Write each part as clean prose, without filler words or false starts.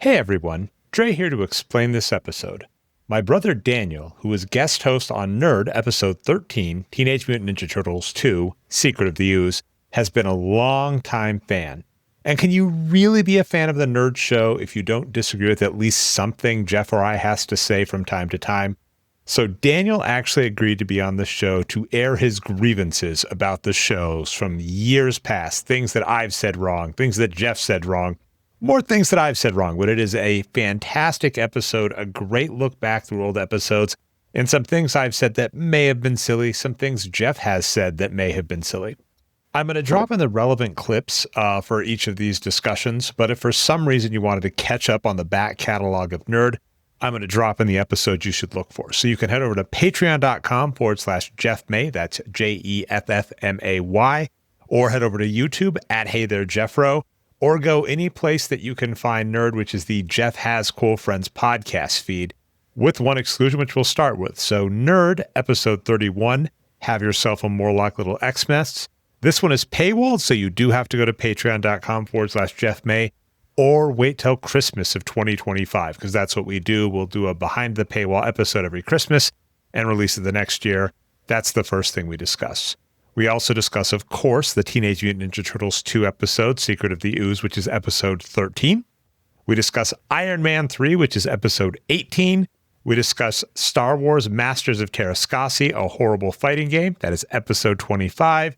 Hey everyone, Dre here to explain this episode. My brother Daniel, who was guest host on Nerd episode 13, Teenage Mutant Ninja Turtles 2, Secret of the Ooze, has been a long-time fan. And can you really be a fan of the Nerd Show if you don't disagree with at least something Jeff or I has to say from time to time? So Daniel actually agreed to be on the show to air his grievances about the shows from years past, things that I've said wrong, things that Jeff said wrong, more things that I've said wrong. But it is a fantastic episode, a great look back through old episodes, and some things I've said that may have been silly, some things Jeff has said that may have been silly. I'm going to drop in the relevant clips for each of these discussions, but if for some reason you wanted to catch up on the back catalog of Nerd, I'm going to drop in the episodes you should look for. So you can head over to patreon.com/Jeff May, that's JEFFMAY, or head over to YouTube at Hey There Jeffro, or go any place that you can find Nerd, which is the Jeff Has Cool Friends podcast feed, with one exclusion, which we'll start with. So Nerd, episode 31, Have Yourself a More Like Little Xmas. This one is paywalled, so you do have to go to patreon.com/Jeff May, or wait till Christmas of 2025, because that's what we do. We'll do a behind the paywall episode every Christmas and release it the next year. That's the first thing we discuss. We also discuss, of course, the Teenage Mutant Ninja Turtles 2 episode, Secret of the Ooze, which is episode 13. We discuss Iron Man 3, which is episode 18. We discuss Star Wars Masters of Terrascasi, a horrible fighting game. That is episode 25.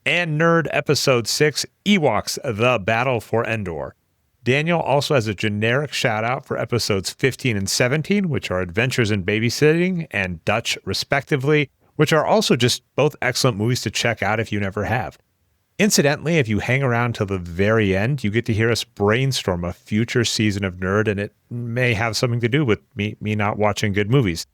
And Nerd episode 6, Ewoks, The Battle for Endor. Daniel also has a generic shout out for episodes 15 and 17, which are Adventures in Babysitting and Dutch, respectively, which are also just both excellent movies to check out if you never have. Incidentally, if you hang around till the very end, you get to hear us brainstorm a future season of Nerd, and it may have something to do with me not watching good movies.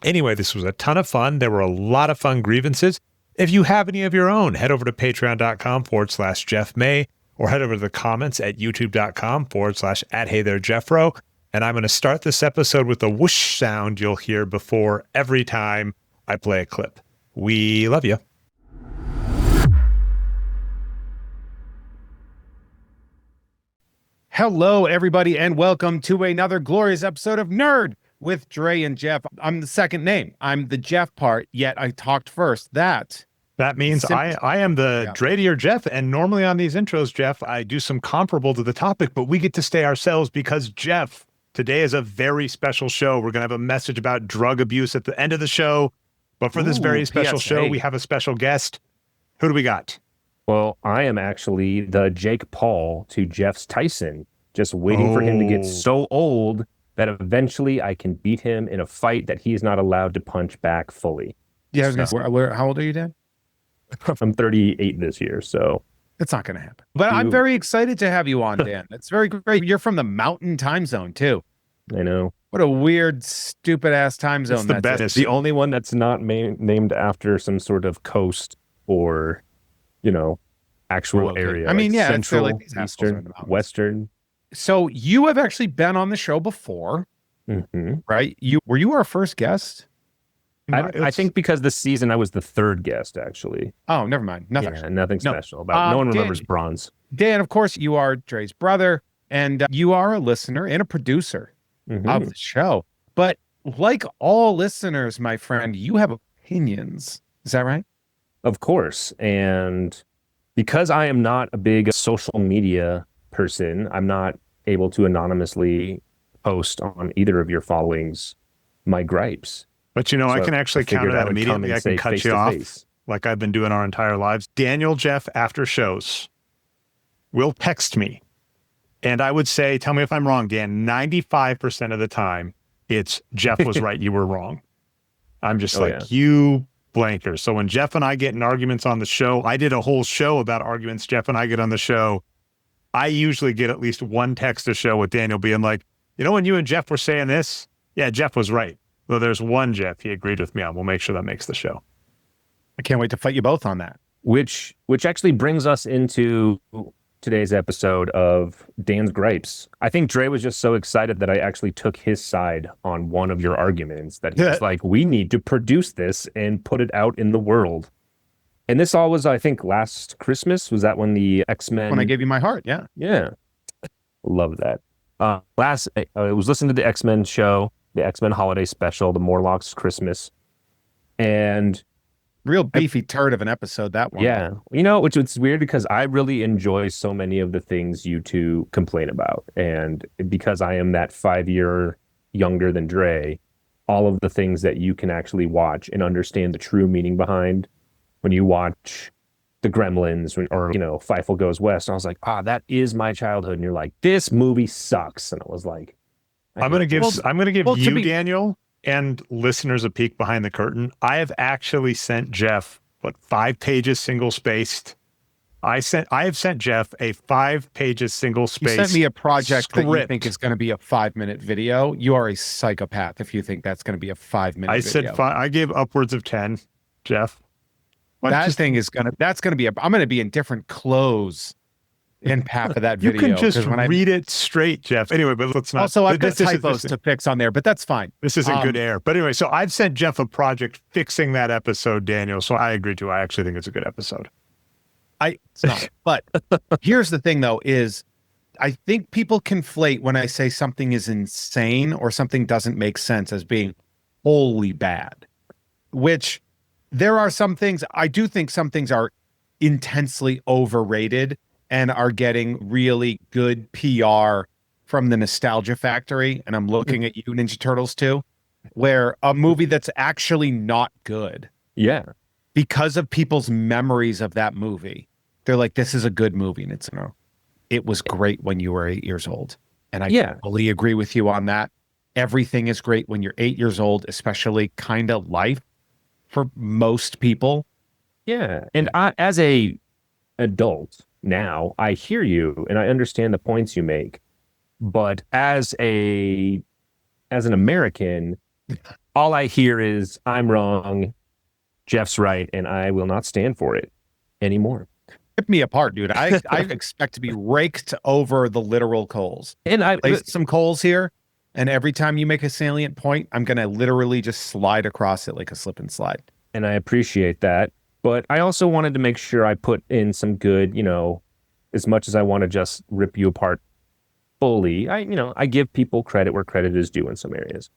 Anyway, this was a ton of fun. There were a lot of fun grievances. If you have any of your own, head over to patreon.com/Jeff May, or head over to the comments at youtube.com/@HeyThereJeffro. And I'm going to start this episode with the whoosh sound you'll hear before every time I play a clip. We love you. Hello, everybody, and welcome to another glorious episode of Nerd with Dre and Jeff. I'm the second name. I'm the Jeff part, yet I talked first. That means I am the Dre to your Jeff, and normally on these intros, Jeff, I do some comparable to the topic, but we get to stay ourselves because, Jeff, today is a very special show. We're going to have a message about drug abuse at the end of the show, but for this very special show, we have a special guest. Who do we got? Well, I am actually the Jake Paul to Jeff's Tyson, just waiting for him to get so old that eventually I can beat him in a fight that he's not allowed to punch back fully. Yeah, I was gonna say, how old are you, Dan? I'm 38 this year, so it's not going to happen. But I'm very excited to have you on, Dan. It's very great. You're from the Mountain Time Zone too. I know. What a weird, stupid ass time zone. It's the best. It's the only one that's not named after some sort of coast or, actual area. I mean, like Central, like these Eastern, Western. So you have actually been on the show before, right? Were you our first guest? I think because this season I was the third guest, actually. Oh, never mind. Nothing special. No one remembers Bronze. Dan, of course, you are Dre's brother, and you are a listener and a producer of the show. But like all listeners, my friend, you have opinions. Is that right? Of course. And because I am not a big social media person, I'm not able to anonymously post on either of your followings my gripes. But I can actually counter that immediately. I can cut you off like I've been doing our entire lives. Daniel, Jeff, after shows, will text me. And I would say, tell me if I'm wrong, Dan, 95% of the time, it's Jeff was right, you were wrong. I'm just you blanker. So when Jeff and I get in arguments on the show, I did a whole show about arguments Jeff and I get on the show. I usually get at least one text a show with Daniel being like, when you and Jeff were saying this, yeah, Jeff was right. Well, there's one Jeff he agreed with me on. We'll make sure that makes the show. I can't wait to fight you both on that. Which actually brings us into today's episode of Dan's gripes. I think Dre was just so excited that I actually took his side on one of your arguments that he was like, we need to produce this and put it out in the world. And this all was, I think, last Christmas. Was that when the X-Men... When I gave you my heart, yeah. Yeah. Love that. I was listening to the X-Men show, the X-Men holiday special, the Morlocks Christmas, and Real beefy turd of an episode, that one. yeah, which it's weird because I really enjoy so many of the things you two complain about, and because I am that 5 year younger than Dre, all of the things that you can actually watch and understand the true meaning behind when you watch the Gremlins or Fievel Goes West. And I was like, that is my childhood. And you're like, this movie sucks. And I was like, I'm gonna give well, you, Daniel, and listeners a peek behind the curtain. I have actually sent Jeff 5 pages single spaced. I have sent Jeff a 5 pages single spaced. You sent me a project script that you think is going to be a 5-minute video. You are a psychopath if you think that's going to be a 5-minute video. I gave upwards of 10, Jeff. That's going to be I'm going to be in different clothes in half of that video. You can just read it straight, Jeff. Anyway, but let's not. Also, I've got typos to fix on there, but that's fine. This isn't good air. But anyway, so I've sent Jeff a project fixing that episode, Daniel. So I agree too. I actually think it's a good episode. It's not. But here's the thing, though, is I think people conflate when I say something is insane or something doesn't make sense as being wholly bad, which there are some things. I do think some things are intensely overrated and are getting really good PR from the Nostalgia Factory. And I'm looking at you, Ninja Turtles, too, where a movie that's actually not good. Yeah. Because of people's memories of that movie. They're like, this is a good movie. And it's, it was great when you were 8 years old. And I fully agree with you on that. Everything is great when you're 8 years old, especially kind of life for most people. Yeah. And I, as a adult now, I hear you and I understand the points you make. But as an American, all I hear is I'm wrong, Jeff's right, and I will not stand for it anymore. Rip me apart, dude. I expect to be raked over the literal coals. And I place some coals here, and every time you make a salient point, I'm gonna literally just slide across it like a slip and slide. And I appreciate that. But I also wanted to make sure I put in some good, as much as I want to just rip you apart fully, I give people credit where credit is due in some areas.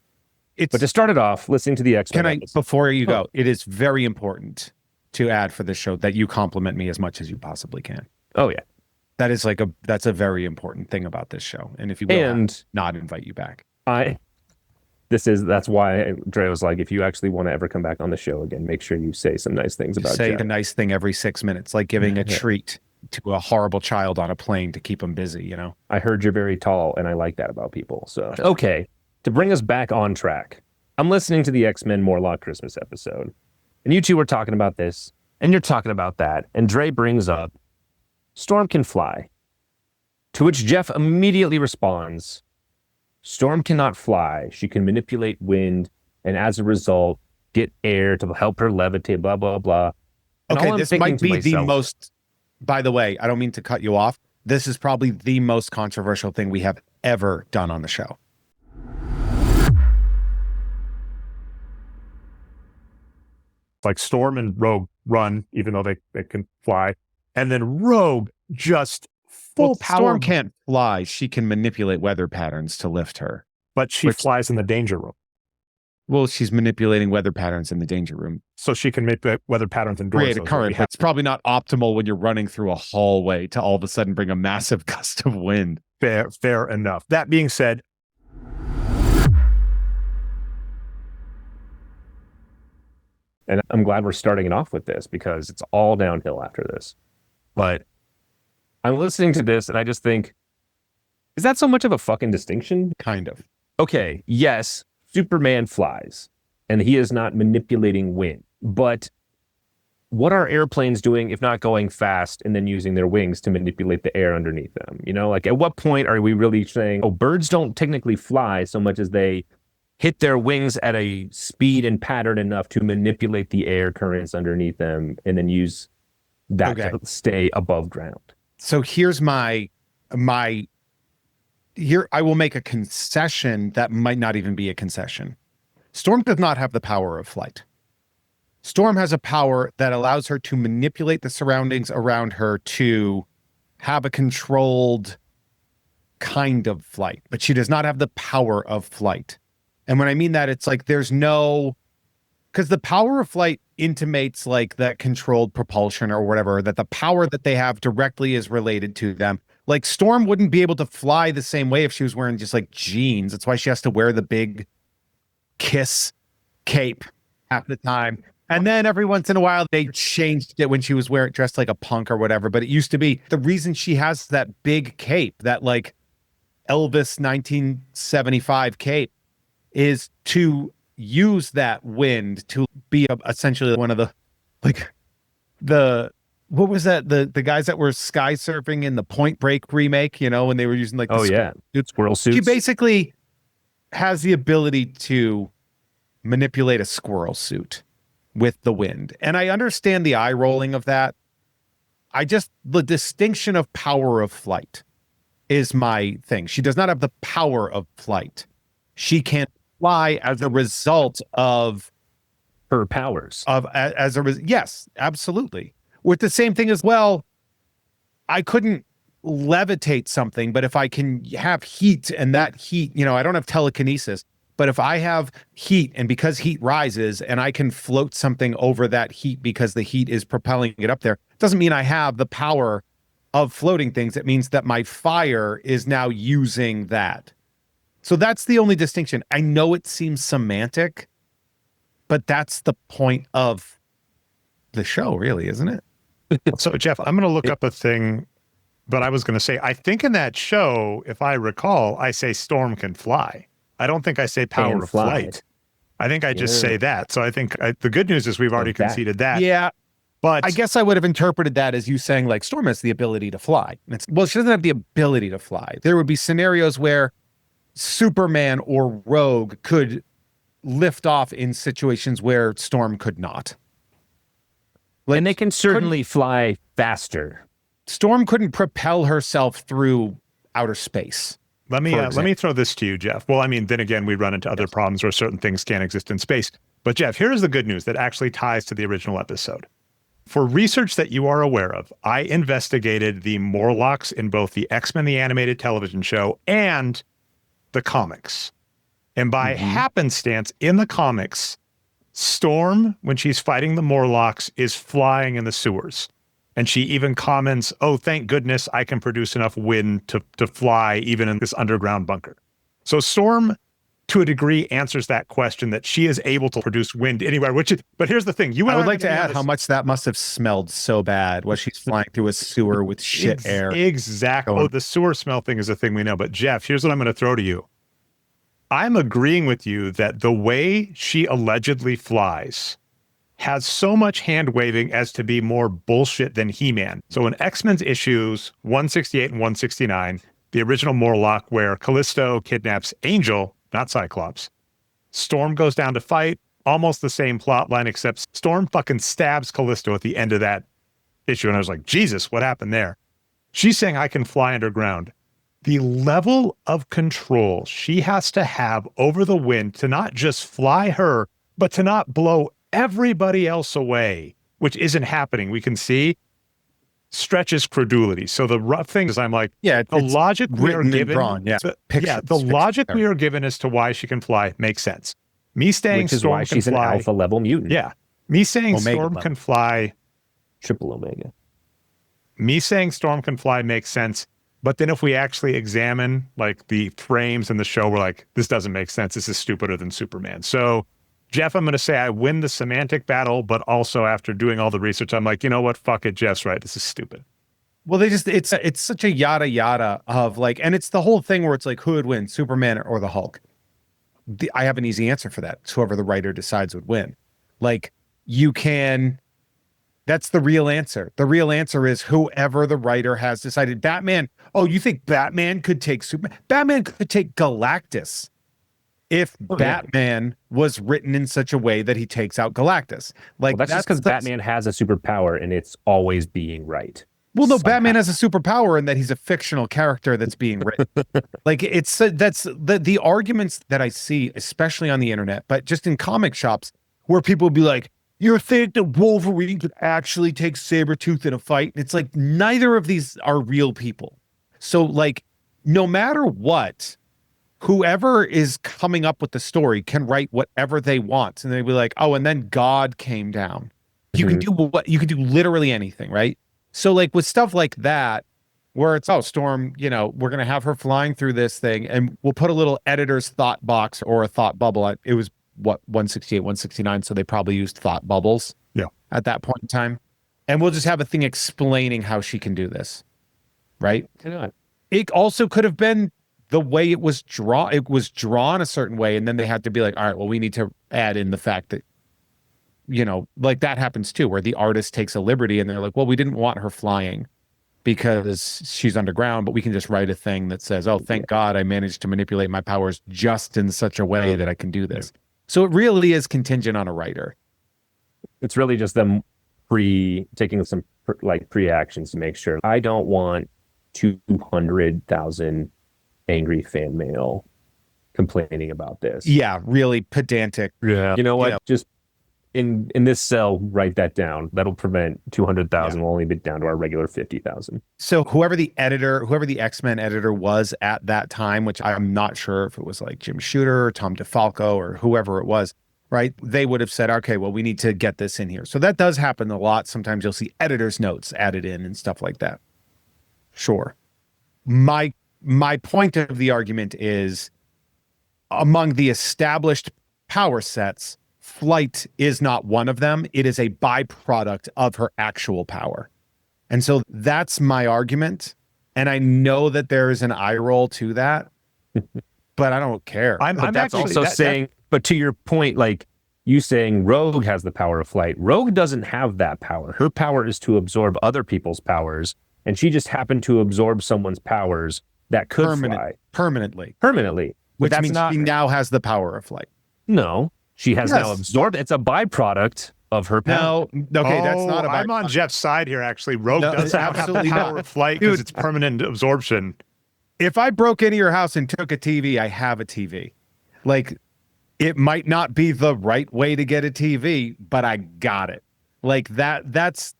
But to start it off, listening to the X-Men. Before you go, it is very important to add for this show that you compliment me as much as you possibly can. Oh yeah. That is that's a very important thing about this show. And if you will not invite you back. That's why Dre was like, if you actually want to ever come back on the show again, make sure you say some nice things about Say Jeff. the nice thing every 6 minutes, like giving a treat to a horrible child on a plane to keep them busy, I heard you're very tall and I like that about people. So, okay. To bring us back on track, I'm listening to the X-Men Morlock Christmas episode, and you two were talking about this, and you're talking about that, and Dre brings up, Storm can fly. To which Jeff immediately responds, Storm cannot fly. She can manipulate wind, and as a result, get air to help her levitate, blah, blah, blah. And okay, this might be the most, by the way, I don't mean to cut you off. This is probably the most controversial thing we have ever done on the show. Like Storm and Rogue run, even though they can fly. And then Rogue just full power. Storm can't fly. She can manipulate weather patterns to lift her. But she flies in the danger room. Well, she's manipulating weather patterns in the danger room. So she can manipulate weather patterns indoors. Create a current. It's probably not optimal when you're running through a hallway to all of a sudden bring a massive gust of wind. Fair enough. That being said, and I'm glad we're starting it off with this because it's all downhill after this. But I'm listening to this and I just think, is that so much of a fucking distinction? Kind of. Okay, yes, Superman flies and he is not manipulating wind. But what are airplanes doing if not going fast and then using their wings to manipulate the air underneath them? Like at what point are we really saying, oh, birds don't technically fly so much as they hit their wings at a speed and pattern enough to manipulate the air currents underneath them and then use that to stay above ground. So here's here I will make a concession that might not even be a concession. Storm does not have the power of flight. Storm has a power that allows her to manipulate the surroundings around her to have a controlled kind of flight, but she does not have the power of flight. And when I mean that, it's like there's no, because the power of flight intimates like that controlled propulsion or whatever, that the power that they have directly is related to them. Like Storm wouldn't be able to fly the same way if she was wearing just like jeans. That's why she has to wear the big kiss cape half the time. And then every once in a while they changed it when she was dressed like a punk or whatever. But it used to be the reason she has that big cape, that like Elvis 1975 cape, is to use that wind to be essentially one of the, like the, what was that? The guys that were sky surfing in the Point Break remake, you know, when they were using like, squirrel suits. She basically has the ability to manipulate a squirrel suit with the wind. And I understand the eye rolling of that. The distinction of power of flight is my thing. She does not have the power of flight. She can't fly as a result of her powers. Yes, absolutely. With the same thing as well, I couldn't levitate something, but if I can have heat and that heat, you know, I don't have telekinesis, but if I have heat and because heat rises and I can float something over that heat because the heat is propelling it up there, doesn't mean I have the power of floating things. It means that my fire is now using that. So that's the only distinction. I know it seems semantic, but that's the point of the show, really, isn't it? So, Jeff, I'm going to look up a thing, but I was going to say, I think in that show, if I recall, I say Storm can fly. I don't think I say power of flight. I think I just say that. So I think the good news is we've already conceded that. Yeah. But I guess I would have interpreted that as you saying like Storm has the ability to fly. Well, she doesn't have the ability to fly. There would be scenarios where Superman or Rogue could lift off in situations where Storm could not. Like, and they can certainly fly faster. Storm couldn't propel herself through outer space. Let me throw this to you, Jeff. Well, I mean, then again, we run into other problems where certain things can't exist in space. But Jeff, here's the good news that actually ties to the original episode. For research that you are aware of, I investigated the Morlocks in both the X-Men the Animated Television Show and the comics. And by happenstance, in the comics, Storm, when she's fighting the Morlocks, is flying in the sewers. And she even comments, oh, thank goodness I can produce enough wind to fly even in this underground bunker. So Storm, to a degree, answers that question that she is able to produce wind anywhere. But here's the thing. I would like to add how much that must have smelled so bad while she's flying through a sewer with shit air. Exactly. Oh, the sewer smell thing is a thing we know. But Jeff, here's what I'm going to throw to you. I'm agreeing with you that the way she allegedly flies has so much hand-waving as to be more bullshit than He-Man. So in X-Men's issues 168 and 169, the original Morlock where Callisto kidnaps Angel, not Cyclops, Storm goes down to fight, almost the same plot line, except Storm fucking stabs Callisto at the end of that issue. And I was like, Jesus, what happened there? She's saying I can fly underground. The level of control she has to have over the wind to not just fly her, but to not blow everybody else away, which isn't happening. We can see stretches credulity. So the rough thing is I'm like, the logic we are given, the logic we are given as to why she can fly makes sense. Me saying Storm can she's fly, an alpha level mutant. Yeah. Me saying Omega Storm level. can fly. Triple Omega. Me saying Storm can fly makes sense. But then if we actually examine like the frames in the show, we're like, this doesn't make sense. This is stupider than Superman. So Jeff, I'm going to say I win the semantic battle, but also after doing all the research, I'm like, you know what? Fuck it. Jeff's right. This is stupid. Well, it's such a yada yada of like, and it's the whole thing where it's like, who would win, Superman or the Hulk? I have an easy answer for that. It's whoever the writer decides would win. Like that's the real answer. The real answer is whoever the writer has decided. Batman. Oh, you think Batman could take Superman? Batman could take Galactus if Batman was written in such a way that he takes out Galactus. Like that's just because Batman has a superpower and it's always being right. Well, no, Batman has a superpower in that he's a fictional character that's being written. Like that's the arguments that I see, especially on the internet, but just in comic shops, where people will be like, you think that Wolverine could actually take Sabretooth in a fight? And it's like, neither of these are real people. So like, no matter what, whoever is coming up with the story can write whatever they want. And they'd be like, oh, and then God came down. You can do you can do literally anything, right? So like with stuff like that, where it's, oh, Storm, we're going to have her flying through this thing and we'll put a little editor's thought box or a thought bubble. It was 168, 169. So they probably used thought bubbles at that point in time. And we'll just have a thing explaining how she can do this. Right? It also could have been the way it was drawn. It was drawn a certain way. And then they had to be like, all right, well, we need to add in the fact that, like that happens too, where the artist takes a liberty and they're like, well, we didn't want her flying because she's underground, but we can just write a thing that says, oh, thank God I managed to manipulate my powers just in such a way that I can do this. So it really is contingent on a writer. It's really just them taking some pre-actions to make sure. I don't want 200,000 angry fan mail complaining about this. Yeah, really pedantic. Yeah. You know what? Just in this cell, write that down. That'll prevent 200,000. We'll only be down to our regular 50,000. So whoever the X-Men editor was at that time, which I'm not sure if it was like Jim Shooter or Tom DeFalco or whoever it was, right? They would have said, okay, well, we need to get this in here. So that does happen a lot. Sometimes you'll see editor's notes added in and stuff like that. Sure. My point of the argument is, among the established power sets, flight is not one of them. It is a byproduct of her actual power. And so that's my argument. And I know that there is an eye roll to that, but I don't care. But to your point, like you saying Rogue has the power of flight, Rogue doesn't have that power. Her power is to absorb other people's powers. And she just happened to absorb someone's powers that could fly. Permanently. Which means she now has the power of flight. No, she has now absorbed. It's a byproduct of her power. No, okay, that's not a byproduct. I'm on Jeff's side here, actually. Rogue does have the power of flight because it's permanent absorption. If I broke into your house and took a TV, I have a TV. Like, it might not be the right way to get a TV, but I got it. Like that's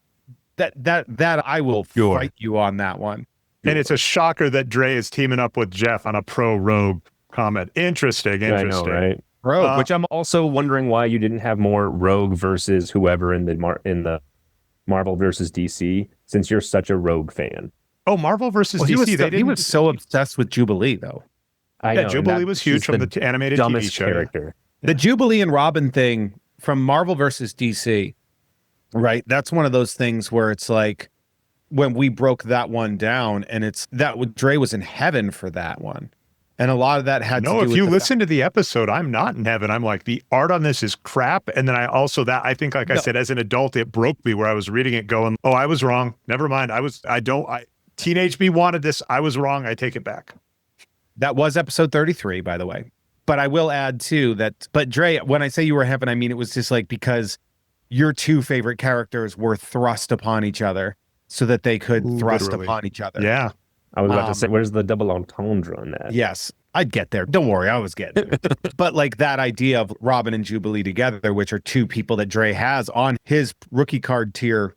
I will fight you on that one. And it's a shocker that Dre is teaming up with Jeff on a pro-Rogue comment. Interesting. I know, right? Rogue, which I'm also wondering why you didn't have more Rogue versus whoever in the Marvel versus DC, since you're such a Rogue fan. Oh, Marvel versus DC. He was so obsessed with Jubilee, though. I know, Jubilee was huge from the animated TV show. Character. The Jubilee and Robin thing from Marvel versus DC, right? That's one of those things where it's like, when we broke that one down, and Dre was in heaven for that one. And a lot of that had to do with if you listen to the episode, I'm not in heaven. I'm like, the art on this is crap. And then I think, I said, as an adult, it broke me where I was reading it going, oh, I was wrong. Never mind. Teenage me wanted this. I was wrong. I take it back. That was episode 33, by the way. But I will add too but Dre, when I say you were in heaven, I mean, it was just like, because your two favorite characters were thrust upon each other so that they could thrust upon each other. Yeah. I was about to say, where's the double entendre on that? Yes, I'd get there. Don't worry, I was getting there. But like that idea of Robin and Jubilee together, which are two people that Dre has on his rookie card tier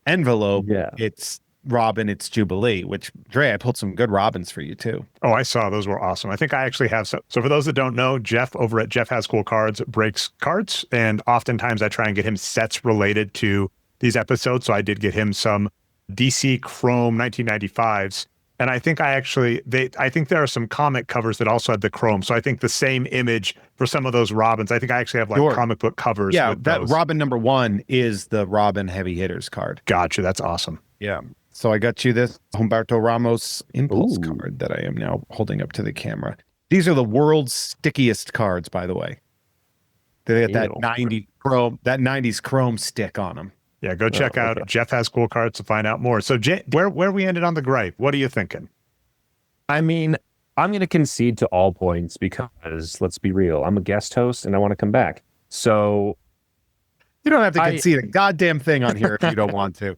envelope. Yeah. It's Robin, it's Jubilee, which Dre, I pulled some good Robins for you too. Oh, I saw those were awesome. I think I actually have some. So for those that don't know, Jeff over at Jeff Has Cool Cards breaks cards. And oftentimes I try and get him sets related to these episodes. So I did get him some DC Chrome 1995s. And I think I think there are some comic covers that also had the Chrome. So I think the same image for some of those Robins. I think I actually have like comic book covers. Yeah, with that those. Robin #1 is the Robin Heavy Hitters card. Gotcha. That's awesome. Yeah. So I got you this Humberto Ramos Impulse card that I am now holding up to the camera. These are the world's stickiest cards, by the way. They got that 90s Chrome stick on them. Yeah, go check out Jeff Has Cool Cards to find out more. So where we ended on the gripe, what are you thinking? I mean, I'm going to concede to all points because, let's be real, I'm a guest host and I want to come back. So you don't have to concede a goddamn thing on here if you don't want to.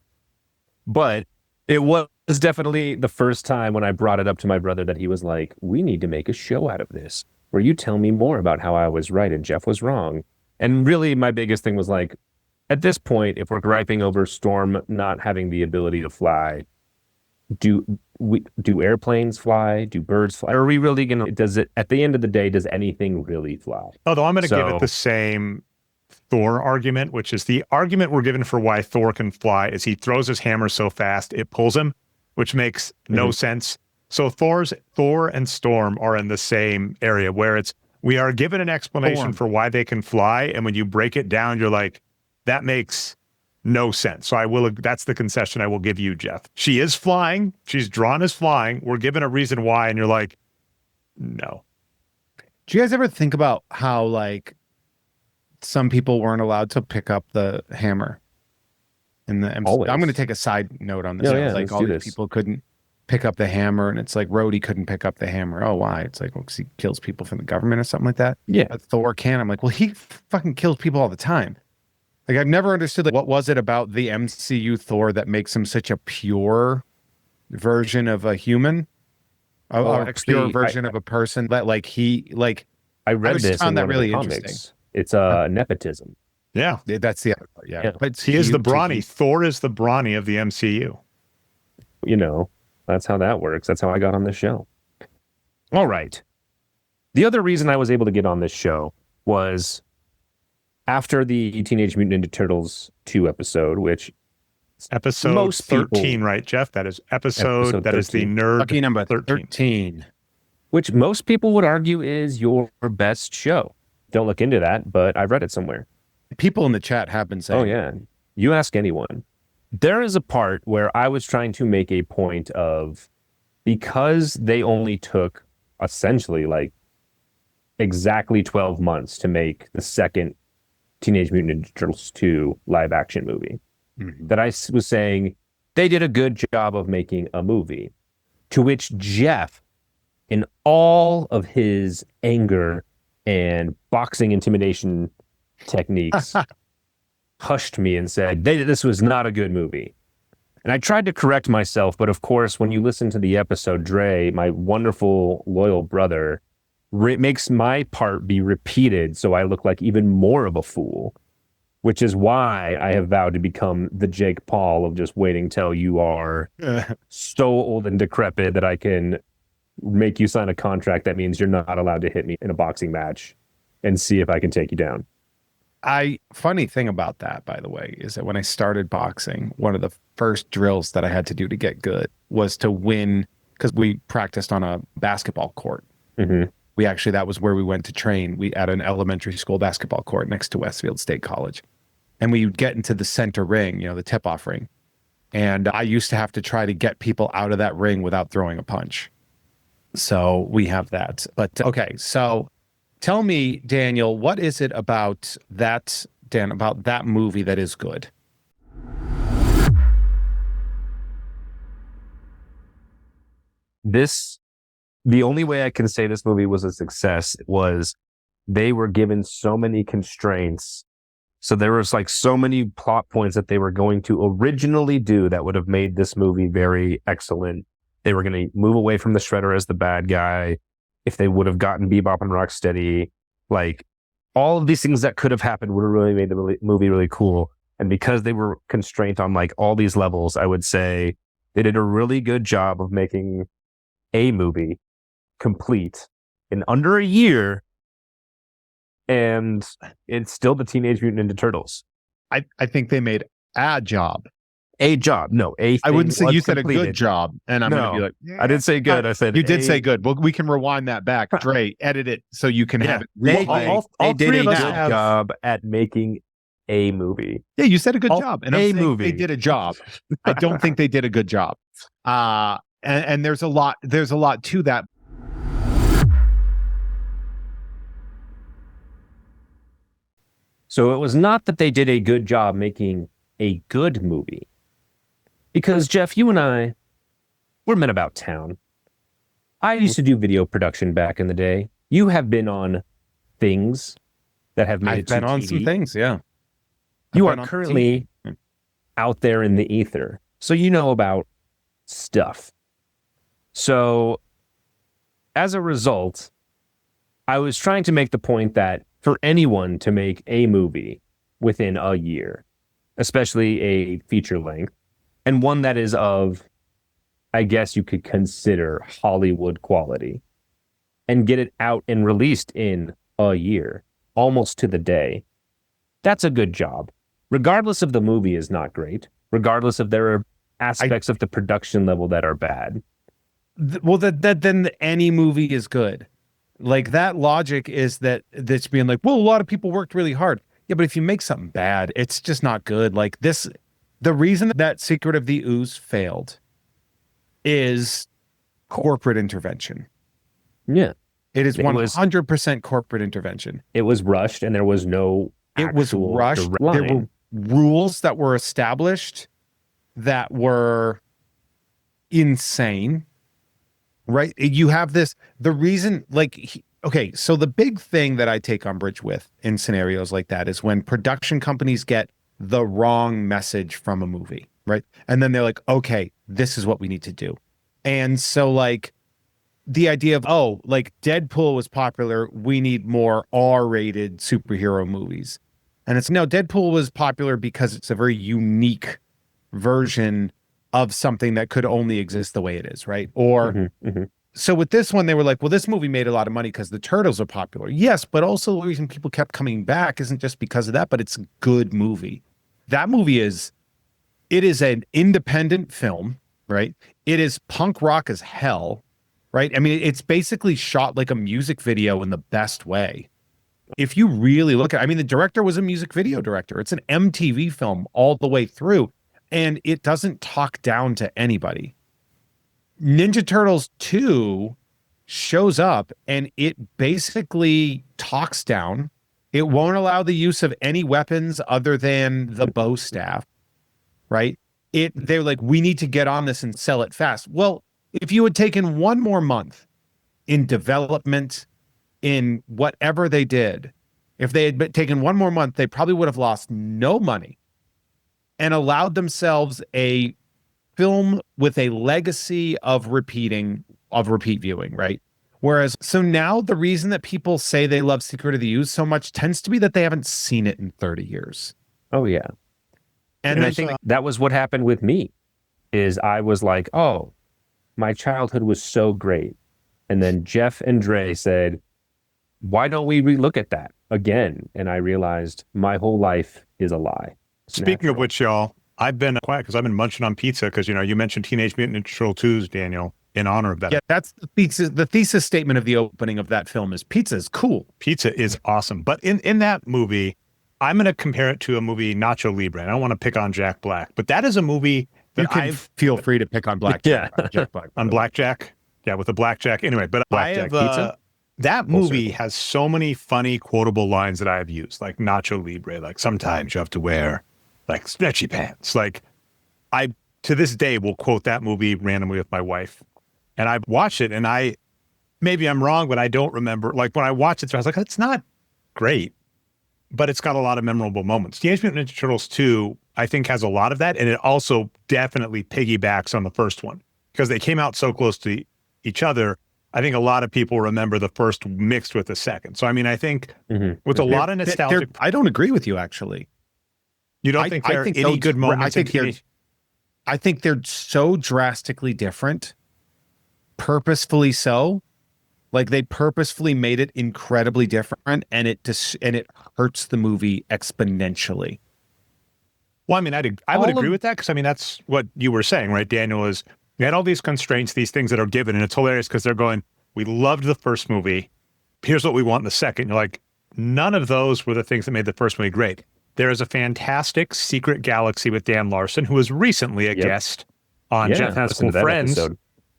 But it was definitely the first time when I brought it up to my brother that he was like, we need to make a show out of this where you tell me more about how I was right and Jeff was wrong. And really my biggest thing was like, at this point, if we're griping over Storm not having the ability to fly, do airplanes fly? Do birds fly? Are we really gonna? Does it at the end of the day? Does anything really fly? Although I'm going to give it the same Thor argument, which is the argument we're given for why Thor can fly is he throws his hammer so fast it pulls him, which makes no sense. So Thor and Storm are in the same area where we are given an explanation for why they can fly, and when you break it down, you're like, that makes no sense. So that's the concession I will give you, Jeff. She is flying. She's drawn as flying. We're given a reason why, and you're like, no. Do you guys ever think about how like some people weren't allowed to pick up the hammer in the MC? I'm going to take a side note on this. Like all these people couldn't pick up the hammer, and it's like Rhodey couldn't pick up the hammer. Oh, why? It's like, well, because he kills people from the government or something like that. Yeah. But Thor can. I'm like, well, he fucking kills people all the time. Like, I've never understood, like, what was it about the MCU Thor that makes him such a pure version of a human? Pure version of a person that, like, I read this found in that really comics. interesting. It's nepotism. Yeah. That's the other part. Yeah. But he is the brawny. Thor is the brawny of the MCU. You know, that's how that works. That's how I got on this show. All right. The other reason I was able to get on this show was after the Teenage Mutant Ninja Turtles 2 episode, which episode most 13, people, right, Jeff? That is episode that 13. Is the nerd lucky number 13. Which most people would argue is your best show. Don't look into that, but I read it somewhere. People in the chat have been saying. Oh, yeah. You ask anyone. There is a part where I was trying to make a point of, because they only took essentially like exactly 12 months to make the second Teenage Mutant Ninja Turtles 2 live action movie, that I was saying they did a good job of making a movie. To which Jeff, in all of his anger and boxing intimidation techniques, hushed me and said, this was not a good movie. And I tried to correct myself, but of course, when you listen to the episode, Dre, my wonderful, loyal brother, makes my part be repeated so I look like even more of a fool, which is why I have vowed to become the Jake Paul of just waiting till you are so old and decrepit that I can make you sign a contract that means you're not allowed to hit me in a boxing match and see if I can take you down. Funny thing about that, by the way, is that when I started boxing, one of the first drills that I had to do to get good was to win, because we practiced on a basketball court. That was where we went to train. We at an elementary school basketball court next to Westfield State College. And we would get into the center ring, the tip-off ring. And I used to have to try to get people out of that ring without throwing a punch. So we have that. But okay, so tell me, Daniel, what is it about that movie that is good? The only way I can say this movie was a success was they were given so many constraints. So there was like so many plot points that they were going to originally do that would have made this movie very excellent. They were going to move away from the Shredder as the bad guy. If they would have gotten Bebop and Rocksteady, like all of these things that could have happened would have really made the movie really cool. And because they were constrained on like all these levels, I would say they did a really good job of making a movie complete in under a year, and it's still the Teenage Mutant Ninja Turtles. I think they made a job. A job. No, a thing. I wouldn't say you said completed. a good job, and I'm going to be like, I didn't say good. I said you did say good. Well, we can rewind that back. Dre, edit it so you can have it. All three of us did a good job at making a movie. Yeah, you said a good job, and I'm saying movie. they did a job. I don't think they did a good job. And there's a lot to that. So it was not that they did a good job making a good movie. Because, Jeff, you and I, we're men about town. I used to do video production back in the day. You have been on things that have made it to TV. I've been on some things, yeah. You are currently out there in the ether. So you know about stuff. So, as a result, I was trying to make the point that for anyone to make a movie within a year, especially a feature length, and one that is of I guess you could consider Hollywood quality, and get it out and released in a year, almost to the day, that's a good job. Regardless of the movie is not great, regardless if there are aspects of the production level that are bad. Well, then any movie is good. Like, that logic is that's being like, well, a lot of people worked really hard. Yeah, but if you make something bad, it's just not good. Like this, the reason that Secret of the Ooze failed is corporate intervention. Yeah. It is 100% corporate intervention. It was rushed, and there was no It was rushed. There were rules that were established that were insane, right? You have this, the reason, like, okay, so the big thing that I take umbrage with in scenarios like that is when production companies get the wrong message from a movie, right? And then they're like, okay, this is what we need to do. And so, like, the idea of, oh, like Deadpool was popular, we need more R-rated superhero movies. And it's no, Deadpool was popular because it's a very unique version of something that could only exist the way it is, right? Or so with this one, they were like, well, this movie made a lot of money because the Turtles are popular. Yes, but also the reason people kept coming back isn't just because of that, but it's a good movie. That movie is an independent film, right? It is punk rock as hell. Right? I mean, it's basically shot like a music video in the best way. If you really look at, I mean, the director was a music video director. It's an MTV film all the way through, and it doesn't talk down to anybody. Ninja Turtles 2 shows up, and it basically talks down. It won't allow the use of any weapons other than the bow staff, right? They're like, we need to get on this and sell it fast. Well, if you had taken one more month in development, in whatever they did, if they had taken one more month, they probably would have lost no money and allowed themselves a film with a legacy of repeat viewing, right? Whereas, so now the reason that people say they love Secret of the Ooze so much tends to be that they haven't seen it in 30 years. Oh, yeah. And I think that was what happened with me, is I was like, oh, my childhood was so great. And then Jeff and Dre said, why don't we relook at that again? And I realized my whole life is a lie. Speaking of which, y'all, I've been quiet because I've been munching on pizza because, you know, you mentioned Teenage Mutant Ninja Turtle 2's, Daniel, in honor of that. Yeah, that's the thesis statement of the opening of that film is pizza is cool. Pizza is awesome. But in that movie, I'm going to compare it to a movie, Nacho Libre. I don't want to pick on Jack Black, but that is a movie that you can feel free to pick on Blackjack. Yeah. Jack Black, on Blackjack. Yeah, with the Blackjack. Anyway, but Blackjack pizza. That movie has so many funny quotable lines that I have used, like Nacho Libre, like sometimes you have to wear like stretchy pants. Like I, to this day, will quote that movie randomly with my wife. And I watched it and maybe I'm wrong, but I don't remember. Like when I watched it, I was like, it's not great, but it's got a lot of memorable moments. Teenage Mutant Ninja Turtles 2, I think, has a lot of that. And it also definitely piggybacks on the first one because they came out so close to each other. I think a lot of people remember the first mixed with the second. So, I mean, I think with a lot of nostalgia. I don't agree with you, actually. You don't think there are any good moments? I think they're so drastically different, purposefully so. Like they purposefully made it incredibly different, and it hurts the movie exponentially. Well, I mean, I would agree with that because I mean that's what you were saying, right, Daniel? Is you had all these constraints, these things that are given, and it's hilarious because they're going, we loved the first movie. Here's what we want in the second. You're like, none of those were the things that made the first movie great. There is a fantastic Secret Galaxy with Dan Larson, who was recently a guest on Jeff Has Cool Friends.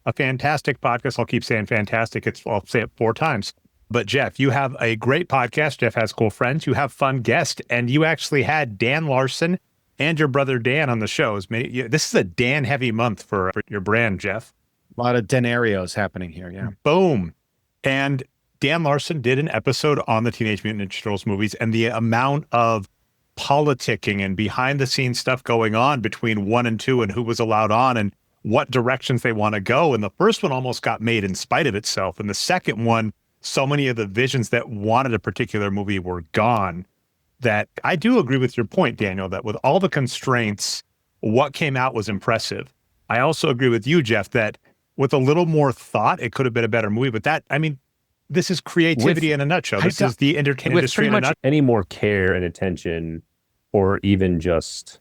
A fantastic podcast. I'll keep saying fantastic. I'll say it 4 times. But Jeff, you have a great podcast. Jeff Has Cool Friends. You have fun guests, and you actually had Dan Larson and your brother Dan on the shows. This is a Dan heavy month for your brand, Jeff. A lot of denarios happening here. Yeah. Boom. And Dan Larson did an episode on the Teenage Mutant Ninja Turtles movies, and the amount of politicking and behind the scenes stuff going on between 1 and 2 and who was allowed on and what directions they want to go. And the first one almost got made in spite of itself. And the second one, so many of the visions that wanted a particular movie were gone, that I do agree with your point, Daniel, that with all the constraints, what came out was impressive. I also agree with you, Jeff, that with a little more thought, it could have been a better movie. But that, I mean, this is creativity in a nutshell. This is the entertainment industry in a nutshell. Any more care and attention, or even just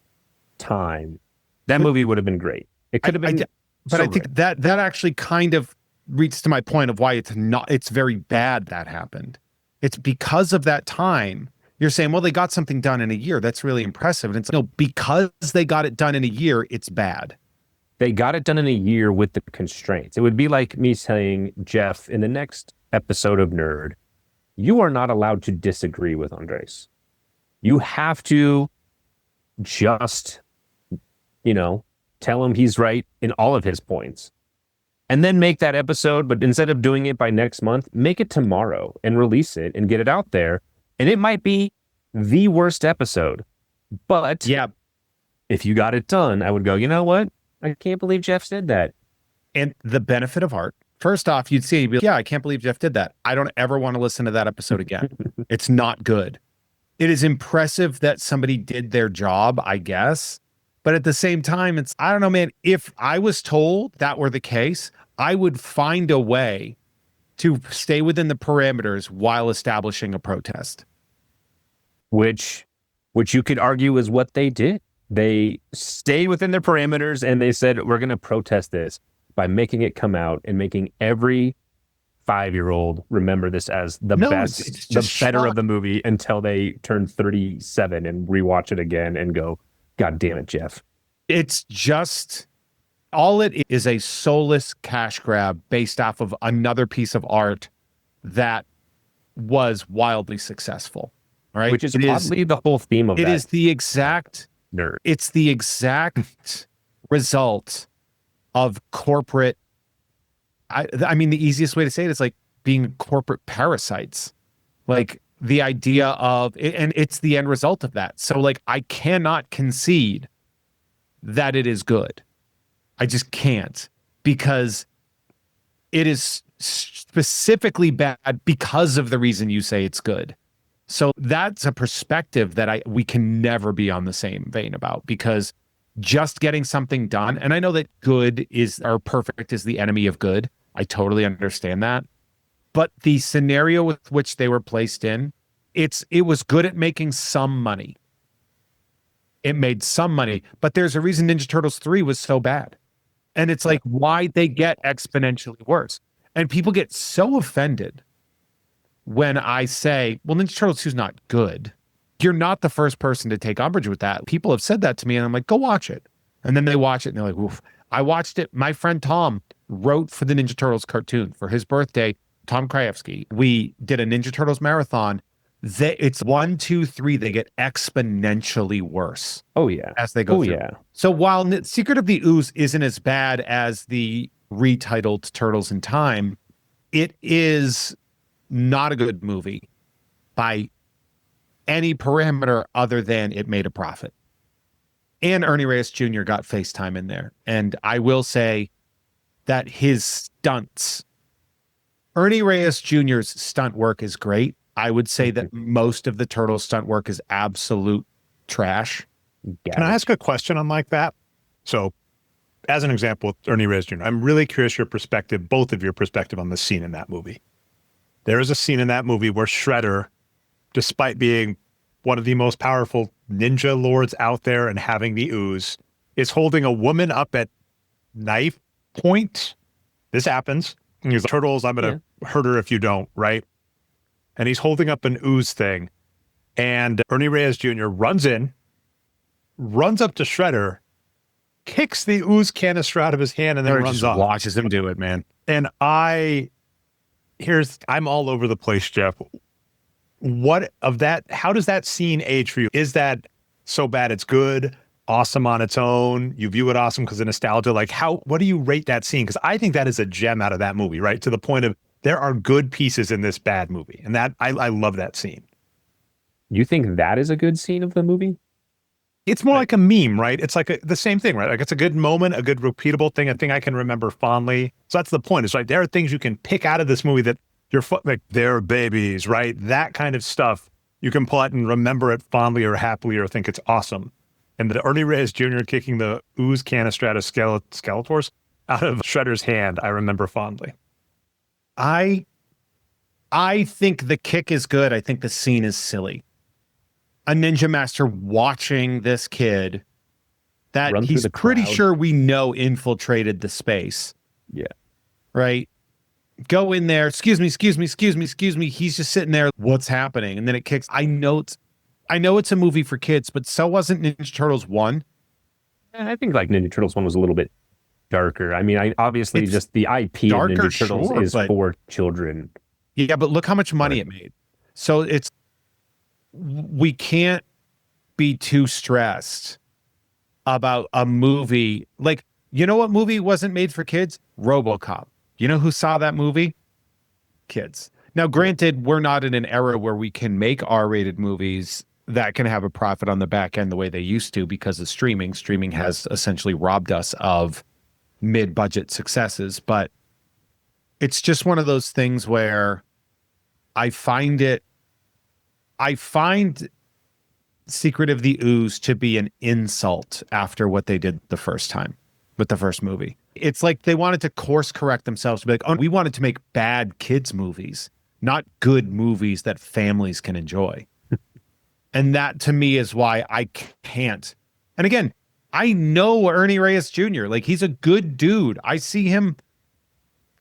time, that movie would have been great. It could have been. But I think that actually kind of reaches to my point of why it's very bad that happened. It's because of that time. You're saying, well, they got something done in a year. That's really impressive. And it's no, because they got it done in a year, it's bad. They got it done in a year with the constraints. It would be like me saying, Jeff, in the next episode of Nerd, you are not allowed to disagree with Andres. You have to just, tell him he's right in all of his points. And then make that episode, but instead of doing it by next month, make it tomorrow and release it and get it out there. And it might be the worst episode. But if you got it done, I would go, you know what? I can't believe Jeff did that. And the benefit of art, first off, you'd see, you'd be like, I can't believe Jeff did that. I don't ever want to listen to that episode again. It's not good. It is impressive that somebody did their job, I guess. But at the same time, I don't know, man, if I was told that were the case, I would find a way to stay within the parameters while establishing a protest. Which you could argue is what they did. They stayed within their parameters and they said, we're going to protest this by making it come out and making every 5-year-old remember this as the best, the better of the movie until they turn 37 and rewatch it again and go, God damn it, Jeff. It's just, all it is a soulless cash grab based off of another piece of art that was wildly successful. Right? Which is oddly the whole theme of it. It is the exact Nerd. It's the exact result of corporate. I mean, the easiest way to say it is like being corporate parasites. Like the idea of, and it's the end result of that. So like, I cannot concede that it is good. I just can't, because it is specifically bad because of the reason you say it's good. So that's a perspective that we can never be on the same vein about, because just getting something done, and I know that good or perfect is the enemy of good. I totally understand that. But the scenario with which they were placed in, it was good at making some money. It made some money, but there's a reason Ninja Turtles 3 was so bad. And it's like, why they get exponentially worse. And people get so offended when I say, well, Ninja Turtles 2 is not good. You're not the first person to take umbrage with that. People have said that to me, and I'm like, go watch it. And then they watch it, and they're like, oof. I watched it. My friend Tom wrote for the Ninja Turtles cartoon. For his birthday, Tom Krajewski, we did a Ninja Turtles marathon. It's 1, 2, 3. They get exponentially worse. Oh, yeah. As they go through. Yeah. So while Secret of the Ooze isn't as bad as the retitled Turtles in Time, it is not a good movie by any parameter other than it made a profit. And Ernie Reyes Jr. got FaceTime in there. And I will say that his stunts, Ernie Reyes Jr.'s stunt work is great. I would say that most of the Turtles stunt work is absolute trash. Can I ask a question on like that? So, as an example, Ernie Reyes Jr., I'm really curious your perspective, both of your perspective on the scene in that movie. There is a scene in that movie where Shredder, despite being one of the most powerful ninja lords out there and having the ooze, is holding a woman up at knife point. This happens. And he's like, Turtles, I'm going to hurt her if you don't, right? And he's holding up an ooze thing. And Ernie Reyes Jr. runs up to Shredder, kicks the ooze canister out of his hand, and then runs off. Watches him do it, man. And I'm all over the place, Jeff. What of that? How does that scene age for you? Is that so bad it's good, awesome on its own? You view it awesome because of nostalgia? Like what do you rate that scene? Because I think that is a gem out of that movie, right? To the point of there are good pieces in this bad movie. And that I love that scene. You think that is a good scene of the movie? It's more like a meme, right? It's like the same thing, right? Like it's a good moment, a good repeatable thing, a thing I can remember fondly. So that's the point. It's like there are things you can pick out of this movie that like they're babies, right? That kind of stuff you can pull out and remember it fondly or happily or think it's awesome. and the Ernie Reyes Jr. kicking the ooze canistrata Skeletors out of Shredder's hand, I remember fondly. I think the kick is good. I think the scene is silly. A ninja master watching this kid that he's pretty sure we know infiltrated the space. Yeah. Right? Go in there. Excuse me. He's just sitting there. What's happening? And then it kicks. I know it's a movie for kids, but so wasn't Ninja Turtles 1. And I think like Ninja Turtles 1 was a little bit darker. I mean, obviously It's just the IP of darker, Ninja Turtles sure, is for children. Yeah, but look how much money it made. So we can't be too stressed about a movie. Like, you know what movie wasn't made for kids? RoboCop. You know who saw that movie? Kids. Now, granted, we're not in an era where we can make R-rated movies that can have a profit on the back end the way they used to because of streaming. Streaming has essentially robbed us of mid-budget successes, but it's just one of those things where I find Secret of the Ooze to be an insult after what they did the first time with the first movie. It's like they wanted to course correct themselves to be like, oh, we wanted to make bad kids movies, not good movies that families can enjoy. And that to me is why I can't. And again, I know Ernie Reyes Jr. Like, he's a good dude. I've seen him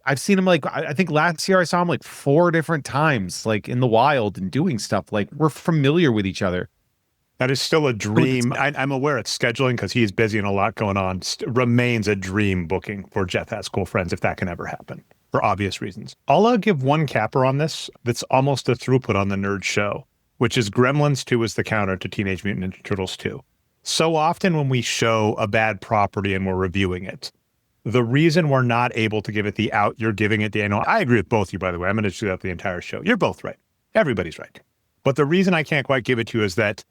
like, I think last year I saw him like 4 different times, like in the wild and doing stuff. Like, we're familiar with each other. That is still a dream. I'm aware it's scheduling because he's busy and a lot going on. Remains a dream booking for Jeff Has Cool Friends if that can ever happen, for obvious reasons. I'll give one capper on this that's almost a throughput on the Nerd Show, which is Gremlins 2 is the counter to Teenage Mutant Ninja Turtles 2. So often when we show a bad property and we're reviewing it, the reason we're not able to give it the out you're giving it, Daniel, I agree with both of you, by the way. I'm going to do that the entire show. You're both right. Everybody's right. But the reason I can't quite give it to you is that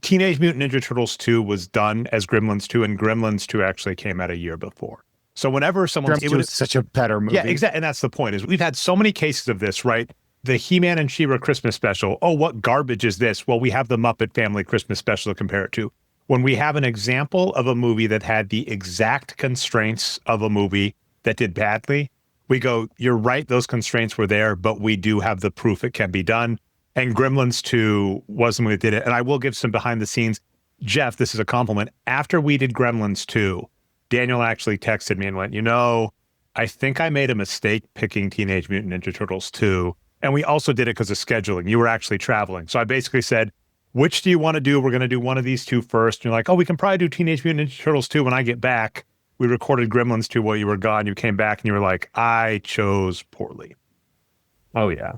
Teenage Mutant Ninja Turtles 2 was done as Gremlins 2, and Gremlins 2 actually came out a year before. So whenever someone's... Gremlins was such a better movie. Yeah, exactly. And that's the point, is we've had so many cases of this, right? The He-Man and She-Ra Christmas special. Oh, what garbage is this? Well, we have the Muppet Family Christmas special to compare it to. When we have an example of a movie that had the exact constraints of a movie that did badly, we go, you're right, those constraints were there, but we do have the proof it can be done. And Gremlins 2 was the movie that did it. And I will give some behind the scenes. Jeff, this is a compliment. After we did Gremlins 2, Daniel actually texted me and went, I think I made a mistake picking Teenage Mutant Ninja Turtles 2. And we also did it because of scheduling. You were actually traveling. So I basically said, which do you want to do? We're going to do one of these two first. And you're like, oh, we can probably do Teenage Mutant Ninja Turtles 2 when I get back. We recorded Gremlins 2 while you were gone. You came back and you were like, I chose poorly. Oh, yeah.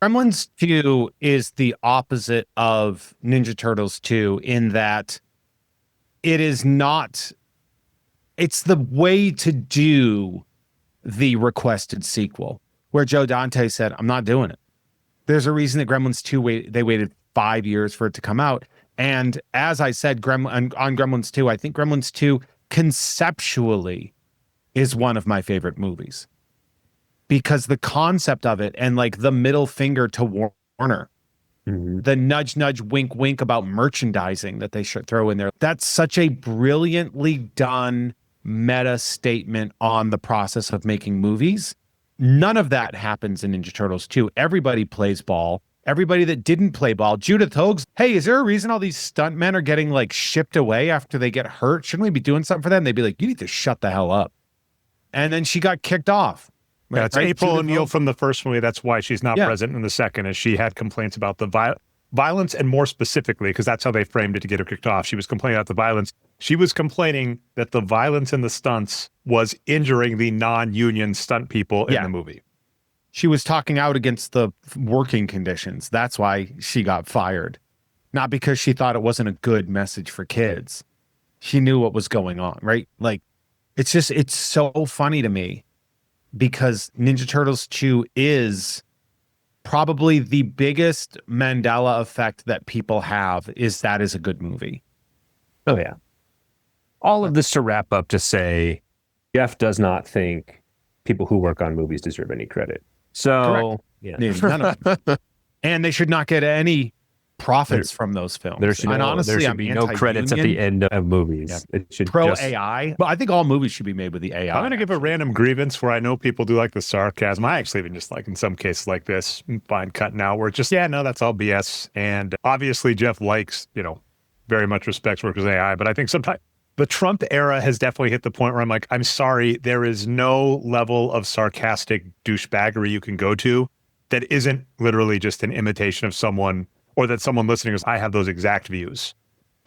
Gremlins 2 is the opposite of Ninja Turtles 2 in that it's the way to do the requested sequel, where Joe Dante said, I'm not doing it. There's a reason that Gremlins 2, they waited 5 years for it to come out. And as I said, on Gremlins 2, I think Gremlins 2 conceptually is one of my favorite movies. Because the concept of it and like the middle finger to Warner, the nudge, nudge, wink, wink about merchandising that they should throw in there. That's such a brilliantly done meta statement on the process of making movies. None of that happens in Ninja Turtles 2. Everybody plays ball. Everybody that didn't play ball. Judith Hoag's, hey, is there a reason all these stuntmen are getting like shipped away after they get hurt? Shouldn't we be doing something for them? They'd be like, you need to shut the hell up. And then she got kicked off. Yeah, it's right? April O'Neil from the first movie. That's why she's not present in the second, as she had complaints about the violence, and more specifically, because that's how they framed it to get her kicked off. She was complaining about the violence. She was complaining that the violence in the stunts was injuring the non-union stunt people in the movie. She was talking out against the working conditions. That's why she got fired. Not because she thought it wasn't a good message for kids. She knew what was going on, right? Like, it's so funny to me. Because Ninja Turtles 2 is probably the biggest Mandela effect that people have is that is a good movie. Oh, yeah. All of this to wrap up to say, Jeff does not think people who work on movies deserve any credit. So, correct. Yeah. None of them. And they should not get any profits from those films. There should, and honestly, there should I'm be no credits at the end of movies. Yeah. It should pro AI. But I think all movies should be made with the AI. I'm going to give a random grievance where I know people do like the sarcasm. I actually even just like in some cases like this, find cutting out where it's just, yeah, no, that's all BS. And obviously Jeff likes, very much respects work with AI, but I think sometimes the Trump era has definitely hit the point where I'm like, I'm sorry, there is no level of sarcastic douchebaggery you can go to that isn't literally just an imitation of someone, or that someone listening goes, I have those exact views.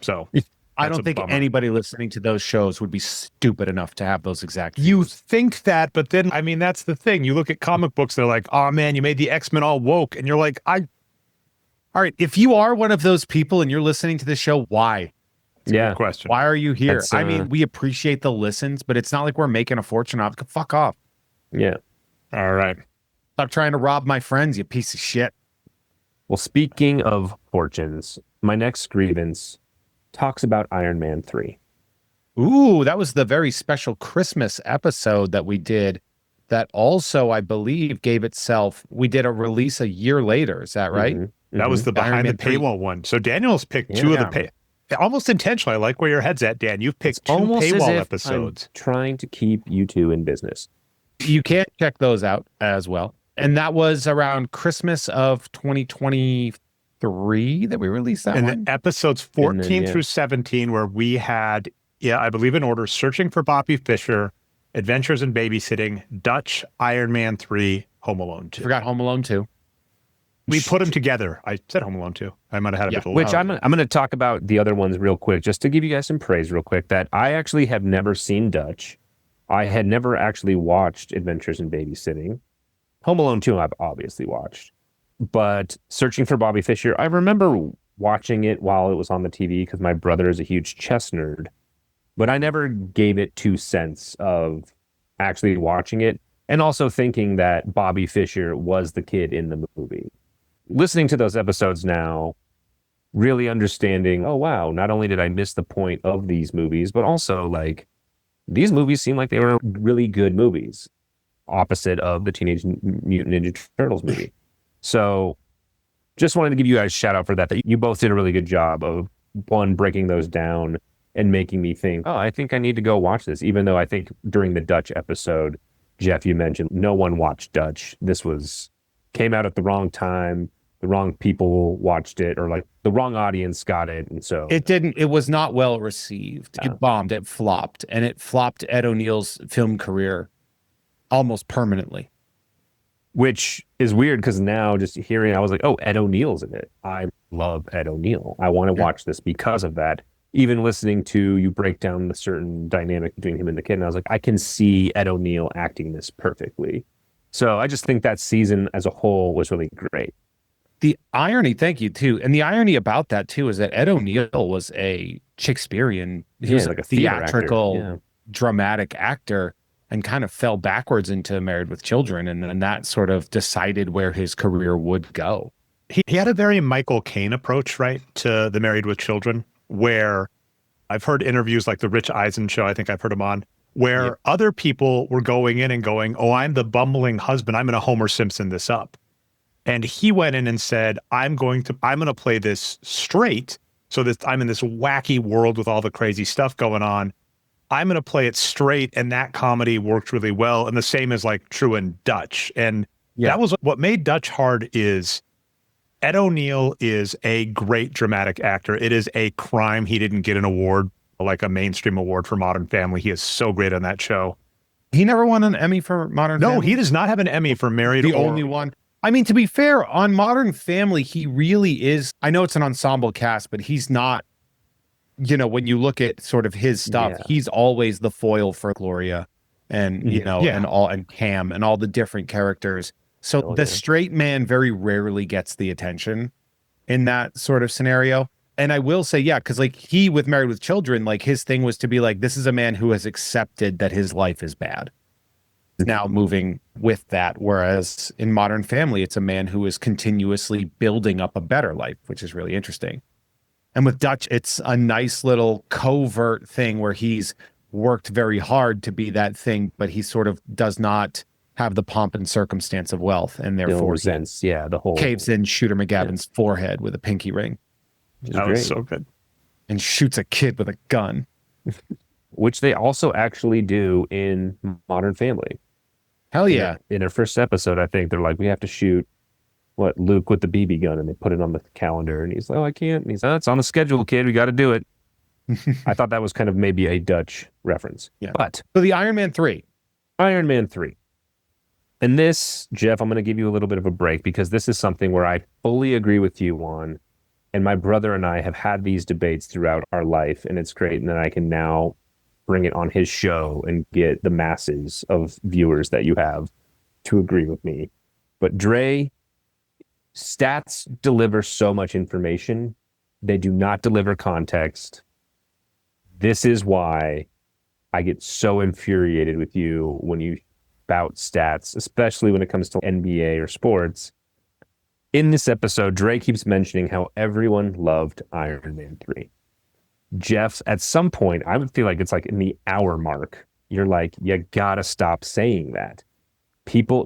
So I don't think anybody listening to those shows would be stupid enough to have those exact views. You think that, but then, I mean, that's the thing. You look at comic books, they're like, oh man, you made the X-Men all woke. And you're like, all right, if you are one of those people and you're listening to the show, why? Yeah. Question. Why are you here? That's, I mean, we appreciate the listens, but it's not like we're making a fortune off it. Fuck off. Yeah. All right. Stop trying to rob my friends, you piece of shit. Well, speaking of fortunes, my next grievance talks about Iron Man 3. Ooh, that was the very special Christmas episode that we did that also, I believe, gave itself, we did a release a year later. Is that right? Mm-hmm. That was the behind the paywall one. So Daniel's picked two of the pay. Almost intentionally. I like where your head's at, Dan. You've picked two paywall episodes. I'm trying to keep you two in business. You can't check those out as well. And that was around Christmas of 2023 that we released that and one. The episodes 14 through 17, where we had, I believe in order, Searching for Bobby Fischer, Adventures in Babysitting, Dutch, Iron Man 3, Home Alone 2. Forgot Home Alone 2. We put them together. I said Home Alone 2. I might have had a bit of which I'm going to talk about the other ones real quick, just to give you guys some praise real quick, that I actually have never seen Dutch. I had never actually watched Adventures in Babysitting. Home Alone 2 I've obviously watched. But Searching for Bobby Fischer, I remember watching it while it was on the TV because my brother is a huge chess nerd. But I never gave it 2 cents of actually watching it and also thinking that Bobby Fischer was the kid in the movie. Listening to those episodes now, really understanding, oh, wow, not only did I miss the point of these movies, but also, like, these movies seem like they were really good movies, opposite of the Teenage Mutant Ninja Turtles movie. So just wanted to give you guys a shout out for that you both did a really good job of, one, breaking those down and making me think, oh, I think I need to go watch this, even though I think during the Dutch episode, Jeff, you mentioned no one watched Dutch. This came out at the wrong time. The wrong people watched it, or like the wrong audience got it. And so it was not well received. It bombed, it flopped, and it flopped Ed O'Neill's film career almost permanently. Which is weird because now just hearing, I was like, oh, Ed O'Neill's in it. I love Ed O'Neill. I want to watch this because of that. Even listening to you break down the certain dynamic between him and the kid, and I was like, I can see Ed O'Neill acting this perfectly. So I just think that season as a whole was really great. The irony, thank you, too. And the irony about that, too, is that Ed O'Neill was a Shakespearean, he was like a theatrical, dramatic actor, and kind of fell backwards into Married with Children. And that sort of decided where his career would go. He had a very Michael Caine approach, right, to the Married with Children, where I've heard interviews like the Rich Eisen show, I think I've heard him on, where other people were going in and going, oh, I'm the bumbling husband. I'm going to Homer Simpson this up. And he went in and said, I'm going to play this straight so that I'm in this wacky world with all the crazy stuff going on. I'm going to play it straight. And that comedy worked really well. And the same is like true in Dutch. And that was what made Dutch hard. Is Ed O'Neill is a great dramatic actor. It is a crime he didn't get an award, like a mainstream award for Modern Family. He is so great on that show. He never won an Emmy for Modern Family? No, he does not have an Emmy for Married. The only one. I mean, to be fair, on Modern Family, he really is. I know it's an ensemble cast, but he's not, when you look at sort of his stuff, he's always the foil for Gloria and, and Cam and all the different characters. So the straight man very rarely gets the attention in that sort of scenario. And I will say, because like he with Married with Children, like his thing was to be like, this is a man who has accepted that his life is bad. Now moving with that, whereas in Modern Family, it's a man who is continuously building up a better life, which is really interesting. And with Dutch, it's a nice little covert thing where he's worked very hard to be that thing, but he sort of does not have the pomp and circumstance of wealth, and therefore resents, the whole caves in Shooter McGavin's forehead with a pinky ring. That was so good. And shoots a kid with a gun. Which they also actually do in Modern Family. Hell yeah. In their first episode, I think, they're like, we have to shoot Luke with the BB gun, and they put it on the calendar, and he's like, oh, I can't. And he's like, oh, it's on the schedule, kid. We got to do it. I thought that was kind of maybe a Dutch reference. Yeah. But so the Iron Man 3. Iron Man 3. And this, Jeff, I'm going to give you a little bit of a break because this is something where I fully agree with you on. And my brother and I have had these debates throughout our life, and it's great. And then I can now bring it on his show and get the masses of viewers that you have to agree with me. But Dre, stats deliver so much information. They do not deliver context. This is why I get so infuriated with you when you spout stats, especially when it comes to NBA or sports. In this episode, Dre keeps mentioning how everyone loved Iron Man 3. Jeff, at some point, I would feel like it's like in the hour mark, you're like, you gotta stop saying that.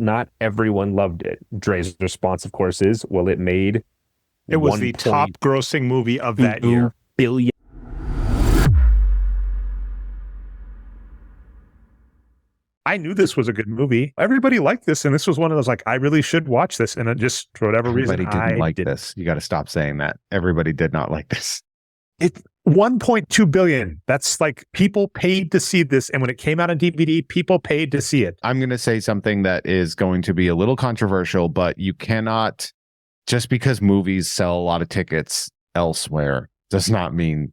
Not everyone loved it. Dre's response, of course, is, well, it made... It was the top grossing movie of that year. Billion. I knew this was a good movie. Everybody liked this, and this was one of those, like, I really should watch this. And it just, for whatever reason, Everybody didn't like this. You got to stop saying that. Everybody did not like this. It's 1.2 billion. That's like people paid to see this. And when it came out on DVD, people paid to see it. I'm going to say something that is going to be a little controversial, but you cannot, just because movies sell a lot of tickets elsewhere, does not mean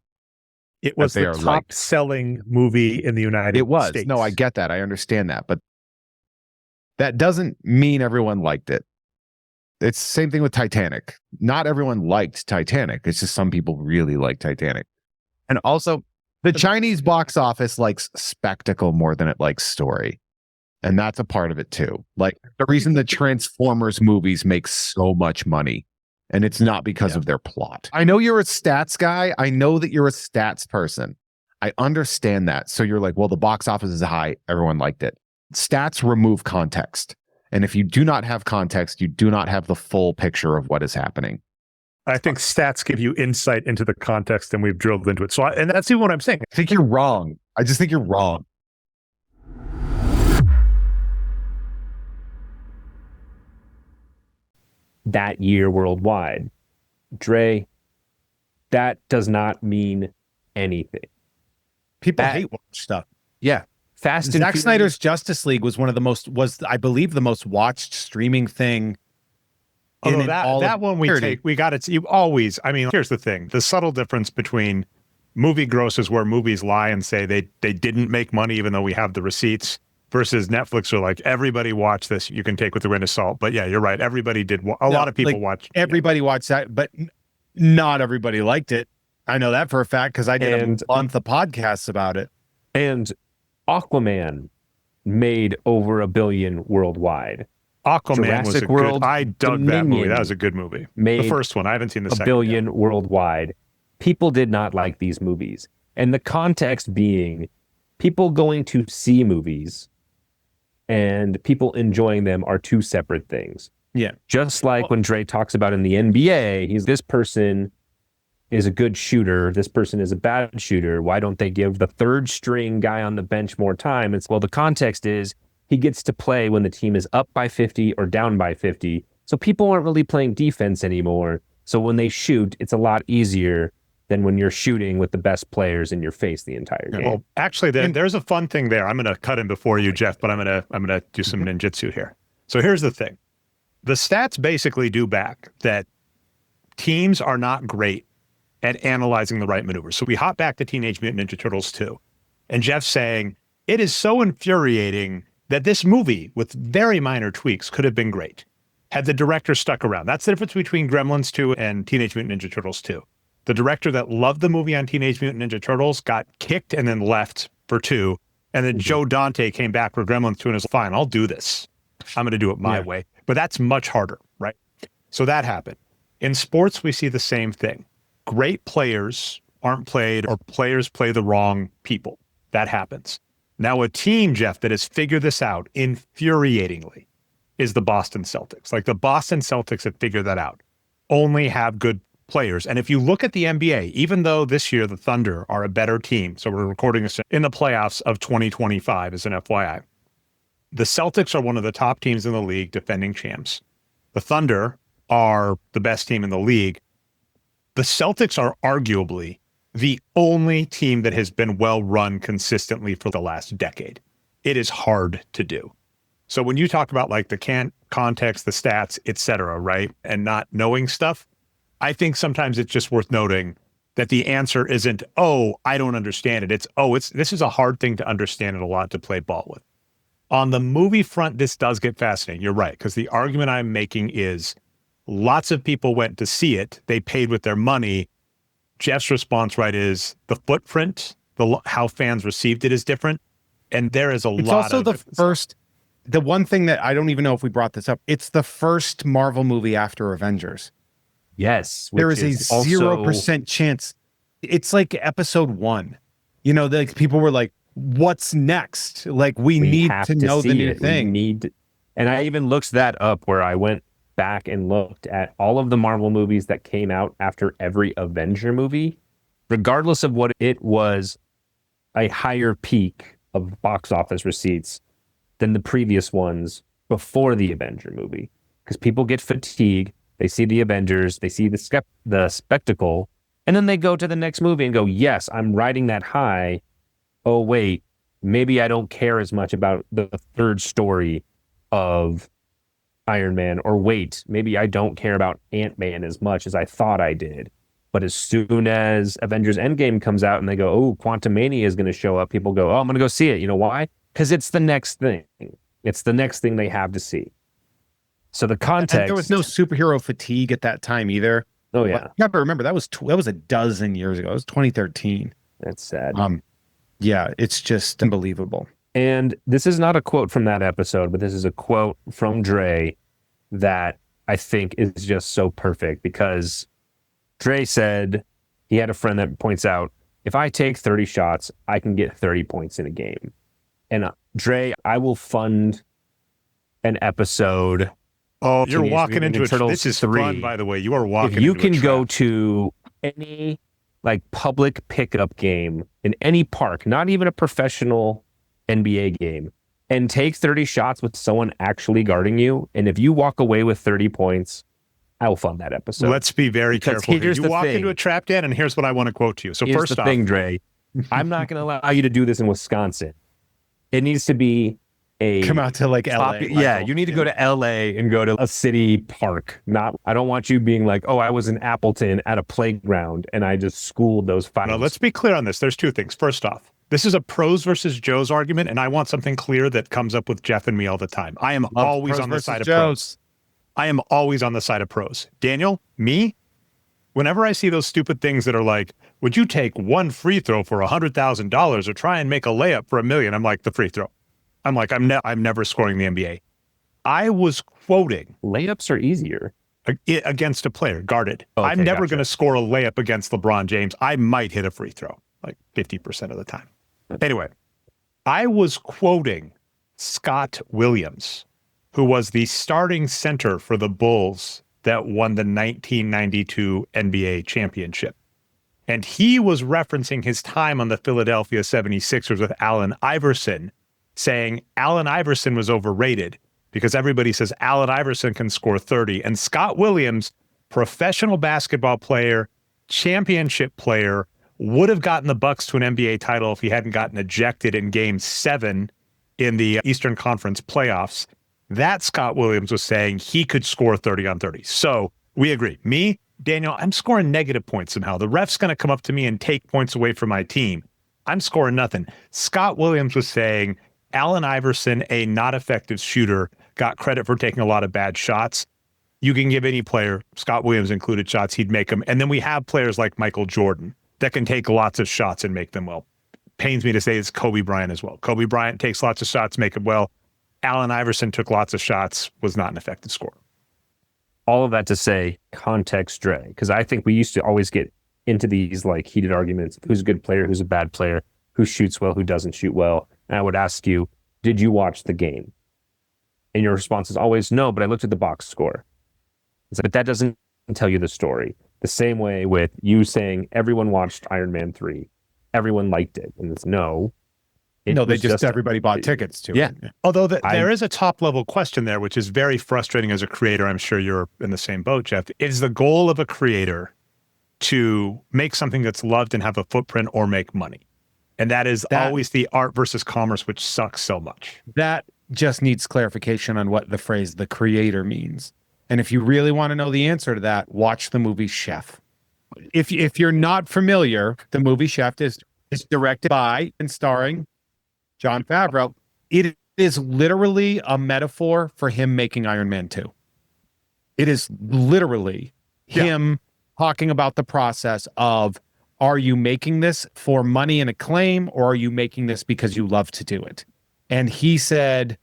it was the top selling movie in the United States. It was. No, I get that. I understand that. But that doesn't mean everyone liked it. It's the same thing with Titanic. Not everyone liked Titanic. It's just some people really like Titanic. And also, the Chinese box office likes spectacle more than it likes story. And that's a part of it too. Like the reason the Transformers movies make so much money, and it's not because of their plot. I know you're a stats guy. I know that you're a stats person. I understand that. So you're like, well, the box office is high. Everyone liked it. Stats remove context. And if you do not have context, you do not have the full picture of what is happening. I think stats give you insight into the context, and we've drilled into it. So, and that's even what I'm saying. I think you're wrong. I just think you're wrong. That year worldwide. Dre, that does not mean anything. People hate watch stuff. Yeah. Zack Snyder's Justice League was I believe the most watched streaming thing. That one we got it. You always, I mean, here's the thing. The subtle difference between movie grosses where movies lie and say they didn't make money even though we have the receipts, versus Netflix are like, everybody watched this. You can take with a grain of salt. But yeah, you're right. Everybody did. A lot of people watched. Everybody watched that, but not everybody liked it. I know that for a fact because I did a month of podcasts about it. And Aquaman made over $1 billion worldwide. Aquaman Jurassic was World, good. I dug that movie. That was a good movie. The first one. I haven't seen the second. $1 billion worldwide. People did not like these movies. And the context being people going to see movies and people enjoying them are two separate things. Yeah. Just like when Dre talks about in the NBA, this person is a good shooter. This person is a bad shooter. Why don't they give the third string guy on the bench more time? The context is he gets to play when the team is up by 50 or down by 50. So people aren't really playing defense anymore. So when they shoot, it's a lot easier than when you're shooting with the best players in your face the entire game. Well, actually, there's a fun thing there. I'm going to cut in before you, Jeff, but I'm going to do some ninjutsu here. So here's the thing. The stats basically do back that teams are not great at analyzing the right maneuvers. So we hop back to Teenage Mutant Ninja Turtles 2. And Jeff's saying, it is so infuriating that this movie, with very minor tweaks, could have been great had the director stuck around. That's the difference between Gremlins 2 and Teenage Mutant Ninja Turtles 2. The director that loved the movie on Teenage Mutant Ninja Turtles got kicked and then left for 2. And then Joe Dante came back for Gremlins 2 and was fine, I'll do this. I'm going to do it my way. But that's much harder, right? So that happened. In sports, we see the same thing. Great players aren't played, or players play the wrong people. That happens. Now, a team, Jeff, that has figured this out infuriatingly is the Boston Celtics. Like the Boston Celtics have figured that out. Only have good players. And if you look at the NBA, even though this year the Thunder are a better team, so we're recording this in the playoffs of 2025 as an FYI, the Celtics are one of the top teams in the league, defending champs. The Thunder are the best team in the league. The Celtics are arguably the only team that has been well run consistently for the last decade. It is hard to do. So when you talk about like the context, the stats, et cetera, right, and not knowing stuff, I think sometimes it's just worth noting that the answer isn't, oh, I don't understand it. It's this is a hard thing to understand and a lot to play ball with. On the movie front, this does get fascinating. You're right, because the argument I'm making is lots of people went to see it. They paid with their money. Jeff's response, right, is the footprint, how fans received it is different. And there is it's also the one thing that I don't even know if we brought this up. It's the first Marvel movie after Avengers. Yes. There is a 0% chance. It's like episode 1. You know, people were like, what's next? Like, we need to know the new thing. And I even looked that up, where I went back and looked at all of the Marvel movies that came out after every Avenger movie, regardless of what it was, a higher peak of box office receipts than the previous ones before the Avenger movie. Because people get fatigued. They see the Avengers, they see the spectacle, and then they go to the next movie and go, yes, I'm riding that high. Oh, wait, maybe I don't care as much about the third story of Iron Man, or wait, maybe I don't care about Ant-Man as much as I thought I did. But as soon as Avengers Endgame comes out and they go, oh, Quantumania is going to show up, people go, oh, I'm going to go see it. You know why? Because it's the next thing. It's the next thing they have to see. So the context... And there was no superhero fatigue at that time either. Oh, yeah. But you have to remember, that was a dozen years ago. It was 2013. That's sad. Yeah, it's just unbelievable. And this is not a quote from that episode, but this is a quote from Dre that I think is just so perfect, because Dre said he had a friend that points out, if I take 30 shots, I can get 30 points in a game. And Dre, I will fund an episode. Oh, you're walking into it. Turtles This is 3. fun, by the way. You are walking if you into can a go trap. to any like public pickup game in any park, not even a professional NBA game, and take 30 shots with someone actually guarding you, and if you walk away with 30 points, I will fund that episode. Let's be very careful. Here's You the walk thing. into a trap, Dan, and here's what I want to quote to you. So Here's first the off, thing, Dre, I'm not going to allow you to do this in Wisconsin. It needs to be a Come out to like LA. yeah, you need to go to LA and go to a city park. I don't want you being like, oh, I was in Appleton at a playground and I just schooled those five. No, let's be clear on this. There's two things. First off, this is a pros versus Joes argument, and I want something clear that comes up with Jeff and me all the time. I am always on the side of pros. I am always on the side of pros. Daniel, me, whenever I see those stupid things that are like, would you take one free throw for $100,000 or try and make a layup for $1 million? I'm like, the free throw. I'm like, I'm never scoring the NBA. I was quoting layups are easier against a player guarded. Okay, I'm never gotcha. going to score a layup against LeBron James. I might hit a free throw like 50% of the time. Anyway, I was quoting Scott Williams, who was the starting center for the Bulls that won the 1992 NBA championship. And he was referencing his time on the Philadelphia 76ers with Allen Iverson, saying Allen Iverson was overrated because everybody says Allen Iverson can score 30. And Scott Williams, professional basketball player, championship player, would have gotten the Bucks to an NBA title if he hadn't gotten ejected in Game 7 in the Eastern Conference playoffs. That Scott Williams was saying he could score 30 on 30. So we agree. Me, Daniel, I'm scoring negative points somehow. The ref's going to come up to me and take points away from my team. I'm scoring nothing. Scott Williams was saying Allen Iverson, a not effective shooter, got credit for taking a lot of bad shots. You can give any player, Scott Williams included, shots, he'd make them. And then we have players like Michael Jordan that can take lots of shots and make them well. Pains me to say it's Kobe Bryant as well. Kobe Bryant takes lots of shots, make them well. Allen Iverson took lots of shots, was not an effective scorer. All of that to say, context Dre, because I think we used to always get into these like heated arguments. Who's a good player? Who's a bad player? Who shoots well? Who doesn't shoot well? And I would ask you, did you watch the game? And your response is always no, but I looked at the box score. But that doesn't tell you the story. The same way with you saying everyone watched Iron Man 3. Everyone liked it. And it's no. They just everybody bought tickets to it. Although there is a top level question there, which is very frustrating as a creator. I'm sure you're in the same boat, Jeff. Is the goal of a creator to make something that's loved and have a footprint or make money? And that is always the art versus commerce, which sucks so much. That just needs clarification on what the phrase "the creator" means. And if you really want to know the answer to that, watch the movie Chef. If you're not familiar, the movie Chef is directed by and starring Jon Favreau. It is literally a metaphor for him making Iron Man 2. It is literally him talking about the process of, are you making this for money and acclaim, or are you making this because you love to do it? And he said,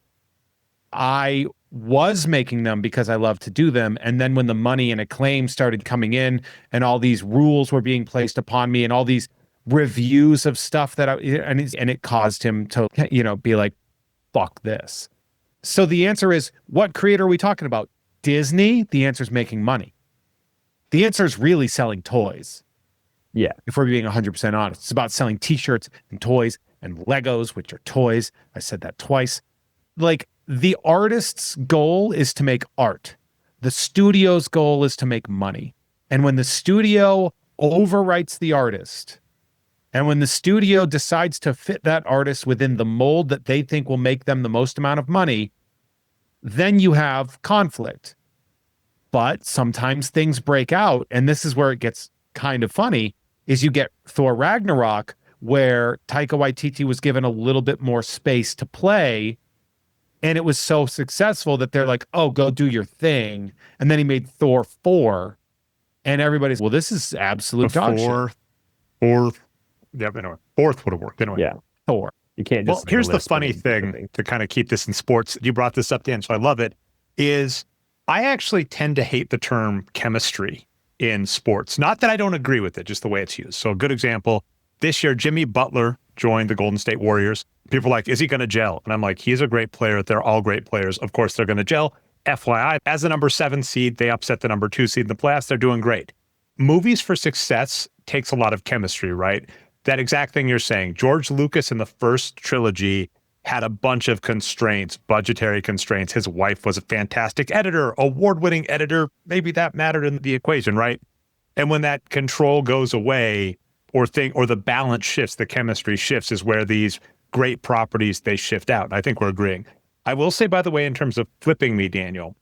I was making them because I love to do them. And then when the money and acclaim started coming in and all these rules were being placed upon me and all these reviews of stuff and it caused him to, be like, fuck this. So the answer is, what creator are we talking about? Disney? The answer is making money. The answer is really selling toys. Yeah. If we're being 100% honest, it's about selling t-shirts and toys and Legos, which are toys. I said that twice. Like, the artist's goal is to make art. The studio's goal is to make money. And when the studio overwrites the artist, and when the studio decides to fit that artist within the mold that they think will make them the most amount of money, then you have conflict. But sometimes things break out, and this is where it gets kind of funny, is you get Thor Ragnarok, where Taika Waititi was given a little bit more space to play, and it was so successful that they're like, oh, go do your thing. And then he made Thor 4, and everybody's, well, this is absolute dog shit. Fourth would have worked anyway. Yeah. Thor. You can't just. Well, here's the funny thing to kind of keep this in sports. You brought this up, Dan, so I love it, is I actually tend to hate the term chemistry in sports. Not that I don't agree with it, just the way it's used. So a good example, this year, Jimmy Butler joined the Golden State Warriors. People are like, is he going to gel? And I'm like, he's a great player. They're all great players. Of course, they're going to gel. FYI, as the number 7 seed, they upset the number 2 seed in the playoffs. They're doing great. Movies for success takes a lot of chemistry, right? That exact thing you're saying. George Lucas in the first trilogy had a bunch of constraints, budgetary constraints. His wife was a fantastic editor, award-winning editor. Maybe that mattered in the equation, right? And when that control goes away, or the balance shifts, the chemistry shifts, is where these great properties, they shift out. And I think we're agreeing. I will say, by the way, in terms of flipping me, Daniel,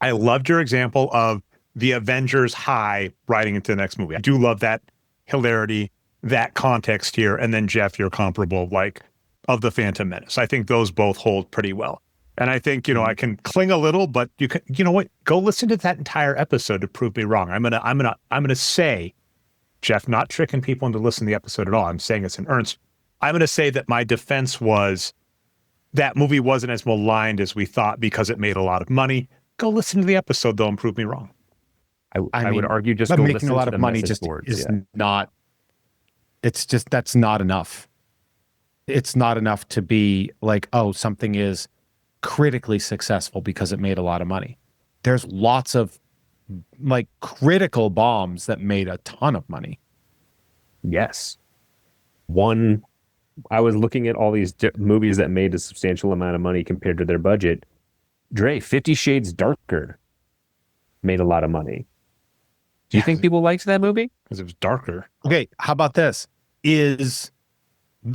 I loved your example of the Avengers high riding into the next movie. I do love that hilarity, that context here. And then, Jeff, you're comparable, like, of the Phantom Menace. I think those both hold pretty well. And I think, I can cling a little, but you know what? Go listen to that entire episode to prove me wrong. I'm gonna say, Jeff, not tricking people into listening to the episode at all. I'm saying it's in earnest. I'm going to say that my defense was that movie wasn't as maligned as we thought because it made a lot of money. Go listen to the episode, though, and prove me wrong. I would argue just go making listen a lot to of the money just boards. Is not. It's just, that's not enough. It's not enough to be like, oh, something is critically successful because it made a lot of money. There's lots of like critical bombs that made a ton of money. Yes. I was looking at all these movies that made a substantial amount of money compared to their budget. Dre, 50 Shades Darker made a lot of money. Do you think people liked that movie? Because it was darker. Okay, how about this?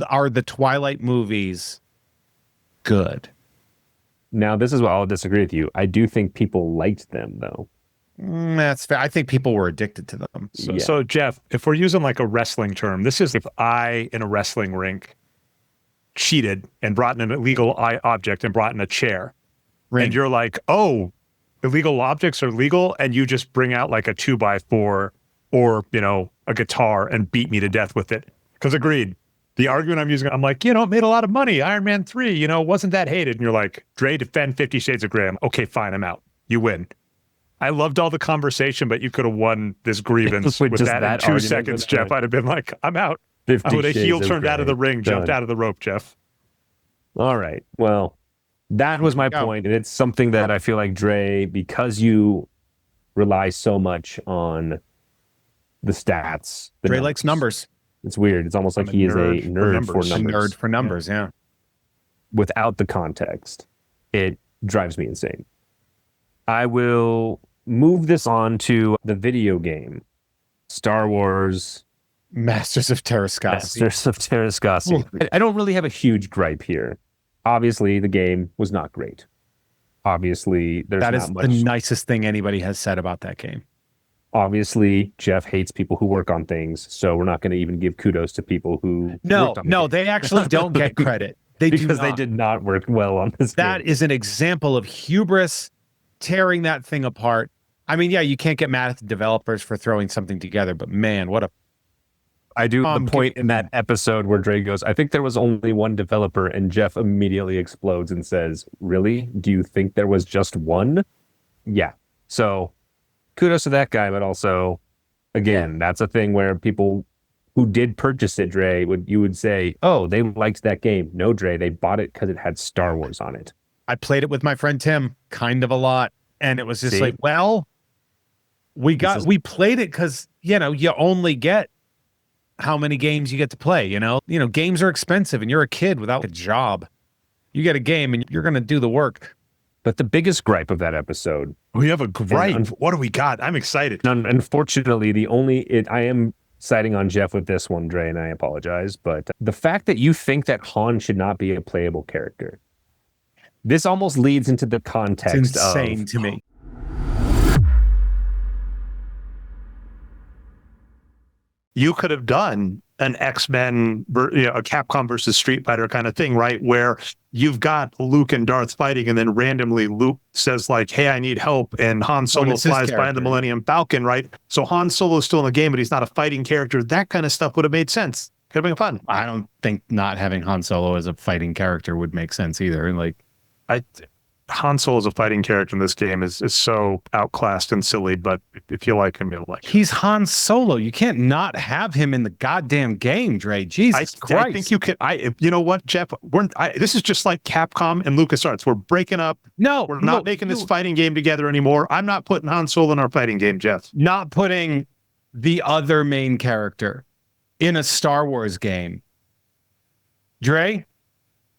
Are the Twilight movies good? Now, this is where I'll disagree with you. I do think people liked them, though. That's fair. I think people were addicted to them. So, Jeff, if we're using like a wrestling term, this is if I, in a wrestling rink, cheated and brought in an illegal object and brought in a chair. And you're like, oh, illegal objects are legal, and you just bring out like a 2x4 or, a guitar and beat me to death with it. Because agreed, the argument I'm using, I'm like, it made a lot of money. Iron Man 3, wasn't that hated? And you're like, Dre, defend 50 Shades of Grey. Okay, fine, I'm out. You win. I loved all the conversation, but you could have won this grievance with that in 2 seconds, Jeff. I'd have been like, I'm out. I would have heel turned out of the ring, jumped out of the rope, Jeff. All right. Well, that was my point. And it's something that I feel like, Dre, because you rely so much on the stats. The Dre numbers. likes numbers. It's weird. It's almost like he is a nerd for numbers. A nerd for numbers, yeah. Without the context, it drives me insane. I will move this on to the video game, Star Wars Masters of Terrascasi. Masters of Terrascasi. I don't really have a huge gripe here. Obviously, the game was not great. Obviously, there's that not is much. the nicest thing anybody has said about that game. Obviously, Jeff hates people who work on things, so we're not going to even give kudos to people who worked on the game. They actually don't get credit. Because they did not work well on this game. That is an example of hubris, tearing that thing apart. I mean, yeah, you can't get mad at the developers for throwing something together, but man, what a... I do the point in that episode where Dre goes, I think there was only one developer, and Jeff immediately explodes and says, really? Do you think there was just one? Yeah. So kudos to that guy, but also, again, that's a thing where people who did purchase it, Dre, you would say, oh, they liked that game. No, Dre, they bought it because it had Star Wars on it. I played it with my friend Tim kind of a lot, and it was just like, well, we played it because, you only get how many games you get to play, games are expensive and you're a kid without a job. You get a game and you're going to do the work. But the biggest gripe of that episode. We have a gripe. What do we got? I'm excited. Unfortunately, I am siding on Jeff with this one, Dre, and I apologize, but the fact that you think that Han should not be a playable character, this almost leads into the context it's insane to me. You could have done an X-Men, a Capcom versus Street Fighter kind of thing, right? Where you've got Luke and Darth fighting, and then randomly Luke says like, hey, I need help. And Han Solo flies by the Millennium Falcon, right? So Han Solo's still in the game, but he's not a fighting character. That kind of stuff would have made sense. Could have been fun. I don't think not having Han Solo as a fighting character would make sense either. Han Solo as a fighting character in this game is so outclassed and silly, but if you like him, you'll like him. He's Han Solo. You can't not have him in the goddamn game, Dre. Jesus Christ. I think you can. You know what, Jeff? This is just like Capcom and LucasArts. We're breaking up. We're not making this fighting game together anymore. I'm not putting Han Solo in our fighting game, Jeff. Not putting the other main character in a Star Wars game. Dre,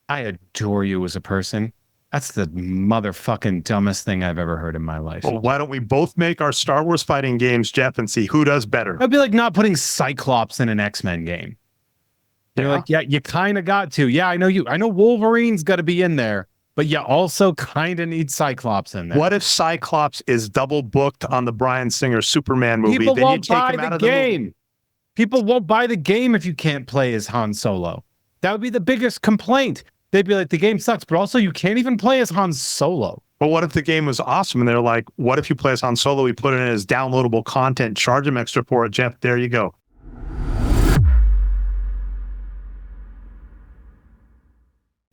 I adore you as a person. That's the motherfucking dumbest thing I've ever heard in my life. Well, why don't we both make our Star Wars fighting games, Jeff, and see who does better? It'd be like not putting Cyclops in an X-Men game. You're like, yeah, you kind of got to. Yeah, I know you. I know Wolverine's got to be in there, but you also kind of need Cyclops in there. What if Cyclops is double booked on the Bryan Singer Superman movie? People then won't you take buy him out the of game. The movie. People won't buy the game if you can't play as Han Solo. That would be the biggest complaint. They'd be like, the game sucks, but also you can't even play as Han Solo. But what if the game was awesome? And they're like, what if you play as Han Solo? We put it in as downloadable content, charge them extra for it, Jeff. There you go.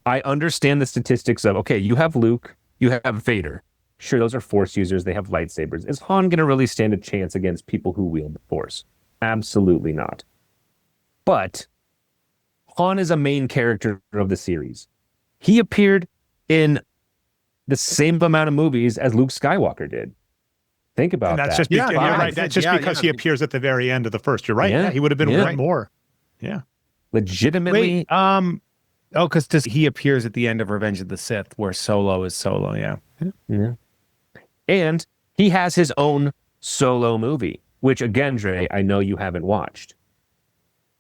I understand the statistics of, okay, you have Luke, you have Vader. Sure, those are Force users. They have lightsabers. Is Han going to really stand a chance against people who wield the Force? Absolutely not. But Han is a main character of the series. He appeared in the same amount of movies as Luke Skywalker did. Think about and that's that. Just you're right. That's just because he appears at the very end of the first. You're right. Yeah, he would have been way more. Yeah. Legitimately. Because he appears at the end of Revenge of the Sith, where Solo is Solo. Yeah. And he has his own solo movie, which again, Dre, I know you haven't watched.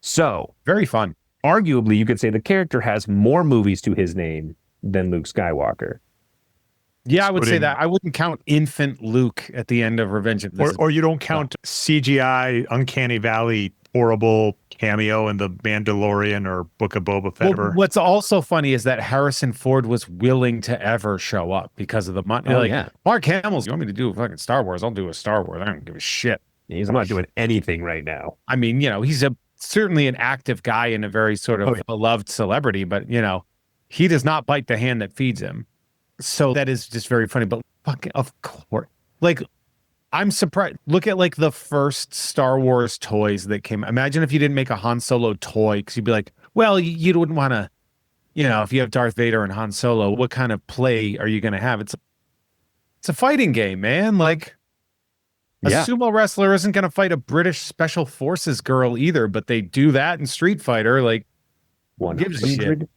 So very fun. Arguably, you could say the character has more movies to his name than Luke Skywalker. Yeah, I would say that. I wouldn't count infant Luke at the end of Revenge of the Sith. Or you don't count CGI, Uncanny Valley, horrible cameo in The Mandalorian or Book of Boba Fett. Well, what's also funny is that Harrison Ford was willing to ever show up because of the money. Mark Hamill's, you want me to do fucking Star Wars? I'll do a Star Wars. I don't give a shit. I'm not doing anything right now. I mean, he's certainly an active guy and a very sort of beloved celebrity, but he does not bite the hand that feeds him. So that is just very funny. But fucking, of course, I'm surprised. Look at the first Star Wars toys that came. Imagine if you didn't make a Han Solo toy, because you'd be like, well, you wouldn't want to, if you have Darth Vader and Han Solo, what kind of play are you going to have? It's a fighting game, man. A sumo wrestler isn't going to fight a British Special Forces girl either, but they do that in Street Fighter. Like, gives a shit.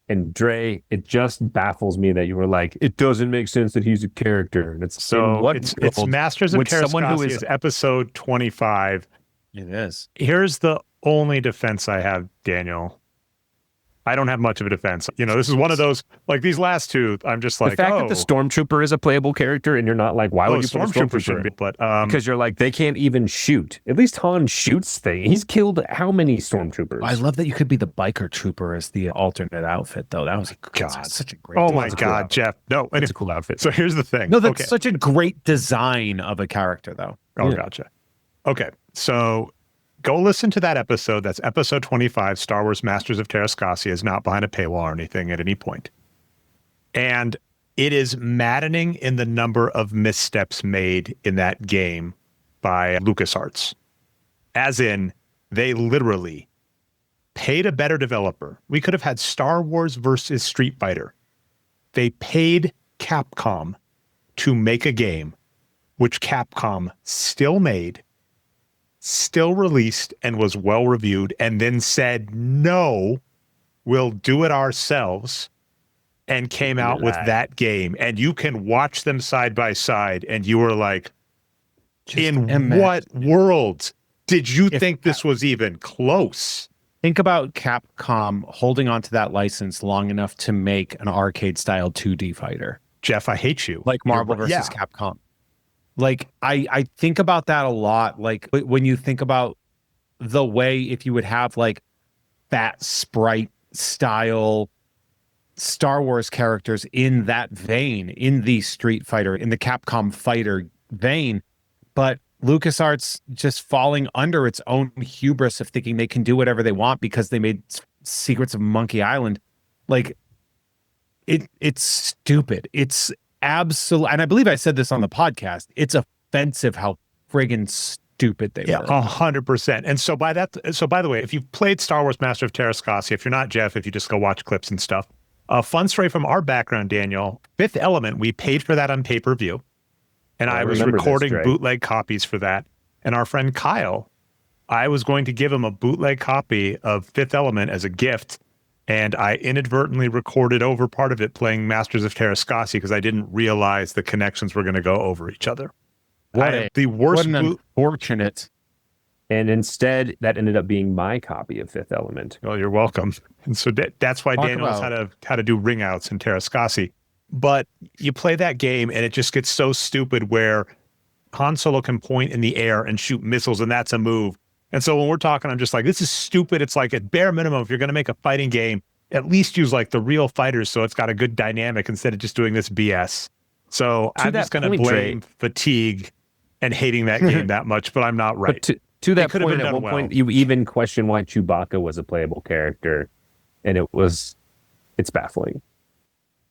And Dre, it just baffles me that you were like, it doesn't make sense that he's a character. And it's so it's Masters of Terrascasi is episode 25. It is. Here's the only defense I have, Daniel. I don't have much of a defense. This is one of those, like these last two, I'm just like, the fact that the Stormtrooper is a playable character and you're not like, why would you put a Stormtrooper be, but because you're like, they can't even shoot. At least Han shoots things. He's killed how many Stormtroopers? I love that you could be the biker trooper as the alternate outfit, though. That was such a great. Oh my God, Jeff! No, it's a cool outfit. So here's the thing. No, that's such a great design of a character, though. Oh, gotcha. Okay, so go listen to that episode. That's episode 25, Star Wars Masters of Terrascasi is not behind a paywall or anything at any point. And it is maddening in the number of missteps made in that game by LucasArts. As in, they literally paid a better developer. We could have had Star Wars versus Street Fighter. They paid Capcom to make a game, which Capcom still made, still released, and was well reviewed, and then said, no, we'll do it ourselves, and came out with that game. And you can watch them side by side, and you were like, what world did you think this was even close? Think about Capcom holding onto that license long enough to make an arcade-style 2D fighter. Jeff, I hate you. Like Marvel versus Capcom. Like, I think about that a lot. Like, when you think about the way if you would have, like, fat sprite style Star Wars characters in that vein, in the Street Fighter, in the Capcom fighter vein, but LucasArts just falling under its own hubris of thinking they can do whatever they want because they made Secrets of Monkey Island. Like, it's stupid. It's absolute, and I believe I said this on the podcast, it's offensive how friggin' stupid they were. 100%. And so by the way, if you've played Star Wars Master of Terrascasi, if you're not Jeff, if you just go watch clips and stuff, a fun story from our background, Daniel, Fifth Element, we paid for that on pay-per-view. And I was recording bootleg copies for that. And our friend Kyle, I was going to give him a bootleg copy of Fifth Element as a gift. And I inadvertently recorded over part of it playing Masters of Terrascasi because I didn't realize the connections were going to go over each other. Unfortunate. And instead, that ended up being my copy of Fifth Element. Oh, you're welcome. And so that's why Daniel knows how to do ring outs in Terrascasi. But you play that game and it just gets so stupid where Han Solo can point in the air and shoot missiles, and that's a move. And so when we're talking, I'm just like, this is stupid. It's like at bare minimum, if you're going to make a fighting game, at least use like the real fighters so it's got a good dynamic instead of just doing this BS. So I'm just going to blame fatigue and hating that game that much, but I'm not right. But to that point, at one point, you even question why Chewbacca was a playable character, and it's baffling.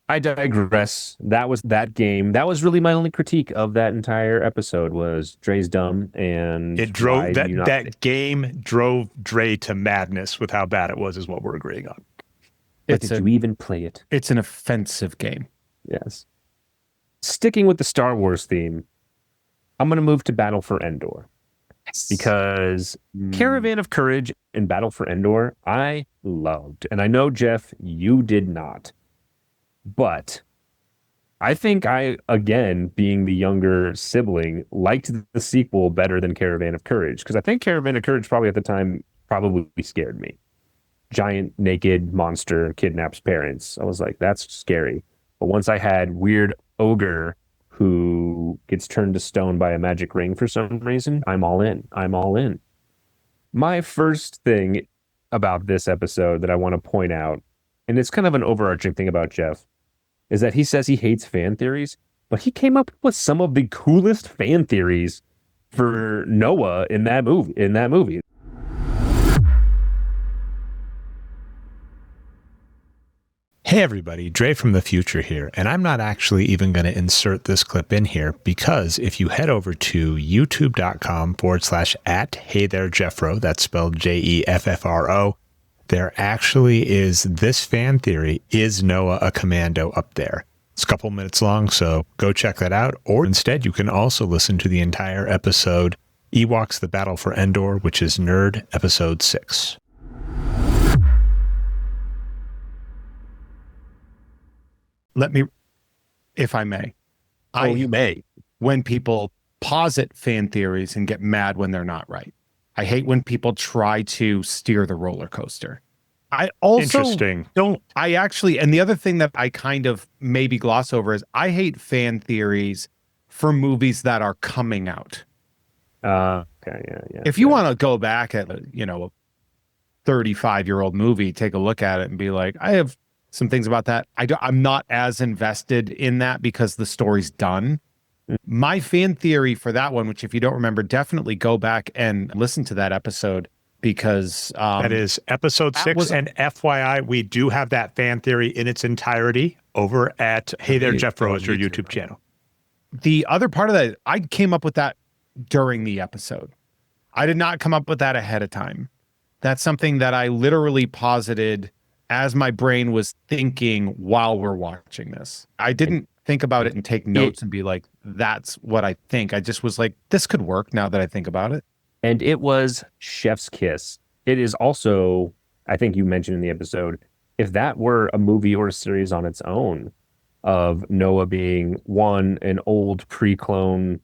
I digress. That was that game. That was really my only critique of that entire episode was Dre's dumb, and it drove that game drove Dre to madness with how bad it was, is what we're agreeing on. But did you even play it? It's an offensive game. Yes. Sticking with the Star Wars theme, I'm going to move to Battle for Endor. Yes. Because Caravan of Courage and Battle for Endor, I loved. And I know, Jeff, you did not. But I think I, again, being the younger sibling, liked the sequel better than Caravan of Courage. Because I think Caravan of Courage probably at the time probably scared me. Giant naked monster kidnaps parents. I was like, that's scary. But once I had weird ogre who gets turned to stone by a magic ring for some reason, I'm all in. I'm all in. My first thing about this episode that I want to point out, and it's kind of an overarching thing about Jeff, is that he says he hates fan theories, but he came up with some of the coolest fan theories for Noah in that movie. Hey everybody, Dre from the future here, and I'm not actually even going to insert this clip in here because if you head over to youtube.com/@HeyThereJeffro, that's spelled JEFFRO, there actually is this fan theory, is Noah a commando up there? It's a couple minutes long, so go check that out. Or instead, you can also listen to the entire episode, Ewoks: The Battle for Endor, which is Nerd Episode 6. Let me, if I may. You may. When people posit fan theories and get mad when they're not right. I hate when people try to steer the roller coaster. I also don't, and the other thing that I kind of maybe gloss over is I hate fan theories for movies that are coming out. Okay, yeah. If you want to go back at, a 35-year-old movie, take a look at it and be like, I have some things about that. I'm not as invested in that because the story's done. My fan theory for that one, which if you don't remember, definitely go back and listen to that episode because that is episode 6. And FYI, we do have that fan theory in its entirety over at Hey There Jeff Ro is your YouTube channel. The other part of that, I came up with that during the episode. I did not come up with that ahead of time. That's something that I literally posited as my brain was thinking while we're watching this. I didn't think about it and take notes and be like, that's what I think. I just was like, this could work now that I think about it. And it was chef's kiss. It is also, I think you mentioned in the episode, if that were a movie or a series on its own of Noah being an old pre-clone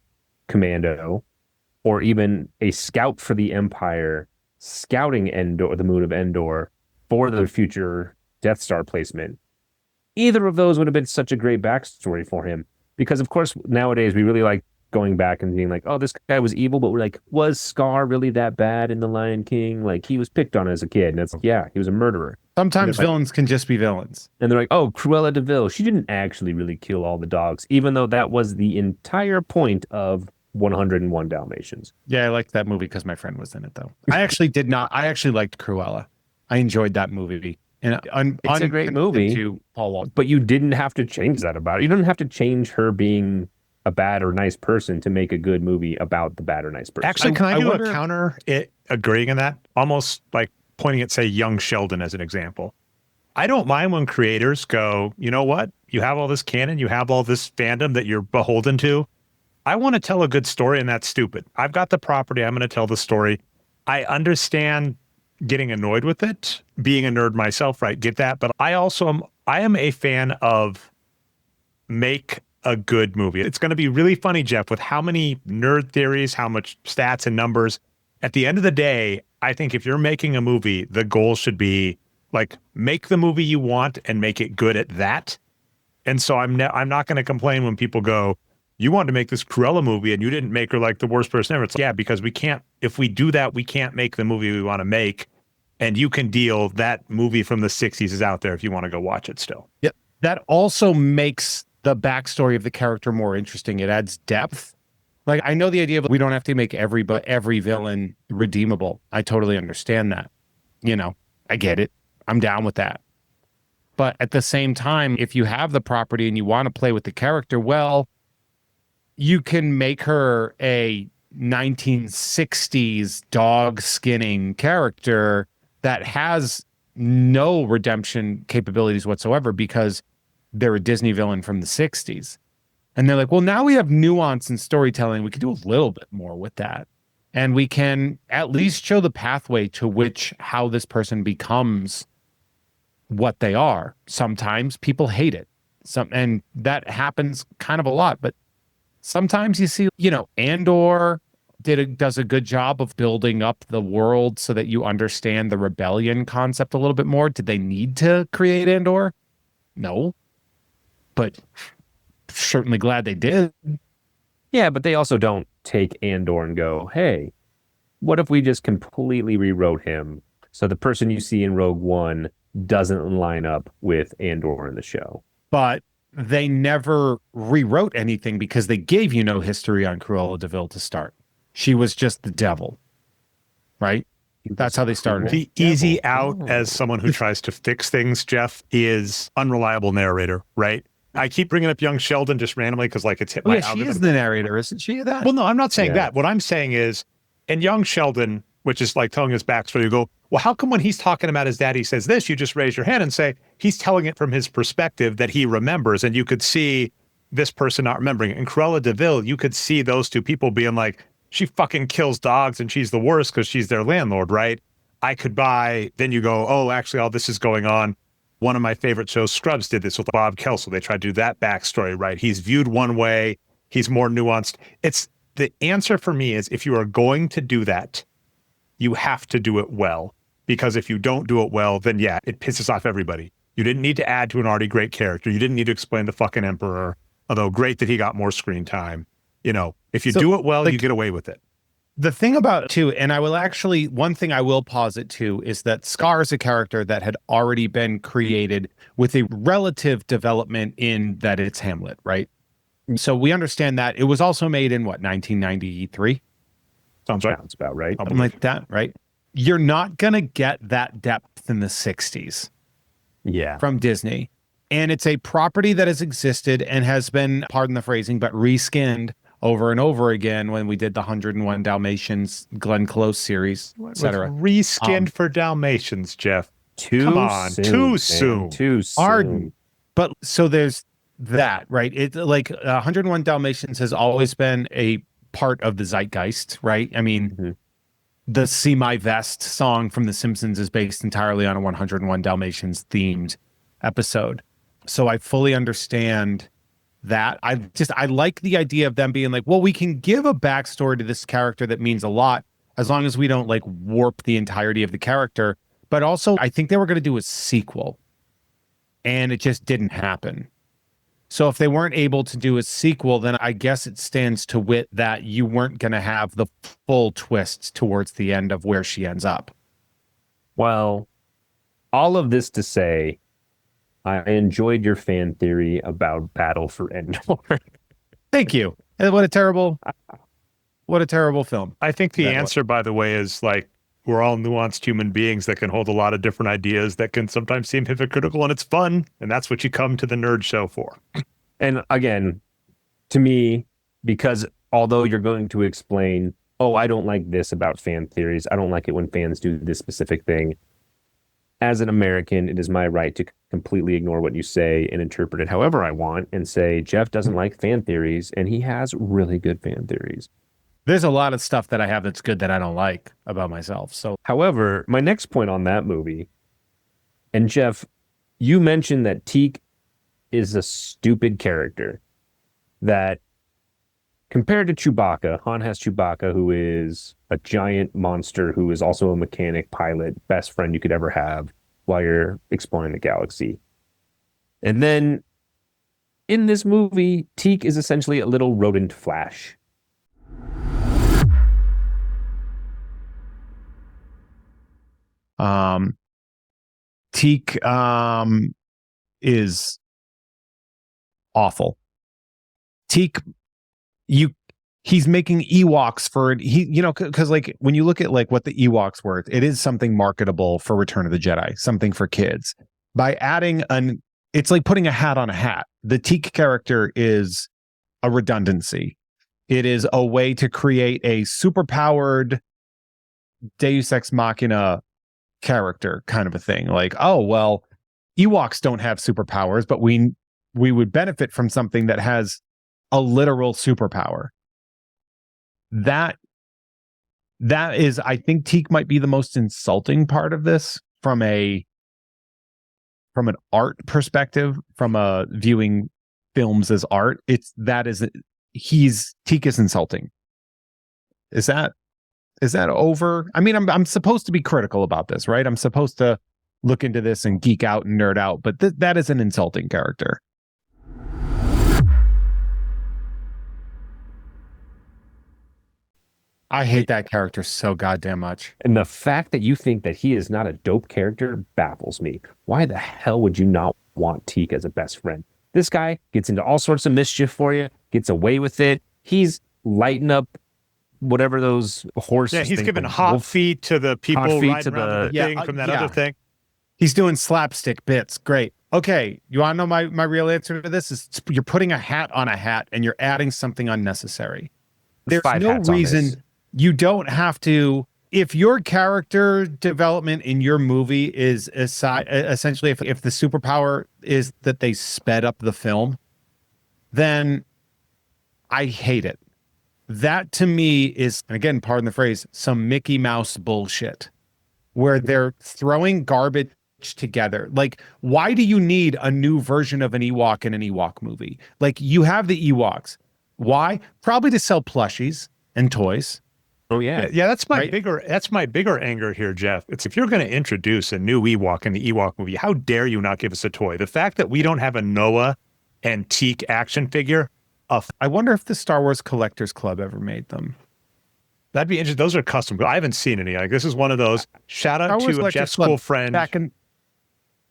commando, or even a scout for the Empire scouting Endor, the moon of Endor, for the future Death Star placement, either of those would have been such a great backstory for him. Because, of course, nowadays we really like going back and being like, oh, this guy was evil, but we're like, was Scar really that bad in The Lion King? Like, he was picked on as a kid, and it's yeah, he was a murderer. Sometimes villains can just be villains. And they're like, oh, Cruella de Vil, she didn't actually really kill all the dogs, even though that was the entire point of 101 Dalmatians. Yeah, I liked that movie because my friend was in it, though. I actually did not. I actually liked Cruella. I enjoyed that movie. And it's a great movie, to Paul Walker. But you didn't have to change that about it. You didn't have to change her being a bad or nice person to make a good movie about the bad or nice person. Actually, can I do a counter agreeing in that? Almost like pointing at, say, young Sheldon as an example. I don't mind when creators go, you know what? You have all this canon, you have all this fandom that you're beholden to. I want to tell a good story, and that's stupid. I've got the property. I'm going to tell the story. I understand getting annoyed with it, being a nerd myself, right? Get that. But I am a fan of make a good movie. It's going to be really funny, Jeff, with how many nerd theories, how much stats and numbers. At the end of the day, I think if you're making a movie, the goal should be like, make the movie you want and make it good at that. And so I'm not going to complain when people go, you wanted to make this Cruella movie and you didn't make her like the worst person ever. It's like, yeah, because we can't, if we do that, we can't make the movie we want to make. And you can deal, that movie from the 60s is out there if you want to go watch it still. Yep. That also makes the backstory of the character more interesting. It adds depth. Like, I know the idea of we don't have to make every villain redeemable. I totally understand that. I get it. I'm down with that. But at the same time, if you have the property and you want to play with the character, well, you can make her a 1960s dog skinning character that has no redemption capabilities whatsoever because they're a Disney villain from the 60s. And they're like, well, now we have nuance in storytelling. We can do a little bit more with that. And we can at least show the pathway to how this person becomes what they are. Sometimes people hate it. And that happens kind of a lot. But sometimes you see, Andor does a good job of building up the world so that you understand the rebellion concept a little bit more. Did they need to create Andor? No. But certainly glad they did. Yeah, but they also don't take Andor and go, hey, what if we just completely rewrote him so the person you see in Rogue One doesn't line up with Andor in the show? But they never rewrote anything because they gave you no history on Cruella de Vil to start. She was just the devil, right? That's how they started. The easy out as someone who tries to fix things, Jeff, is unreliable narrator, right? I keep bringing up young Sheldon just randomly because it's hit my algorithm. She is the narrator, isn't she? That? Well, no, I'm not saying that. What I'm saying is, in young Sheldon, which is like telling his backstory, you go, well, how come when he's talking about his dad, he says this, you just raise your hand and say, he's telling it from his perspective that he remembers. And you could see this person not remembering. In Cruella de Vil, you could see those two people being like, she fucking kills dogs and she's the worst because she's their landlord, right? I could buy, then you go, oh, actually, all this is going on. One of my favorite shows, Scrubs, did this with Bob Kelso. They tried to do that backstory, right? He's viewed one way, he's more nuanced. It's the answer for me is if you are going to do that, you have to do it well. Because if you don't do it well, then yeah, it pisses off everybody. You didn't need to add to an already great character. You didn't need to explain the fucking Emperor, although great that he got more screen time. You know, if you do it well, you get away with it. The thing about too, and I will actually, one thing I will posit too, is that Scar is a character that had already been created with a relative development in that it's Hamlet, right? So we understand that. It was also made in what, 1993? Sounds right. Sounds about right. Something like that, right? You're not going to get that depth in the 60s. Yeah. From Disney. And it's a property that has existed and has been, pardon the phrasing, but reskinned over and over again when we did the 101 Dalmatians, Glenn Close series, etc. Reskinned for Dalmatians, Jeff. Come on, too soon. Too soon. But so there's that, right? It like 101 Dalmatians has always been a part of the zeitgeist, right? I mean, the See My Vest song from The Simpsons is based entirely on a 101 Dalmatians themed episode. So I fully understand that. I like the idea of them being like, well, we can give a backstory to this character that means a lot as long as we don't like warp the entirety of the character. But also, I think they were going to do a sequel and it just didn't happen. So if they weren't able to do a sequel, then I guess it stands to wit that you weren't going to have the full twist towards the end of where she ends up. Well, all of this to say, I enjoyed your fan theory about Battle for Endor. Thank you. And what a terrible film. I think the answer, by the way, is like, we're all nuanced human beings that can hold a lot of different ideas that can sometimes seem hypocritical, and it's fun. And that's what you come to the nerd show for. And again, to me, because although you're going to explain, oh, I don't like this about fan theories, I don't like it when fans do this specific thing. As an American, it is my right to completely ignore what you say and interpret it however I want and say, Jeff doesn't like fan theories, and he has really good fan theories. There's a lot of stuff that I have that's good that I don't like about myself. So, however, my next point on that movie, and Jeff, you mentioned that Teak is a stupid character. That compared to Chewbacca, Han has Chewbacca, who is a giant monster, who is also a mechanic, pilot, best friend you could ever have while you're exploring the galaxy. And then in this movie, Teak is essentially a little rodent Flash. Teak is awful. Teak, he's making Ewoks for because like when you look at like what the Ewoks were, it is something marketable for Return of the Jedi, something for kids. By adding it's like putting a hat on a hat. The Teak character is a redundancy. It is a way to create a superpowered Deus Ex Machina character kind of a thing. Like, oh, well, Ewoks don't have superpowers, but we would benefit from something that has a literal superpower. That is, I think Teak might be the most insulting part of this from an art perspective, from a viewing films as art. Teak is insulting. Is that over? I mean, I'm supposed to be critical about this, right? I'm supposed to look into this and geek out and nerd out, but that is an insulting character. I hate that character so goddamn much. And the fact that you think that he is not a dope character baffles me. Why the hell would you not want Teak as a best friend? This guy gets into all sorts of mischief for you, gets away with it. He's lighting up whatever those horses. Yeah, he's giving hot feet to the people riding around the thing from that other thing. He's doing slapstick bits. Great. Okay, you want to know my real answer to this? Is you're putting a hat on a hat and you're adding something unnecessary. There's no reason you don't have to if your character development in your movie is essentially if the superpower is that they sped up the film, then I hate it. That to me is, and again, pardon the phrase, some Mickey Mouse bullshit where they're throwing garbage together. Like, why do you need a new version of an Ewok in an Ewok movie? Like, you have the Ewoks. Why? Probably to sell plushies and toys. Oh yeah. Yeah, that's my bigger anger here, Jeff. It's if you're going to introduce a new Ewok in the Ewok movie, how dare you not give us a toy? The fact that we don't have a Noah antique action figure. I wonder if the Star Wars Collectors Club ever made them. That'd be interesting. Those are custom. I haven't seen any. Like, this is one of those. Shout out to Jeff's cool friend.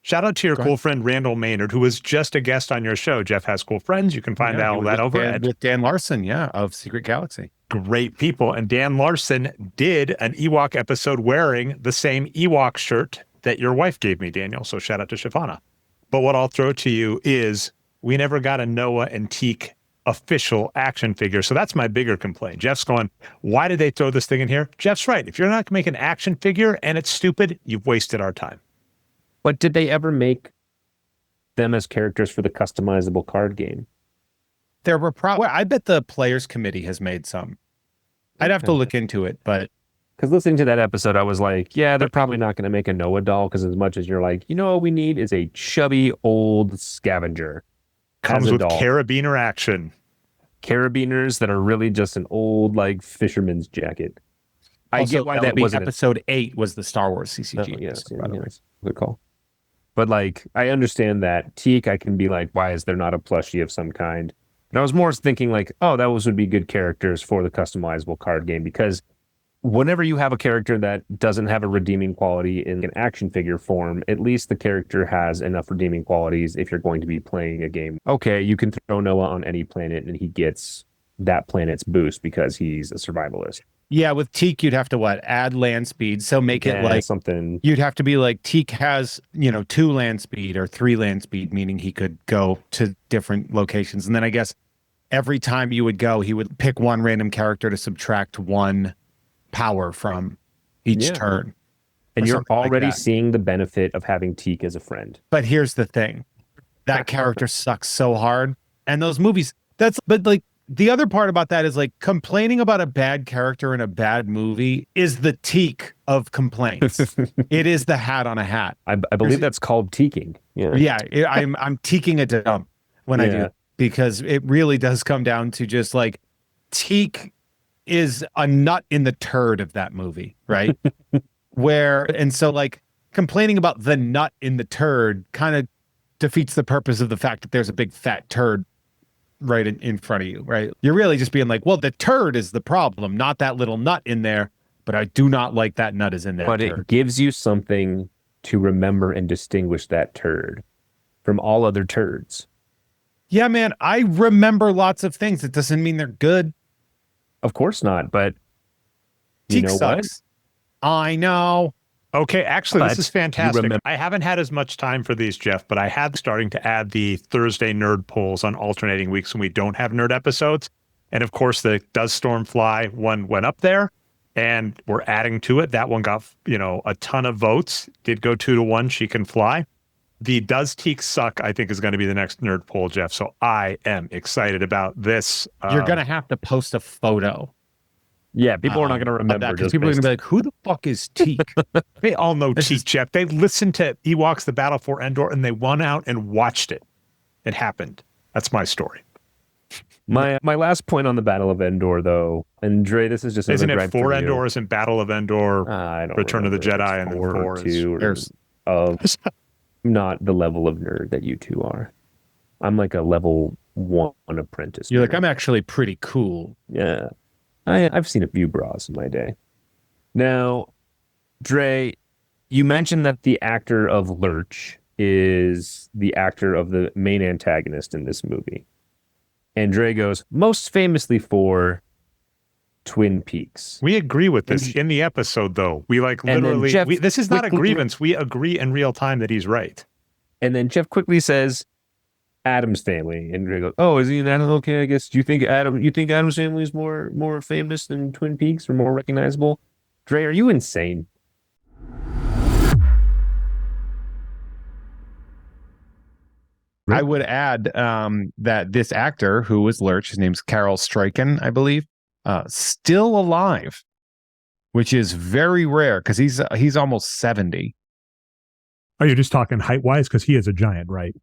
Shout out to your cool friend Randall Maynard, who was just a guest on your show. Jeff Has Cool Friends. You can find out that over with Dan Larson, of Secret Galaxy. Great people. And Dan Larson did an Ewok episode wearing the same Ewok shirt that your wife gave me, Daniel. So shout out to Shivana. But what I'll throw to you is we never got a Noah antique official action figure. So that's my bigger complaint. Jeff's going, why did they throw this thing in here? Jeff's right. If you're not going to make an action figure and it's stupid, you've wasted our time. But did they ever make them as characters for the customizable card game? There were I bet the Players Committee has made some. I'd have to look into it, but because listening to that episode, I was like, yeah, they're probably not going to make a Noah doll because as much as you're like, what we need is a chubby old scavenger. Comes with carabiner action. Carabiners that are really just an old fisherman's jacket. I get why that was episode 8 was the Star Wars CCG. Yes, good call. But I understand that Teak, I can be like, why is there not a plushie of some kind? And I was more thinking those would be good characters for the customizable card game, because whenever you have a character that doesn't have a redeeming quality in an action figure form, at least the character has enough redeeming qualities if you're going to be playing a game. Okay, you can throw Noah on any planet and he gets that planet's boost because he's a survivalist. Yeah, with Teak, you'd have to add land speed. So make it something. You'd have to be like Teak has, 2 land speed or 3 land speed, meaning he could go to different locations. And then I guess every time you would go, he would pick one random character to subtract 1 power from each turn. And you're already seeing the benefit of having Teak as a friend. But here's the thing. That character sucks so hard. And those movies, the other part about that is complaining about a bad character in a bad movie is the Teak of complaints. It is the hat on a hat. I believe that's called teaking. Yeah. I'm teaking a dump when I do, because it really does come down to just Teak is a nut in the turd of that movie, right? So complaining about the nut in the turd kind of defeats the purpose of the fact that there's a big fat turd right in front of you, right? You're really just being like, well, the turd is the problem, not that little nut in there, but I do not like that nut is in there. But it gives you something to remember and distinguish that turd from all other turds. Yeah, man, I remember lots of things. It doesn't mean they're good. Of course not, but Teak sucks. What? I know. Okay, actually, this is fantastic. I haven't had as much time for these, Jeff, but I had starting to add the Thursday nerd polls on alternating weeks when we don't have nerd episodes. And of course, the Does Storm Fly one went up there, and we're adding to it. That one got, a ton of votes. Did go 2-1. She can fly. The Does Teak Suck, I think, is going to be the next nerd poll, Jeff. So I am excited about this. You're going to have to post a photo. Yeah, people are not going to remember. Because people are going to be like, who the fuck is Teak? They all know Teak, Jeff. They listened to Ewoks, The Battle for Endor, and they went out and watched it. It happened. That's my story. My last point on the Battle of Endor, though, and Dre, this is just isn't it for Endor? Isn't Battle of Endor? I don't Return of the Jedi and 4 is not the level of nerd that you two are. I'm like a level 1 apprentice. You're like, I'm actually pretty cool. Yeah. I've seen a few bras in my day. Now, Dre, you mentioned that the actor of Lurch is the actor of the main antagonist in this movie. And Dre goes, most famously for Twin Peaks. We agree with this in the episode, though. We literally, this is not a grievance. We agree in real time that he's right. And then Jeff quickly says, Adam's Family, and Dre goes, "Oh, is he in that? Okay, I guess. You think Adam's Family is more famous than Twin Peaks or more recognizable?" Dre, are you insane? I would add that this actor who was Lurch, his name's Carol Struycken, I believe, still alive, which is very rare because he's almost 70. Are you just talking height wise? Because he is a giant, right?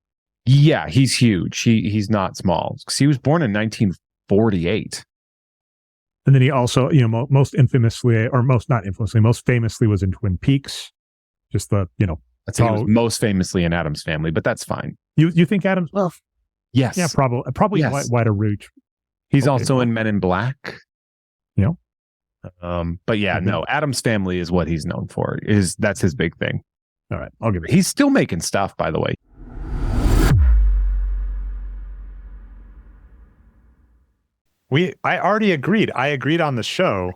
Yeah, he's huge. He's not small because he was born in 1948. And then he also, most infamously, or most not infamously, most famously was in Twin Peaks. Just the, I think he was most famously in Addams Family, but that's fine. You think Addams? Well, yes. Yeah, probably yes. wider reach. He's also in Men in Black. Yeah. But yeah, no, Addams Family is what he's known for. That's his big thing. All right, I'll give it. He's still making stuff, by the way. I already agreed. I agreed on the show.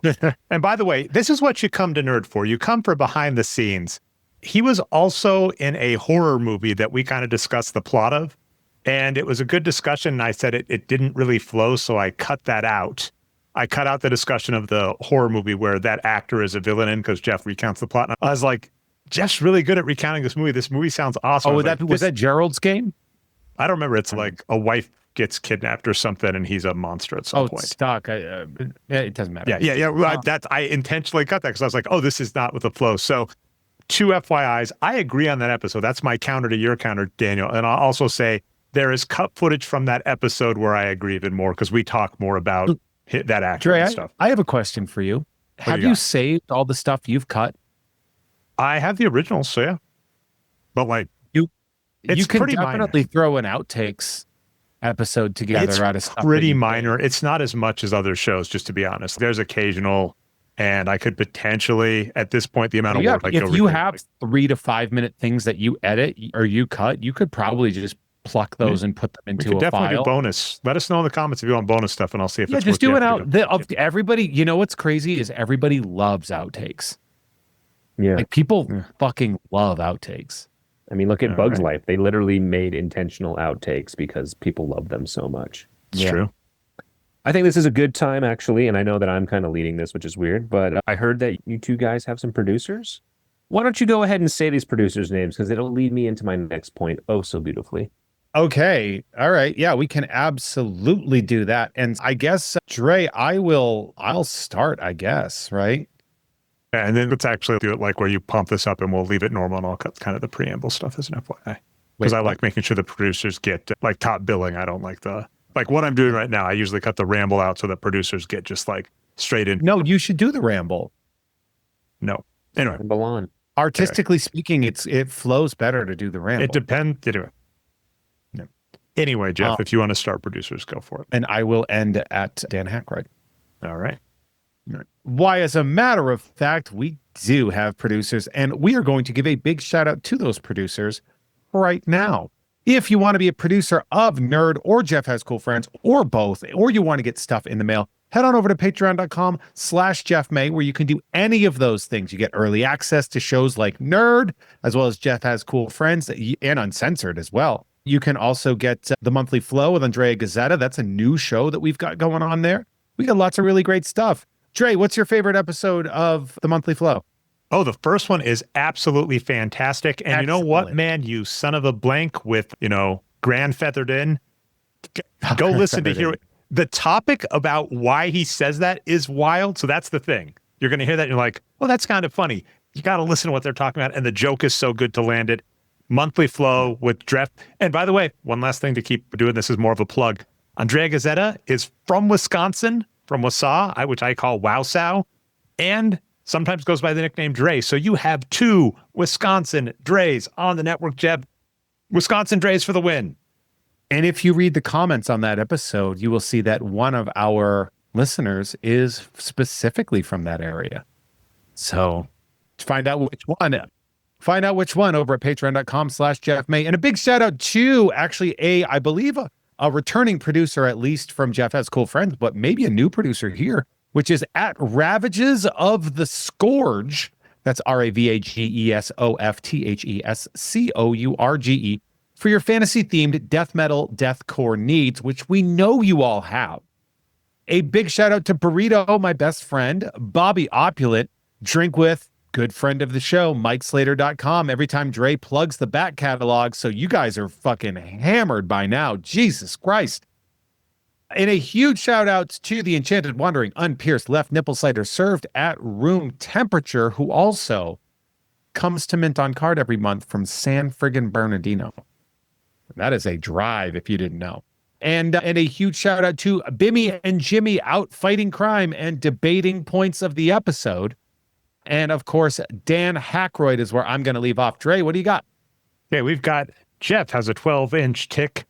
And by the way, this is what you come to Nerd for. You come for behind the scenes. He was also in a horror movie that we kind of discussed the plot of. And it was a good discussion. And I said it didn't really flow, so I cut that out. I cut out the discussion of the horror movie where that actor is a villain in because Jeff recounts the plot. And I was like, Jeff's really good at recounting this movie. This movie sounds awesome. Oh, was that Gerald's Game? I don't remember. It's like a wife gets kidnapped or something, and he's a monster at some point. It's stuck. It doesn't matter. Yeah. I intentionally cut that because I was like, oh, this is not with the flow. So 2 FYIs. I agree on that episode. That's my counter to your counter, Daniel. And I'll also say there is cut footage from that episode where I agree even more because we talk more about that actor Dre, and stuff. I have a question for you. Have you saved all the stuff you've cut? I have the originals, so yeah. But like, you can pretty definitely minor. throw an outtakes episode together It's out of stuff. Pretty minor. It's not as much as other shows, just to be honest. There's occasional, and I could potentially, at this point, the amount of work. If you have 3 to 5 minute things that you edit or you cut, you could probably just pluck those and put them into a definitely file. Do bonus. Let us know in the comments if you want bonus stuff, and I'll see if it's just do it out. of Everybody, you know what's crazy is everybody loves outtakes. Yeah. Like people fucking love outtakes. I mean, look at Bug's Life. They literally made intentional outtakes because people love them so much. It's true. I think this is a good time, actually, and I know that I'm kind of leading this, which is weird, but I heard that you two guys have some producers. Why don't you go ahead and say these producers' names, because it'll lead me into my next point oh so beautifully. Okay. All right. Yeah, we can absolutely do that. And I guess, Dre, I'll start, I guess, right? Yeah, and then let's actually do it like where you pump this up and we'll leave it normal and I'll cut kind of the preamble stuff as an FYI. Because I like making sure the producers get like top billing. I don't like like what I'm doing right now. I usually cut the ramble out so that producers get just like straight in. No, you should do the ramble. No. Anyway. Ramble on. Artistically speaking, it flows better to do the ramble. It depends. Anyway, Jeff, if you want to start producers, go for it. And I will end at Dan Hackright. All right. Why, as a matter of fact, we do have producers, and we are going to give a big shout out to those producers right now. If you want to be a producer of Nerd or Jeff Has Cool Friends or both, or you want to get stuff in the mail, head on over to patreon.com/JeffMay, where you can do any of those things. You get early access to shows like Nerd, as well as Jeff Has Cool Friends, and Uncensored as well. You can also get the Monthly Flow with Andrea Gazzetta. That's a new show that we've got going on there. We got lots of really great stuff. Dre, what's your favorite episode of the Monthly Flow? Oh, the first one is absolutely fantastic. And You know what, man? You son of a blank with, Grand Feathered In. Go listen to hear the topic about why he says that is wild. So that's the thing. You're going to hear that and you're like, well, that's kind of funny. You got to listen to what they're talking about. And the joke is so good to land it. Monthly Flow with Jeff. And by the way, one last thing to keep doing, this is more of a plug. Andrea Gazzetta is from Wisconsin, from Wausau, which I call Wowsow, and sometimes goes by the nickname Dre. So you have 2 Wisconsin Dre's on the network, Jeff. Wisconsin Dre's for the win. And if you read the comments on that episode, you will see that one of our listeners is specifically from that area. So find out which one over at patreon.com/JeffMay. And a big shout out to actually I believe a returning producer, at least from Jeff Has Cool Friends, but maybe a new producer here, which is at Ravages of the Scourge. That's RAVAGESOFTHESCOURGE for your fantasy-themed death metal, deathcore needs, which we know you all have. A big shout out to Burrito, my best friend, Bobby Opulent, Drink with good friend of the show, MikeSlater.com. Every time Dre plugs the back catalog, so you guys are fucking hammered by now. Jesus Christ. And a huge shout out to the Enchanted Wandering Unpierced Left Nipple Cider served at room temperature, who also comes to mint on card every month from San friggin' Bernardino. That is a drive if you didn't know. And a huge shout out to Bimmy and Jimmy out fighting crime and debating points of the episode. And of course, Dan Hackroyd is where I'm going to leave off. Dre, what do you got? Okay, we've got Jeff has a 12-inch Tick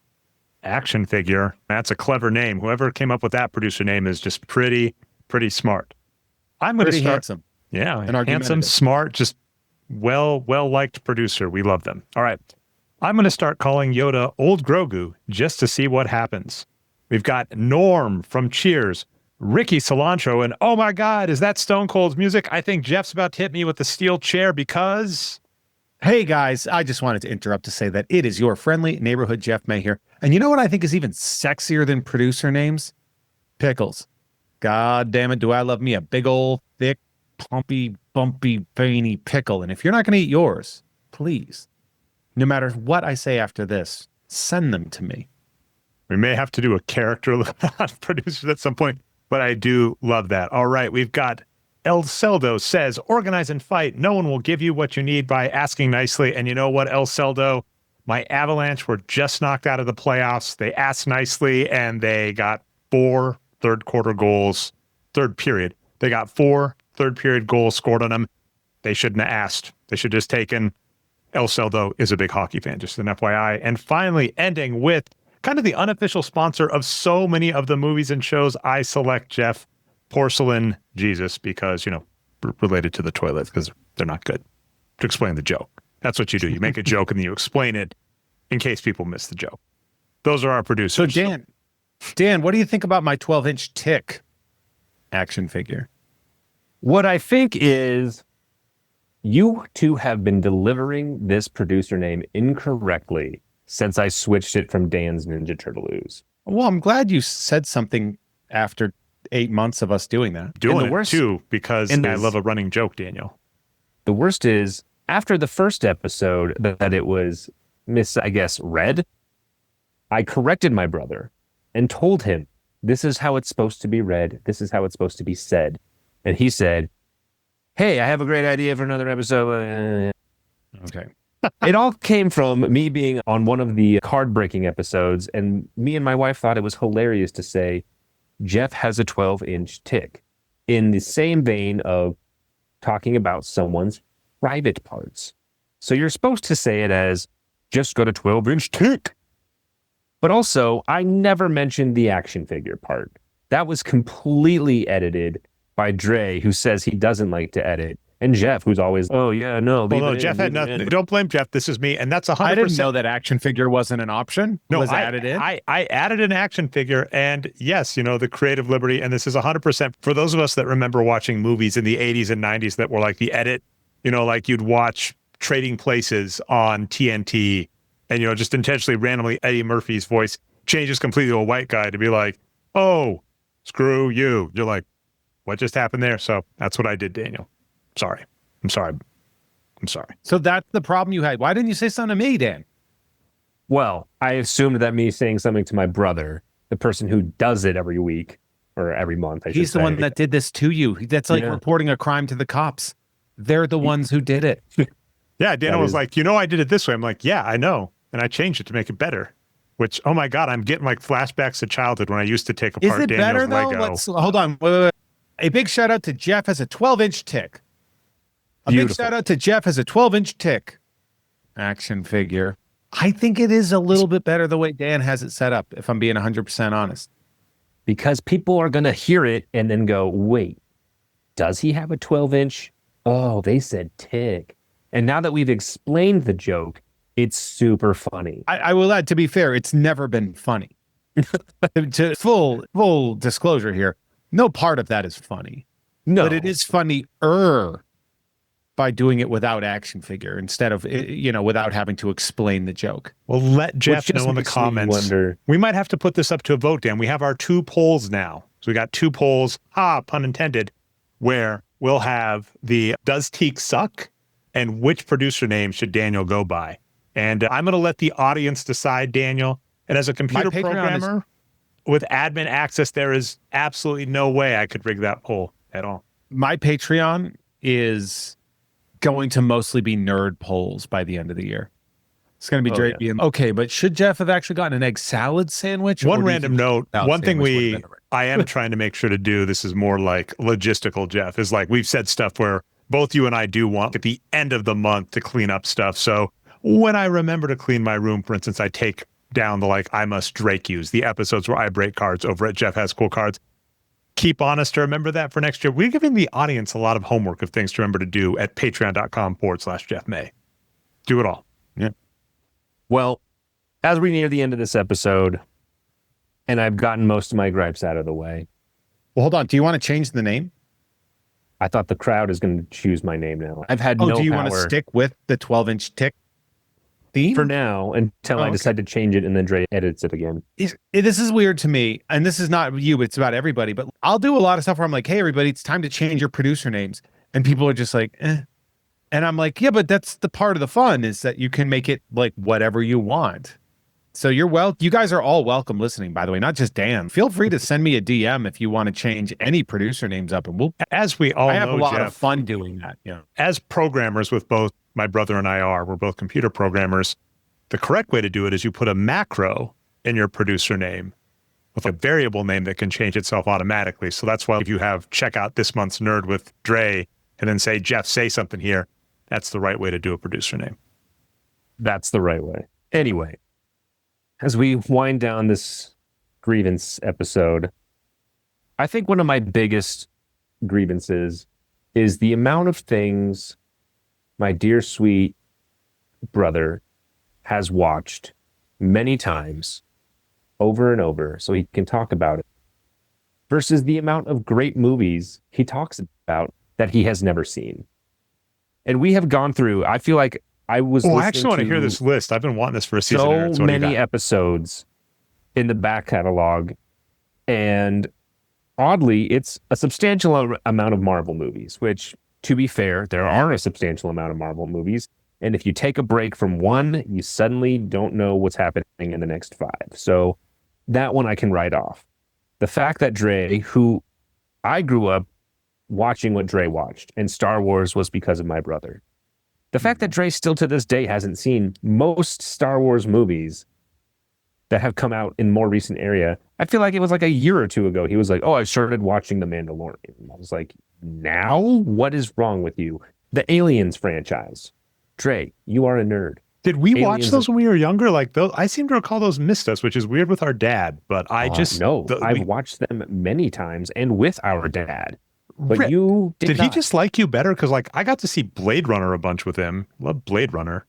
action figure. That's a clever name. Whoever came up with that producer name is just pretty smart. I'm going to start. Handsome. Yeah, and handsome, smart, just well-liked producer. We love them. All right. I'm going to start calling Yoda Old Grogu just to see what happens. We've got Norm from Cheers, Ricky Cilantro, and oh my God, is that Stone Cold's music? I think Jeff's about to hit me with the steel chair because... Hey guys, I just wanted to interrupt to say that it is your friendly neighborhood Jeff May here. And you know what I think is even sexier than producer names? Pickles. God damn it, do I love me a big old, thick, pumpy, bumpy, veiny pickle. And if you're not going to eat yours, please, no matter what I say after this, send them to me. We may have to do a character on producers at some point, but I do love that. All right, we've got El Celdo says, organize and fight. No one will give you what you need by asking nicely. And you know what, El Celdo? My Avalanche were just knocked out of the playoffs. They asked nicely, and they got 4 third-quarter goals. Third period. They got 4 third-period goals scored on them. They shouldn't have asked. They should have just taken. El Celdo is a big hockey fan, just an FYI. And finally, ending with kind of the unofficial sponsor of so many of the movies and shows I select, Jeff, Porcelain Jesus, because, related to the toilet, because they're not good. To explain the joke. That's what you do. You make a joke and then you explain it in case people miss the joke. Those are our producers. So Dan, what do you think about my 12-inch Tick action figure? What I think is you two have been delivering this producer name incorrectly since I switched it from Dan's Ninja Turtle Ooze. Well, I'm glad you said something after 8 months of us doing that. Doing it too, because I love a running joke, Daniel. The worst is, after the first episode that it was read, I corrected my brother and told him, this is how it's supposed to be read. This is how it's supposed to be said. And he said, hey, I have a great idea for another episode. Okay. It all came from me being on one of the card breaking episodes, and me and my wife thought it was hilarious to say, Jeff has a 12-inch Tick, in the same vein of talking about someone's private parts. So you're supposed to say it as, just got a 12-inch Tick. But also, I never mentioned the action figure part. That was completely edited by Dre, who says he doesn't like to edit, and Jeff, who's always, oh yeah, no. Well, no, Jeff had nothing. Don't blame Jeff. This is me, and that's 100%. I didn't know that action figure wasn't an option. No, was added in. I added an action figure, and yes, the creative liberty, and this is 100% for those of us that remember watching movies in the 80s and 90s that were like the edit, like you'd watch Trading Places on TNT, and just intentionally, randomly, Eddie Murphy's voice changes completely to a white guy to be like, oh, screw you. You're like, what just happened there? So that's what I did, Daniel. I'm sorry. So that's the problem you had. Why didn't you say something to me, Dan? Well, I assumed that me saying something to my brother, the person who does it every week or every month, he's the one that did this to you. That's like reporting a crime to the cops. They're the ones who did it. Yeah, Daniel was like, I did it this way. I'm like, yeah, I know. And I changed it to make it better. Which, oh my God, I'm getting like flashbacks to childhood when I used to take apart Daniel's better, though? Lego. Hold on. Wait. A big shout out to Jeff has a 12-inch Tick. Big shout out to Jeff has a 12-inch Tick action figure. I think it is a little bit better the way Dan has it set up, if I'm being 100% honest. Because people are going to hear it and then go, wait, does he have a 12-inch? Oh, they said Tick. And now that we've explained the joke, it's super funny. I will add, to be fair, it's never been funny. To full disclosure here, no part of that is funny. No. But it is funnier by doing it without action figure instead of, without having to explain the joke. Well, let Jeff know in the comments. We might have to put this up to a vote, Dan. We have our 2 polls now. So we got 2 polls, pun intended, where we'll have the Does Teak Suck and which producer name should Daniel go by. And I'm going to let the audience decide, Daniel. And as a computer programmer with admin access, there is absolutely no way I could rig that poll at all. My Patreon is going to mostly be nerd polls by the end of the year. It's going to be Dre being, okay, but should Jeff have actually gotten an egg salad sandwich? One random note, one thing I am trying to make sure to do, this is more like logistical, Jeff, is like we've said stuff where both you and I do want at the end of the month to clean up stuff. So when I remember to clean my room, for instance, I take down the like I must Drake use, the episodes where I break cards over at Jeff Has Cool Cards. Keep honest to remember that for next year. We're giving the audience a lot of homework of things to remember to do at patreon.com/Jeff May. Do it all. Yeah. Well, as we near the end of this episode, and I've gotten most of my gripes out of the way. Well, hold on. Do you want to change the name? I thought the crowd is going to choose my name now. I've had no power. Do you want to stick with the 12-inch tick theme? For now, until I decide to change it and then Dre edits it again. This is weird to me, and this is not you, it's about everybody, but I'll do a lot of stuff where I'm like, hey, everybody, it's time to change your producer names. And people are just like, eh. And I'm like, yeah, but that's the part of the fun is that you can make it like whatever you want. So you guys are all welcome listening, by the way, not just Dan. Feel free to send me a DM if you want to change any producer names up, and as we all know, I have a lot Jeff, of fun doing that. Yeah. As programmers with both my brother and we're both computer programmers. The correct way to do it is you put a macro in your producer name with a variable name that can change itself automatically. So that's why if you have check out this month's nerd with Dre and then say, Jeff, say something here, that's the right way to do a producer name. That's the right way. Anyway, as we wind down this grievance episode, I think one of my biggest grievances is the amount of things my dear sweet brother has watched many times over and over so he can talk about it versus the amount of great movies he talks about that he has never seen. And we have gone through, I feel like I actually want to hear this list. I've been wanting this for a season. So many episodes in the back catalog. And oddly, it's a substantial amount of Marvel movies, which, to be fair, there are a substantial amount of Marvel movies. And if you take a break from one, you suddenly don't know what's happening in the next 5. So that one I can write off. The fact that Dre, who I grew up watching what Dre watched, and Star Wars was because of my brother. The fact that Dre still to this day hasn't seen most Star Wars movies that have come out in more recent area. I feel like it was like a year or two ago. He was like, oh, I started watching The Mandalorian. I was like, now? What is wrong with you? The Aliens franchise. Dre, you are a nerd. Did we watch those when we were younger? Like those, I seem to recall those missed us, which is weird with our dad, but I just... No, I've watched them many times and with our dad. But you did he just like you better? Because like I got to see Blade Runner a bunch with him. Love Blade Runner.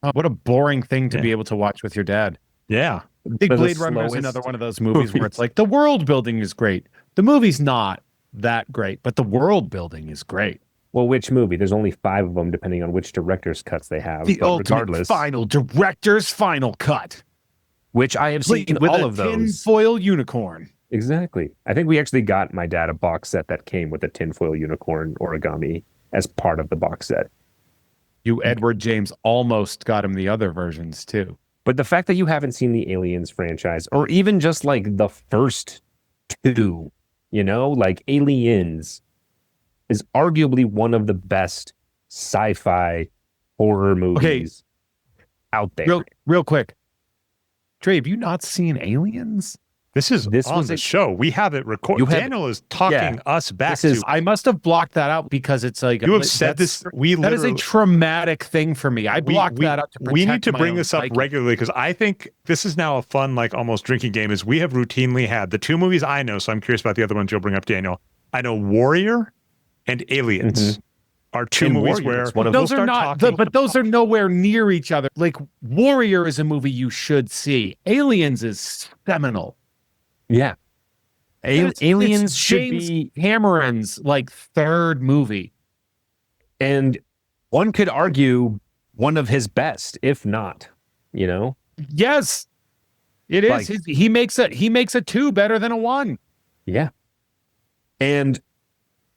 Oh, what a boring thing to be able to watch with your dad. Yeah. I think Blade Runner is another one of those movies where it's like the world building is great. The movie's not that great, but the world building is great. Well, which movie? There's only 5 of them, depending on which director's cuts they have. The ultimate final director's final cut, which I have seen with all a of those. Tinfoil unicorn. Exactly. I think we actually got my dad a box set that came with a tinfoil unicorn origami as part of the box set. You, Edward James, almost got him the other versions too. But the fact that you haven't seen the Aliens franchise, or even just like the first 2, you know, like Aliens is arguably one of the best sci-fi horror movies out there. Real quick. Trey, have you not seen Aliens? This on the show. We have it recorded. Daniel is talking us back to... I must have blocked that out because it's like... You have said this... That is a traumatic thing for me. I blocked that out to protect we need to bring this psyche. up regularly because I think this is now a fun, like almost drinking game, is we have routinely had the 2 movies I know, so I'm curious about the other ones you'll bring up, Daniel. I know Warrior and Aliens are 2 movies where... Those are not... but those are nowhere near each other. Like, Warrior is a movie you should see. Aliens is seminal. Yeah. Aliens should James be Cameron's like 3rd movie. And one could argue one of his best, if not, you know? Yes. It is. Like, he makes a 2 better than a 1. Yeah. And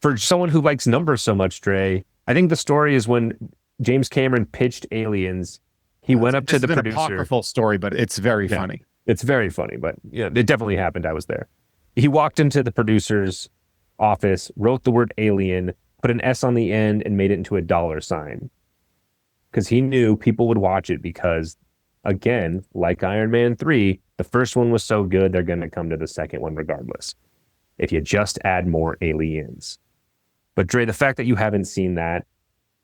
for someone who likes numbers so much, Dre, I think the story is when James Cameron pitched Aliens, he went up to the producer. It's an apocryphal story, but it's very funny. It's very funny, but yeah, it definitely happened. I was there. He walked into the producer's office, wrote the word alien, put an S on the end, and made it into a $sign. Because he knew people would watch it because, again, like Iron Man 3, the first one was so good, they're going to come to the second one regardless. If you just add more aliens. But Dre, the fact that you haven't seen that,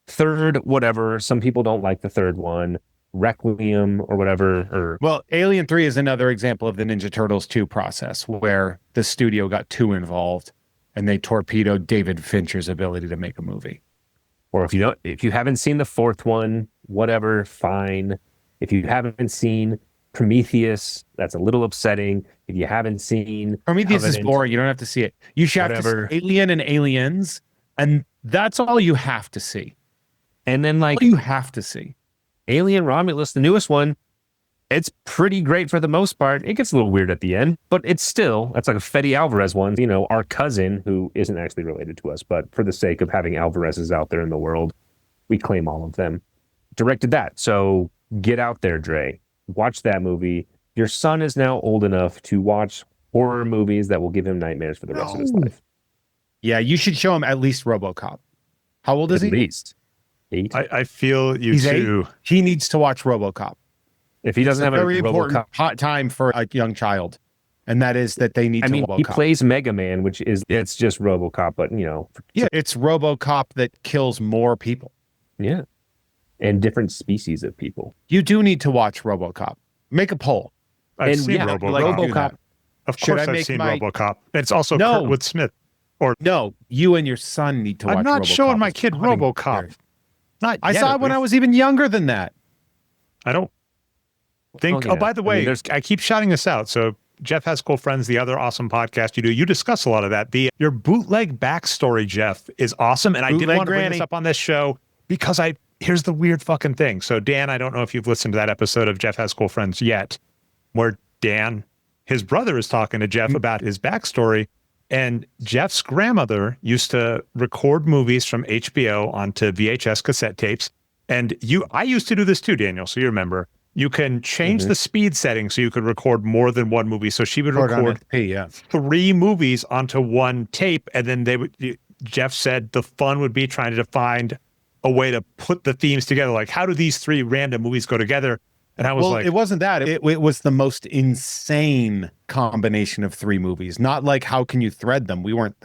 third, whatever, some people don't like the third one, Requiem or whatever. Well, Alien 3 is another example of the Ninja Turtles 2 process where the studio got too involved and they torpedoed David Fincher's ability to make a movie. Or if you haven't seen the fourth one, whatever, fine. If you haven't seen Prometheus, that's a little upsetting. If you haven't seen Prometheus is boring. You don't have to see it. You should have to see Alien and Aliens, and that's all you have to see. And then all you have to see. Alien Romulus, the newest one, it's pretty great for the most part. It gets a little weird at the end, but that's like a Fede Alvarez one. You know, our cousin, who isn't actually related to us, but for the sake of having Alvarez's out there in the world, we claim all of them, directed that. So get out there, Dre. Watch that movie. Your son is now old enough to watch horror movies that will give him nightmares for the rest of his life. Yeah, you should show him at least RoboCop. How old is he? At least 8. I feel He's too. 8. He needs to watch RoboCop. If he doesn't have a very RoboCop important time for a young child, and that is that they need to RoboCop. He plays Mega Man, it's just RoboCop, but it's RoboCop that kills more people. Yeah, and different species of people. You do need to watch RoboCop. Make a poll. I've seen RoboCop. Of course, I've seen RoboCop. It's also Kurtwood Smith. No, you and your son need to watch RoboCop. I'm not showing my kid RoboCop. I saw it when I was even younger than that. I don't think. Oh, by the way, I keep shouting this out. So Jeff Has Cool Friends, the other awesome podcast you do, you discuss a lot of that. Your bootleg backstory, Jeff, is awesome. And I did want to bring this up on this show because here's the weird fucking thing. So Dan, I don't know if you've listened to that episode of Jeff Has Cool Friends yet, where Dan, his brother, is talking to Jeff about his backstory. And Jeff's grandmother used to record movies from HBO onto VHS cassette tapes. And I used to do this too, Daniel. So you remember, you can change the speed setting so you could record more than one movie. So she would record 3 movies onto one tape. And then Jeff said the fun would be trying to find a way to put the themes together. Like, how do these 3 random movies go together? And I was it wasn't that. It was the most insane combination of 3 movies. Not like, how can you thread them? We weren't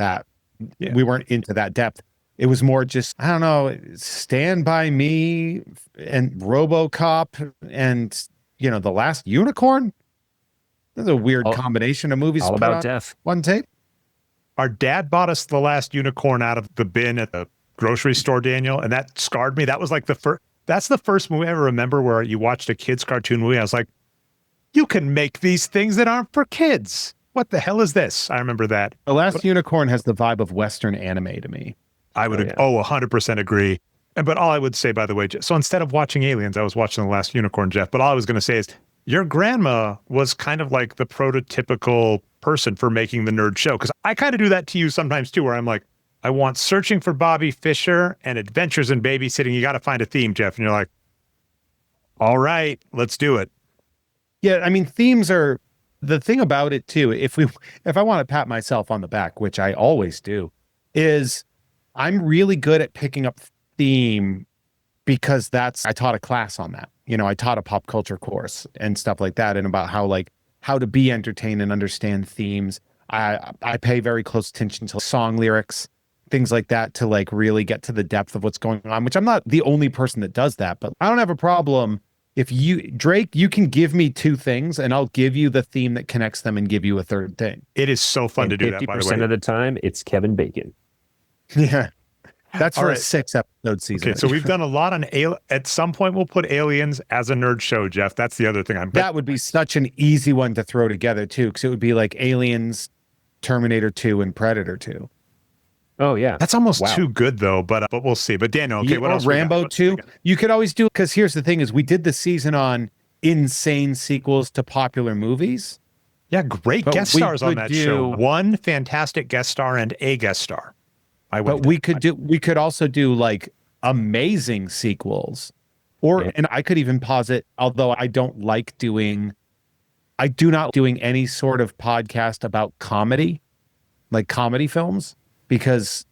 into that depth. It was more just, I don't know, Stand By Me and RoboCop and, The Last Unicorn. That's a weird combination of movies. All about death. One tape. Our dad bought us The Last Unicorn out of the bin at the grocery store, Daniel, and that scarred me. That was like that's the first movie I ever remember where you watched a kid's cartoon movie. I was like, you can make these things that aren't for kids. What the hell is this? I remember that. The Last Unicorn has the vibe of Western anime to me. I would 100% agree. But all I would say, by the way, so instead of watching Aliens, I was watching The Last Unicorn, Jeff. But all I was going to say is your grandma was kind of like the prototypical person for making the nerd show. Because I kind of do that to you sometimes too, where I'm like, I want Searching for Bobby Fischer and Adventures in Babysitting. You got to find a theme, Jeff. And you're like, all right, let's do it. Yeah, I mean, themes are the thing about it too. If I want to pat myself on the back, which I always do, is I'm really good at picking up theme because I taught a class on that. I taught a pop culture course and stuff like that, and about how to be entertained and understand themes. I pay very close attention to song lyrics, things like that, to like really get to the depth of what's going on, which I'm not the only person that does that, but I don't have a problem. If Drake, you can give me 2 things and I'll give you the theme that connects them and give you a third thing. It is so fun to do that, by the way. 50% of the time, it's Kevin Bacon. Yeah. That's for a 6-episode season. Okay, so we've done a lot on at some point we'll put Aliens as a nerd show, Jeff. That's the other thing. That would be such an easy one to throw together too, because it would be like Aliens, Terminator 2, and Predator 2. Oh yeah, that's almost too good though. But we'll see. But Daniel, okay, what else? Rambo 2. You could always do, because here's the thing: is we did the season on insane sequels to popular movies. Yeah, great guest stars on that show. 1 fantastic guest star and a guest star. But we could also do like amazing sequels, and I could even posit, although I do not doing any sort of podcast about comedy, like comedy films, because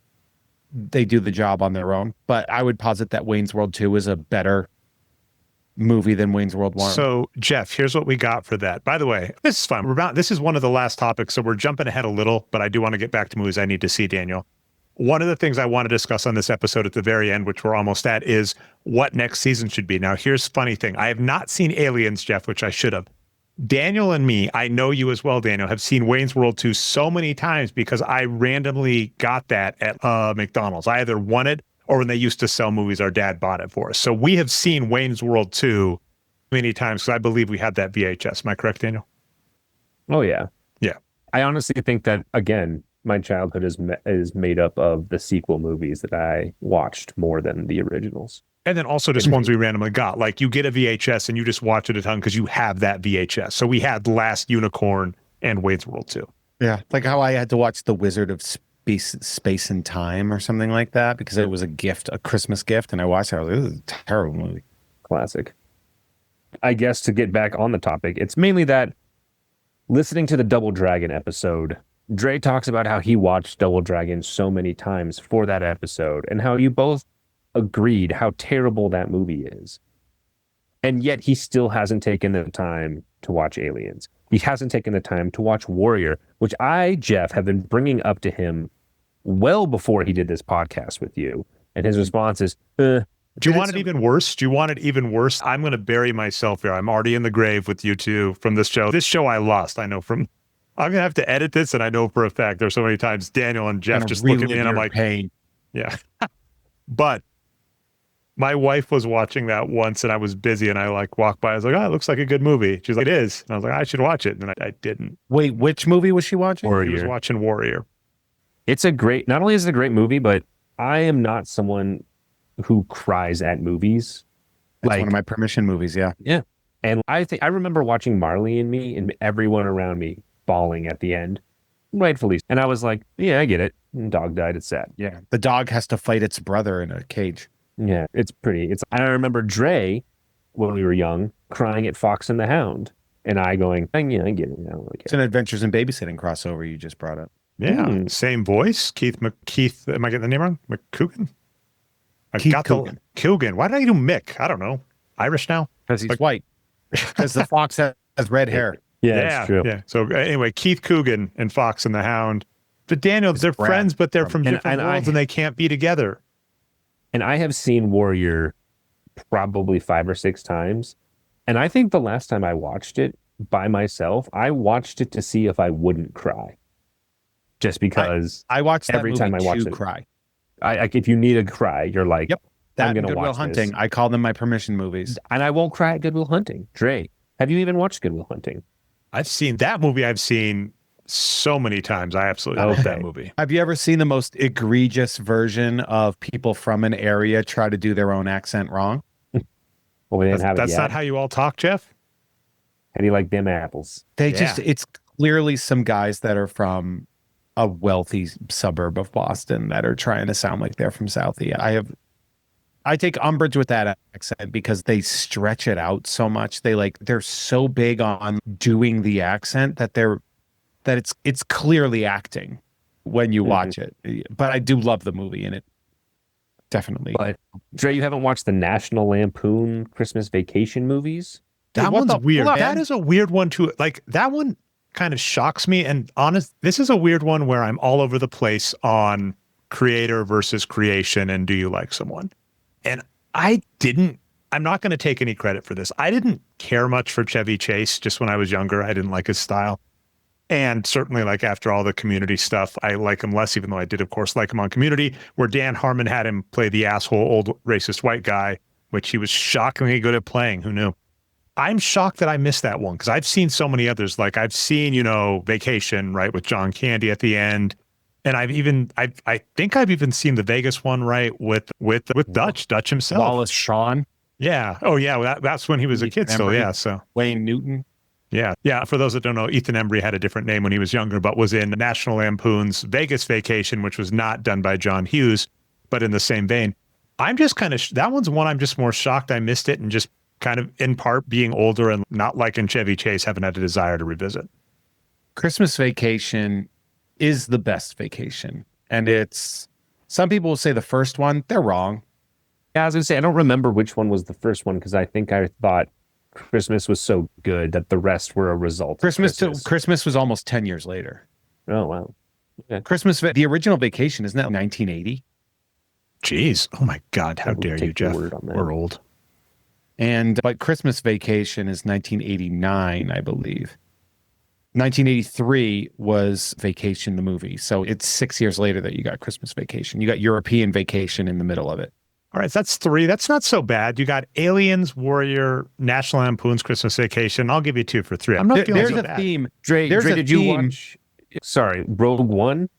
they do the job on their own. But I would posit that Wayne's World 2 is a better movie than Wayne's World 1. So, Jeff, here's what we got for that. By the way, this is fun. This is one of the last topics, so we're jumping ahead a little, but I do want to get back to movies I need to see, Daniel. One of the things I want to discuss on this episode at the very end, which we're almost at, is what next season should be. Now, here's the funny thing. I have not seen Aliens, Jeff, which I should have. Daniel and me, I know you as well, Daniel, have seen Wayne's World 2 so many times because I randomly got that at McDonald's. I either won it or when they used to sell movies, our dad bought it for us. So we have seen Wayne's World 2 many times because I believe we had that VHS. Am I correct, Daniel? Oh, yeah. Yeah. I honestly think that, again, my childhood is made up of the sequel movies that I watched more than the originals. And then also just ones we randomly got. Like you get a VHS and you just watch it a ton because you have that VHS. So we had Last Unicorn and Wayne's World 2. Yeah. Like how I had to watch The Wizard of Space and Time or something like that because it was a Christmas gift. And I watched it. I was like, this is a terrible movie. Classic. I guess to get back on the topic, it's mainly that listening to the Double Dragon episode, Dre talks about how he watched Double Dragon so many times for that episode and how you both agreed how terrible that movie is. And yet he still hasn't taken the time to watch Aliens. He hasn't taken the time to watch Warrior, which I, Jeff, have been bringing up to him well before he did this podcast with you. And his response is, Do you want it even worse? Do you want it even worse? I'm going to bury myself here. I'm already in the grave with you two from this show. This show I lost. I know from... I'm going to have to edit this, and I know for a fact there's so many times Daniel and Jeff just look at me, and I'm like... pain. Yeah. But my wife was watching that once, and I was busy, and I like walked by. I was like, oh, it looks like a good movie. She's like, it is. And I was like, I should watch it. And I didn't. Wait, which movie was she watching? Warrior. She was watching Warrior. It's a great... Not only is it a great movie, but I am not someone who cries at movies. It's one of my permission movies, yeah. Yeah. And I remember watching Marley and Me and everyone around me bawling at the end, rightfully. And I was like, yeah, I get it. Dog died, it's sad. Yeah. The dog has to fight its brother in a cage. Yeah, I remember Dre, when we were young, crying at Fox and the Hound. And I going, yeah, I get it. I don't really care. It's an Adventures in Babysitting crossover you just brought up. Yeah. Same voice. Keith, am I getting the name wrong? McCoogan? Keith Coogan. Coogan. Why did I do Mick? I don't know. Irish now? Because he's white. Because the fox has red hair. Yeah, that's true. Yeah. So anyway, Keith Coogan and Fox and the Hound. But Daniel, they're friends, but they're from different worlds and they can't be together. And I have seen Warrior probably 5 or 6 times. And I think the last time I watched it by myself, I watched it to see if I wouldn't cry. Just because I watched that every movie time I watch to it, cry. If you need a cry, you're like, yep. That I'm going to Good Will watch Hunting. this. I call them my permission movies. And I won't cry at Good Will Hunting. Dre, have you even watched Good Will Hunting? I've seen that movie. I've seen so many times. I absolutely love that movie. Have you ever seen the most egregious version of people from an area try to do their own accent wrong? Well, we didn't have it That's yet. not how you all talk, Jeff? How do you like them apples? It's clearly some guys that are from a wealthy suburb of Boston that are trying to sound like they're from Southie. I take umbrage with that accent because they stretch it out so much. They're so big on doing the accent that it's clearly acting when you watch it. But I do love the movie in it. Definitely. But Dre, you haven't watched the National Lampoon Christmas Vacation movies? That one's weird. That is a weird one too. Like that one kind of shocks me. And this is a weird one where I'm all over the place on creator versus creation and do you like someone? And I'm not going to take any credit for this. I didn't care much for Chevy Chase just when I was younger. I didn't like his style. And certainly like after all the Community stuff, I like him less, even though I did, of course, like him on Community, where Dan Harmon had him play the asshole old racist white guy, which he was shockingly good at playing. Who knew? I'm shocked that I missed that one because I've seen so many others. Like I've seen, Vacation, right, with John Candy at the end. And I think I've even seen the Vegas one, right, with Dutch himself. Wallace Shawn. Yeah. Oh, yeah. That's when he was a kid still. Yeah. So Wayne Newton. Yeah. Yeah. For those that don't know, Ethan Embry had a different name when he was younger, but was in National Lampoon's Vegas Vacation, which was not done by John Hughes, but in the same vein. I'm just kind of, that one's one I'm just more shocked I missed it, and just kind of in part being older and not liking Chevy Chase, haven't had a desire to revisit. Christmas Vacation is the best vacation. And it's, some people will say the first one, they're wrong. Yeah, I was going to say, I don't remember which one was the first one, because I think I thought Christmas was so good that the rest were a result. Christmas was almost 10 years later. Oh, wow. Okay. The original Vacation, isn't that 1980? Jeez. Oh my God. How dare you, Jeff? We're old. But Christmas Vacation is 1989, I believe. 1983 was Vacation, the movie. So it's 6 years later that you got Christmas Vacation. You got European Vacation in the middle of it. All right, so that's 3. That's not so bad. You got Aliens, Warrior, National Lampoon's Christmas Vacation. I'll give you 2 for 3. I'm not feeling There's so a bad. theme. Dre, did you watch? Sorry, Rogue One?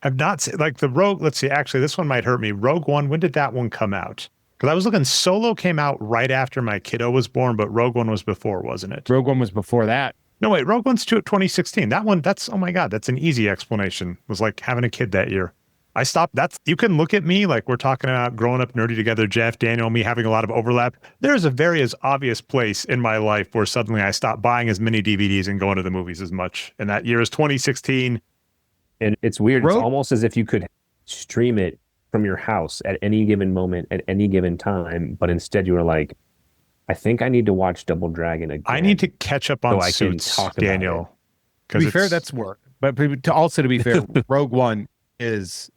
I've not seen, like, the Rogue. Let's see. Actually, this one might hurt me. Rogue One. When did that one come out? Because I was looking. Solo came out right after my kiddo was born, but Rogue One was before, wasn't it? Rogue One was before that. No, wait. Rogue One's 2016. That one. That's, oh my God. That's an easy explanation. It was like having a kid that year. I stopped. You can look at me like we're talking about growing up nerdy together, Jeff, Daniel, me having a lot of overlap. There's a very obvious place in my life where suddenly I stopped buying as many DVDs and going to the movies as much. And that year is 2016. And it's weird. It's almost as if you could stream it from your house at any given moment, at any given time. But instead you were like, I think I need to watch Double Dragon again. I need to catch up on Suits, Daniel. To be fair, that's work. But to be fair, Rogue One is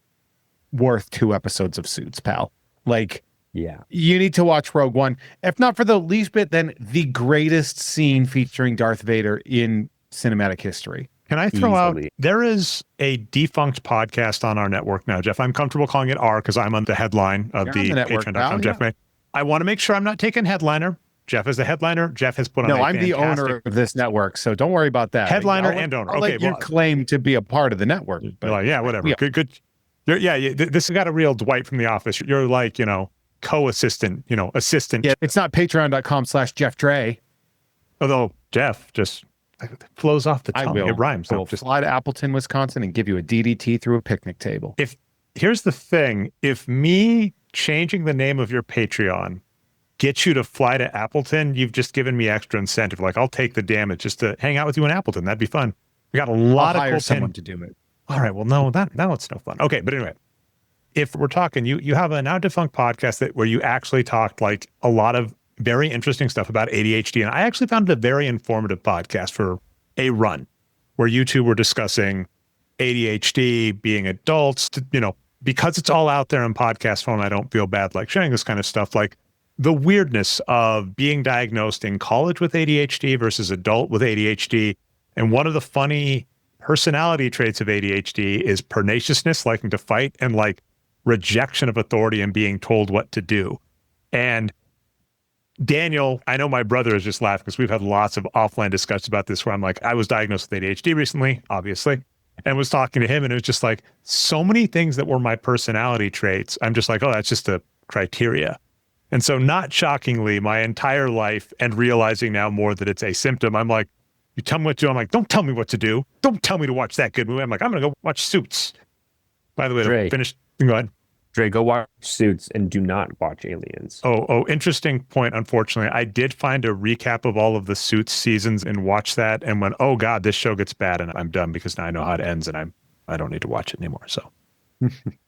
worth 2 episodes of Suits, pal. Like, yeah, you need to watch Rogue One. If not for the least bit, then the greatest scene featuring Darth Vader in cinematic history. Can I throw out, there is a defunct podcast on our network now, Jeff. I'm comfortable calling it R because I'm on the headline of the Patreon.com, Jeff May. I want to make sure I'm not taking headliner. Jeff is the headliner. Jeff has put on I'm the owner of this network, so don't worry about that. Headliner and owner. I'll let you claim to be a part of the network. But yeah, whatever. Yeah. Good. This has got a real Dwight from The Office. You're like, co-assistant, assistant. Yeah, it's not patreon.com/Jeff Dre. Although Jeff just flows off the tongue. It rhymes. I will fly to Appleton, Wisconsin and give you a DDT through a picnic table. Here's the thing. If me changing the name of your Patreon gets you to fly to Appleton, you've just given me extra incentive. Like, I'll take the damage just to hang out with you in Appleton. That'd be fun. We got a lot I'll of hire someone to do it. All right. Well, no, now it's no fun. Okay. But anyway, if we're talking, you have a now defunct podcast where you actually talked like a lot of very interesting stuff about ADHD. And I actually found it a very informative podcast for a run where you two were discussing ADHD, being adults, because it's all out there in podcast form. I don't feel bad like sharing this kind of stuff, like the weirdness of being diagnosed in college with ADHD versus adult with ADHD. And one of the funny personality traits of ADHD is perniciousness, liking to fight, and like rejection of authority and being told what to do. And Daniel, I know my brother is just laughing because we've had lots of offline discussions about this where I'm like, I was diagnosed with ADHD recently, obviously, and was talking to him, and it was just like so many things that were my personality traits. I'm just like, oh, that's just a criteria. And so not shockingly, my entire life and realizing now more that it's a symptom, I'm like, you tell me what to do. I'm like, don't tell me what to do. Don't tell me to watch that good movie. I'm like, I'm going to go watch Suits. By the way, Dre, to finish, go ahead. Dre, go watch Suits and do not watch Aliens. Oh, interesting point. Unfortunately, I did find a recap of all of the Suits seasons and watch that and went, oh God, this show gets bad and I'm done because now I know how it ends and I don't need to watch it anymore. So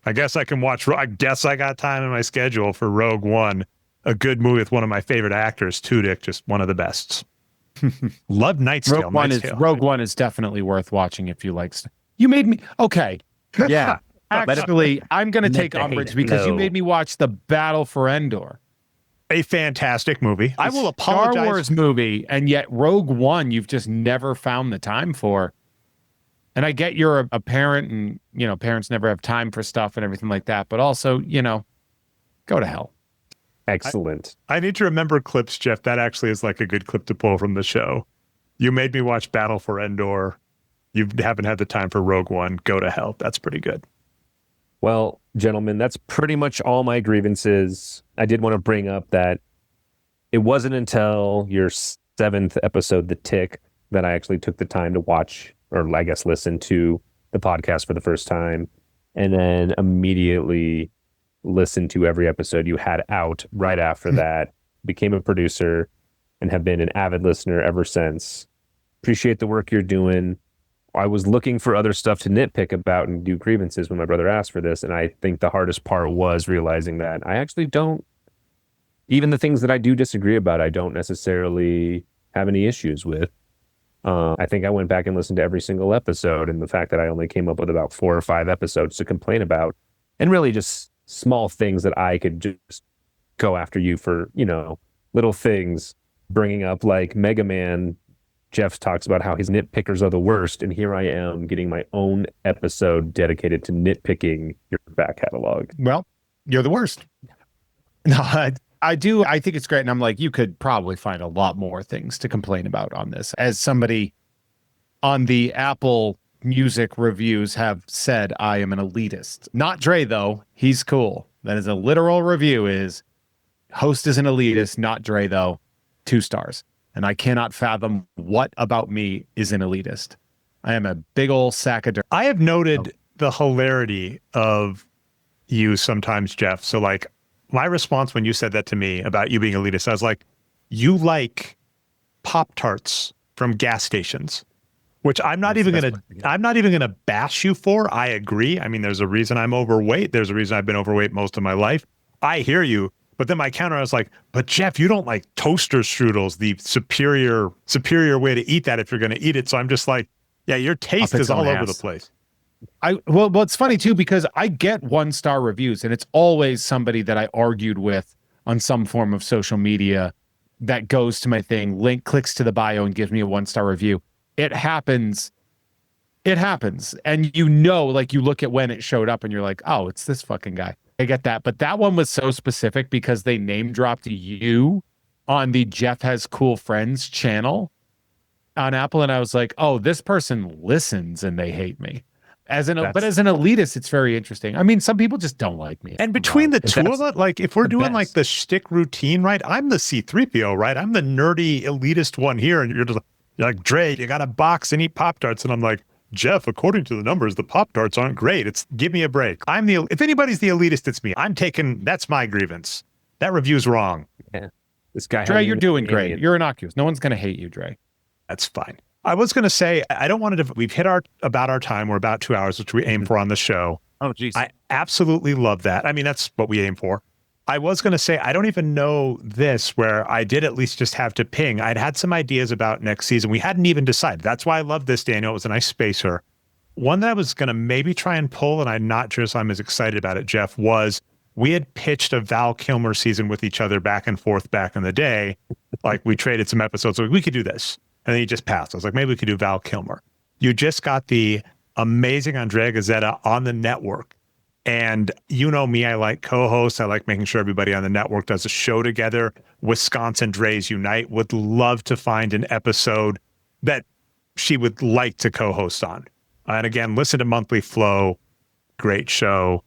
I guess I can watch, I guess I got time in my schedule for Rogue One, a good movie with one of my favorite actors, Tudyk, just one of the best. Love Knight's Tale. Rogue One is definitely worth watching if you like. You made me okay. Yeah, actually, I'm going to take umbrage because you made me watch The Battle for Endor, a fantastic movie. I will apologize. Star Wars movie, and yet Rogue One you've just never found the time for. And I get you're a parent, and parents never have time for stuff and everything like that. But also, go to hell. Excellent. I need to remember clips, Jeff. That actually is like a good clip to pull from the show. You made me watch Battle for Endor. You haven't had the time for Rogue One. Go to hell. That's pretty good. Well, gentlemen, that's pretty much all my grievances. I did want to bring up that it wasn't until your 7th episode, The Tick, that I actually took the time to watch, or I guess listen to the podcast for the first time, and then immediately listened to every episode you had out right after that, became a producer, and have been an avid listener ever since. Appreciate the work you're doing. I was looking for other stuff to nitpick about and do grievances when my brother asked for this, and I think the hardest part was realizing that I actually don't, even the things that I do disagree about, I don't necessarily have any issues with. I think I went back and listened to every single episode, and the fact that I only came up with about 4 or 5 episodes to complain about, and really just small things that I could just go after you for, little things, bringing up like Mega Man. Jeff talks about how his nitpickers are the worst, and here I am getting my own episode dedicated to nitpicking your back catalog. Well, you're the worst. No, I do. I think it's great. And I'm like, you could probably find a lot more things to complain about on this. As somebody on the Apple Music reviews have said, I am an elitist. Not Dre, though. He's cool. That is a literal review is host is an elitist, not Dre, though. 2 stars. And I cannot fathom what about me is an elitist. I am a big old sack of dirt. I have noted the hilarity of you sometimes, Jeff. So like my response when you said that to me about you being elitist, I was like, you like Pop-Tarts from gas stations, which I'm not even gonna bash you for. I agree. I mean, there's a reason I'm overweight. There's a reason I've been overweight most of my life. I hear you. But then my counter, I was like, but Jeff, you don't like toaster strudels, the superior way to eat that if you're going to eat it. So I'm just like, yeah, your taste is all over the place. Well, it's funny too, because I get 1-star reviews and it's always somebody that I argued with on some form of social media that goes to my thing, link clicks to the bio and gives me a 1-star review. It happens. And like you look at when it showed up and you're like, oh, it's this fucking guy. I get that. But that one was so specific because they name dropped you on the Jeff Has Cool Friends channel on Apple. And I was like, oh, this person listens and they hate me. But as an elitist, it's very interesting. I mean, some people just don't like me. And between the two of us, like if we're doing like the shtick routine, right? I'm the C-3PO, right? I'm the nerdy elitist one here. And you're like, Dre, you got to box and eat Pop-Tarts. And I'm like, Jeff, according to the numbers, the Pop-Tarts aren't great. Give me a break. If anybody's the elitist, it's me. That's my grievance. That review's wrong. Yeah. This guy. Dre, you're doing great. You're innocuous. No one's going to hate you, Dre. That's fine. I was going to say, I don't want to, we've hit about our time. We're about 2 hours, which we aim for on the show. Oh, geez. I absolutely love that. I mean, that's what we aim for. I was going to say, I don't even know this, where I did at least just have to ping. I'd had some ideas about next season. We hadn't even decided. That's why I love this, Daniel. It was a nice spacer. One that I was going to maybe try and pull, and I'm not sure if I'm as excited about it, Jeff, was we had pitched a Val Kilmer season with each other back and forth back in the day. Like we traded some episodes. So we could do this. And then he just passed. I was like, maybe we could do Val Kilmer. You just got the amazing Andrea Gazzetta on the network. And you know me, I like co-hosts. I like making sure everybody on the network does a show together. Wisconsin Dre's Unite. Would love to find an episode that she would like to co-host on. And again, listen to Monthly Flow. Great show.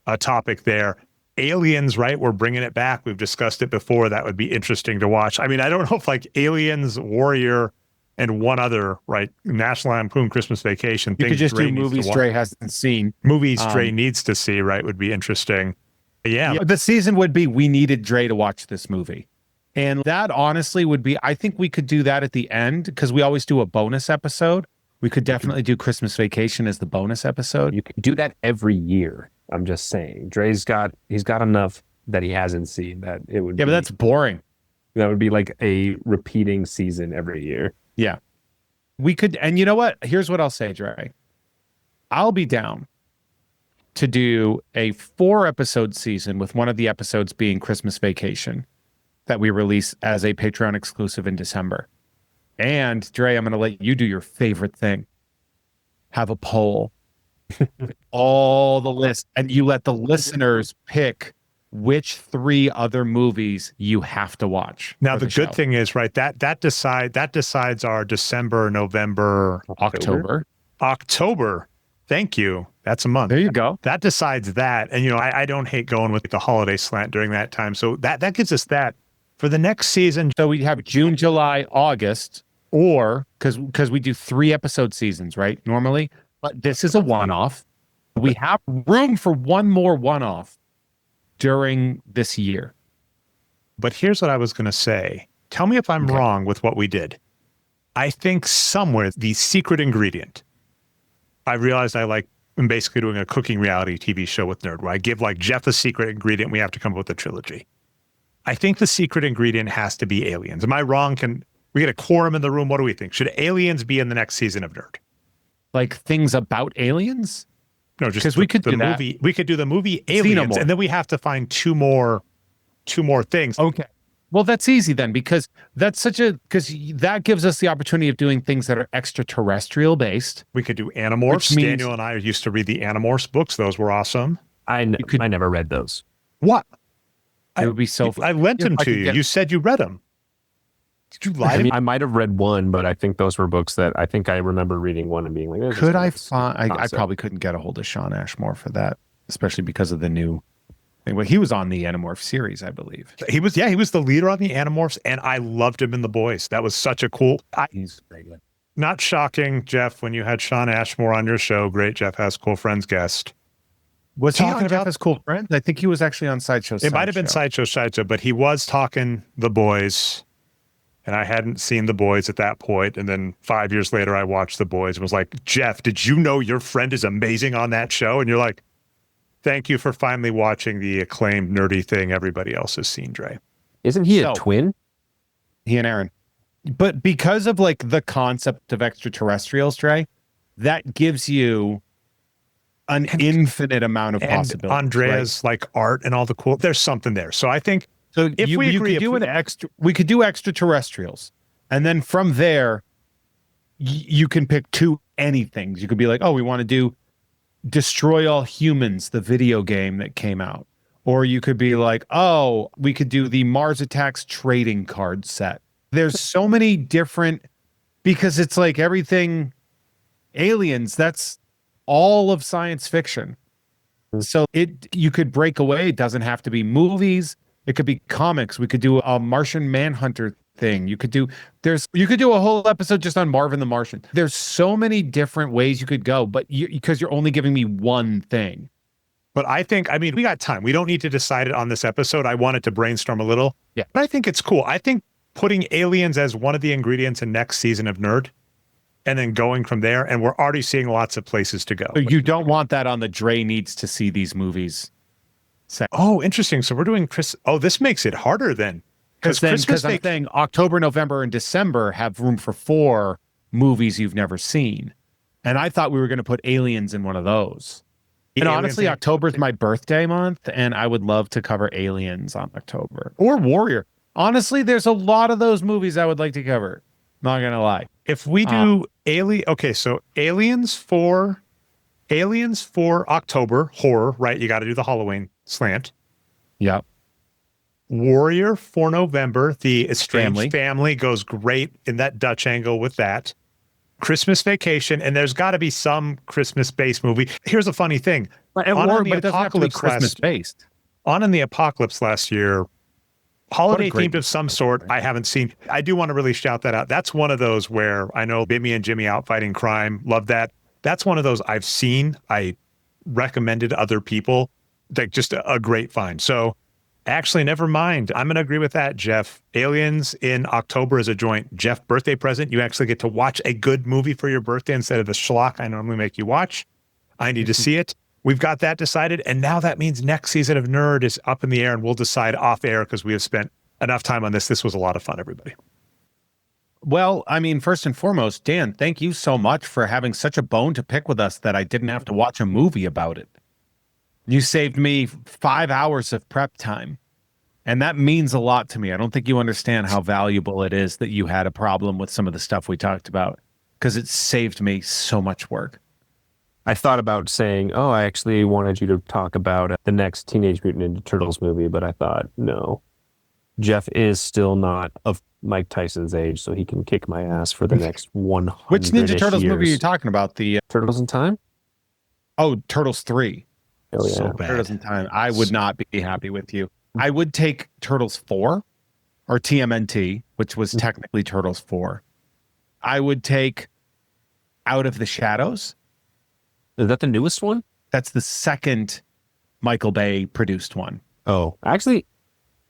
A topic there. Aliens, right? We're bringing it back. We've discussed it before. That would be interesting to watch. I mean, I don't know if like Aliens, Warrior, and one other, right? National Lampoon Christmas Vacation. You could just do movies Dre hasn't seen. Movies Dre needs to see, right? Would be interesting. Yeah. The season would be, we needed Dre to watch this movie. And that honestly would be, I think we could do that at the end because we always do a bonus episode. We could definitely do Christmas Vacation as the bonus episode. You could do that every year. I'm just saying. He's got enough that he hasn't seen that it would. Yeah, but that's boring. That would be like a repeating season every year. Yeah. We could, and you know what? Here's what I'll say, Dre. I'll be down to do a 4-episode season with one of the episodes being Christmas Vacation that we release as a Patreon exclusive in December. And Dre, I'm going to let you do your favorite thing. Have a poll. All the list. And you let the listeners pick which 3 other movies you have to watch. Now, the good thing is, right, that decides our December, November, October. Thank you. That's a month. There you go. That decides that. And, you know, I don't hate going with the holiday slant during that time. So that gives us that for the next season. So we have June, July, August. or because we do 3-episode seasons, right? Normally, but this is a one-off. We have room for one more one-off during this year. But here's what I was going to say. Tell me if I'm wrong with what we did. I think somewhere the secret ingredient, I realized I'm basically doing a cooking reality TV show with Nerd, where I give like Jeff a secret ingredient. We have to come up with a trilogy. I think the secret ingredient has to be aliens. Am I wrong? Can we get a quorum in the room? What do we think? Should aliens be in the next season of Nerd? Like things about aliens? No, just because we could the do movie. We could do the movie Aliens, and then we have to find two more things. Okay. Well, that's easy then, because that gives us the opportunity of doing things that are extraterrestrial based. We could do Animorphs. Daniel and I used to read the Animorphs books. Those were awesome. I never read those. What? It would be so I lent them to you. You said you read them. Did you lie to me? I might have read one, but I think those were books that I think I remember reading one and being like, could I find? I probably couldn't get a hold of Sean Ashmore for that, especially because of the new thing. Well, he was on the Animorph series, I believe. He was the leader on the Animorphs, and I loved him in The Boys. That was such a cool. He's very good. Not shocking, Jeff, when you had Sean Ashmore on your show. Great Jeff Has Cool Friends guest. Was he on Jeff Has Cool Friends? I think he was actually on Sideshow. It might have been Sideshow, but he was talking The Boys. And I hadn't seen The Boys at that point. And then 5 years later, I watched The Boys and was like, Jeff, did you know your friend is amazing on that show? And you're like, thank you for finally watching the acclaimed nerdy thing everybody else has seen, Dre. Isn't he a twin? He and Aaron. But because of like the concept of extraterrestrials, Dre, that gives you an infinite amount of possibilities. Andrea's like art and all the cool, there's something there. So I think, so if we could do extraterrestrials, and then from there, you can pick two anything. You could be like, oh, we want to do Destroy All Humans, the video game that came out, or you could be like, oh, we could do the Mars Attacks trading card set. There's so many different, because it's like everything aliens. That's all of science fiction. So you could break away. It doesn't have to be movies. It could be comics. We could do a Martian Manhunter thing. You could do a whole episode just on Marvin the Martian. There's so many different ways you could go, but because you're only giving me one thing. But we got time. We don't need to decide it on this episode. I wanted to brainstorm a little. Yeah. But I think it's cool. I think putting aliens as one of the ingredients in next season of Nerd, and then going from there, and we're already seeing lots of places to go. So you don't want that on the Dre needs to see these movies. Oh, interesting. So we're doing this makes it harder then. Because I'm saying October, November, and December have room for 4 movies you've never seen. And I thought we were going to put aliens in one of those. And honestly, October is my birthday month, and I would love to cover aliens on October. Or Warrior. Honestly, there's a lot of those movies I would like to cover. Not going to lie. If we do so aliens for October, horror, right? You got to do the Halloween slant. Yep. Warrior for November, the Estranged Family goes great in that Dutch angle with that. Christmas Vacation, and there's got to be some Christmas-based movie. Here's a funny thing. But it doesn't have to be Christmas-based. On in the Apocalypse last year, holiday themed of some sort, I haven't seen. I do want to really shout that out. That's one of those where I know Bimmy and Jimmy Out Fighting Crime, love that. That's one of those I've seen. I recommended other people. Like just a great find. So actually, never mind. I'm going to agree with that, Jeff. Aliens in October is a joint Jeff birthday present. You actually get to watch a good movie for your birthday instead of the schlock I normally make you watch. I need to see it. We've got that decided. And now that means next season of Nerd is up in the air, and we'll decide off air because we have spent enough time on this. This was a lot of fun, everybody. Well, I mean, first and foremost, Dan, thank you so much for having such a bone to pick with us that I didn't have to watch a movie about it. You saved me 5 hours of prep time. And that means a lot to me. I don't think you understand how valuable it is that you had a problem with some of the stuff we talked about, because it saved me so much work. I thought about saying, oh, I actually wanted you to talk about the next Teenage Mutant Ninja Turtles movie, but I thought, no. Jeff is still not of Mike Tyson's age, so he can kick my ass for the next 100 Which Ninja Turtles movie are you talking about? The Turtles in Time? Oh, Turtles 3. Oh, yeah. So bad. Turtles in Time. I would not be happy with you. I would take Turtles 4 or TMNT, which was technically Turtles 4. I would take Out of the Shadows. Is that the newest one? That's the second Michael Bay produced one. Oh, I actually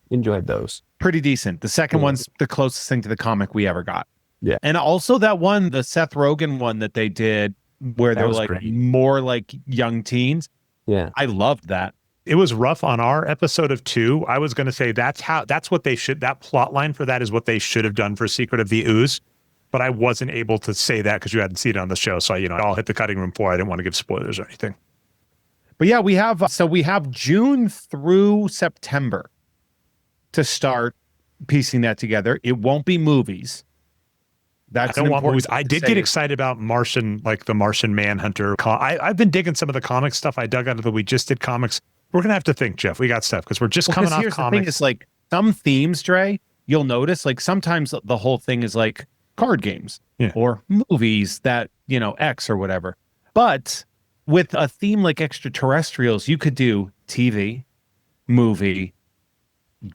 enjoyed those. Pretty decent. The second one's the closest thing to the comic we ever got. Yeah. And also that one, the Seth Rogen one that they did where they're like great. more like young teens. Yeah. I loved that. It was rough on our episode of 2. I was going to say that's what they should, that plot line for that is what they should have done for Secret of the Ooze. But I wasn't able to say that because you hadn't seen it on the show. So, I'll hit the cutting room floor. I didn't want to give spoilers or anything. But yeah, we have June through September to start piecing that together. It won't be movies. That's I don't want movies. I did get excited about Martian, like the Martian Manhunter. I've been digging some of the comic stuff I dug out of the We Just Did comics. We're going to have to think, Jeff. We got stuff because we're just coming off here's comics. The thing is like some themes, Dre, you'll notice like sometimes the whole thing is like card games or movies that, X or whatever. But with a theme like extraterrestrials, you could do TV, movie,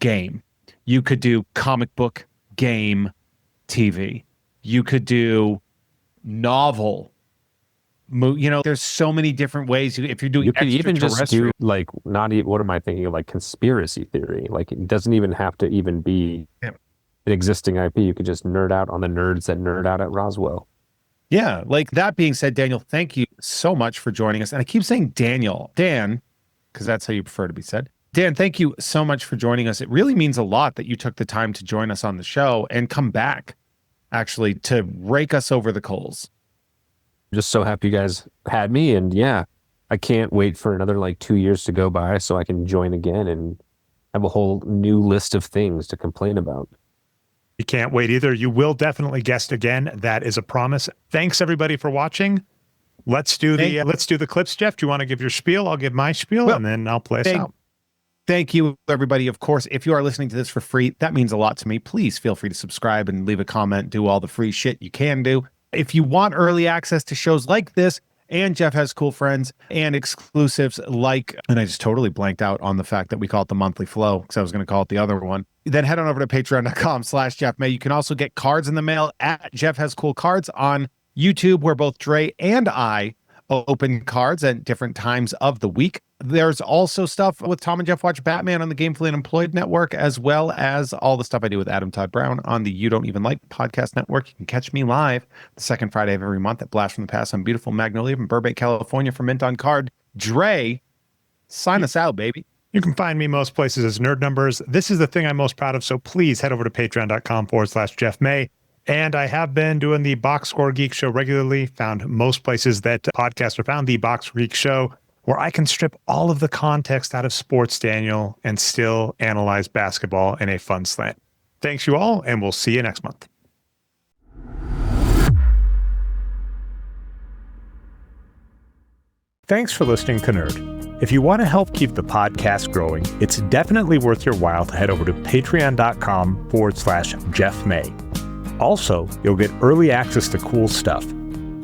game. You could do comic book, game, TV. You could do novel. There's so many different ways. If you're doing, you could even just do like what am I thinking of, like conspiracy theory? Like it doesn't even have to even be an existing IP. You could just nerd out on the nerds that nerd out at Roswell. Yeah. Like that being said, Daniel, thank you so much for joining us. And I keep saying Dan, because that's how you prefer to be said. Dan, thank you so much for joining us. It really means a lot that you took the time to join us on the show and come back actually to rake us over the coals. I'm just so happy you guys had me. And yeah, I can't wait for another like 2 years to go by so I can join again and have a whole new list of things to complain about. You can't wait either. You will definitely guest again. That is a promise. Thanks everybody for watching. Let's do the clips, Jeff. Do you want to give your spiel? I'll give my spiel and then I'll play us out. Thank you, everybody. Of course, if you are listening to this for free, that means a lot to me. Please feel free to subscribe and leave a comment, do all the free shit you can do. If you want early access to shows like this, and Jeff Has Cool Friends, and exclusives like, and I just totally blanked out on the fact that we call it the monthly flow, because I was going to call it the other one. Then head on over to patreon.com/JeffMay. You can also get cards in the mail at Jeff Has Cool Cards on YouTube, where both Dre and I open cards at different times of the week. There's also stuff with Tom and Jeff Watch Batman on the Gamefully Unemployed Network, as well as all the stuff I do with Adam Todd Brown on the You Don't Even Like podcast network. You can catch me live the second Friday of every month at Blast from the Past on beautiful Magnolia in Burbank, California for Mint on Card. Dre, sign us out, baby. You can find me most places as Nerd Numbers. This is the thing I'm most proud of, so please head over to patreon.com/Jeff May. And I have been doing the Box Score Geek Show regularly, found most places that podcasts are found, the Box Geek Show, where I can strip all of the context out of sports, Daniel, and still analyze basketball in a fun slant. Thanks you all, and we'll see you next month. Thanks for listening to Nerd. If you want to help keep the podcast growing, it's definitely worth your while to head over to patreon.com/Jeff May. Also, you'll get early access to cool stuff.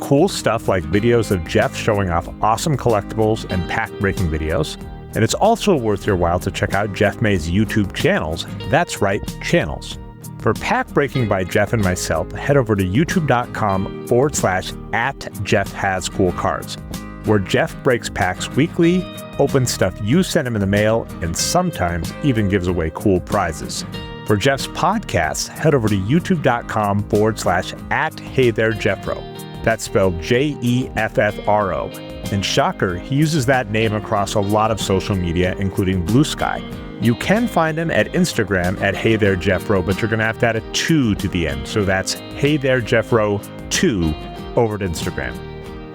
Cool stuff like videos of Jeff showing off awesome collectibles and pack-breaking videos. And it's also worth your while to check out Jeff May's YouTube channels. That's right, channels. For pack-breaking by Jeff and myself, head over to youtube.com/@JeffHasCoolCards, where Jeff breaks packs weekly, opens stuff you send him in the mail, and sometimes even gives away cool prizes. For Jeff's podcasts, head over to youtube.com/@HeyThereJeffro. That's spelled Jeffro. And shocker, he uses that name across a lot of social media, including Blue Sky. You can find him at Instagram at HeyThereJeffro, but you're going to have to add a 2 to the end. So that's HeyThereJeffro2 over at Instagram.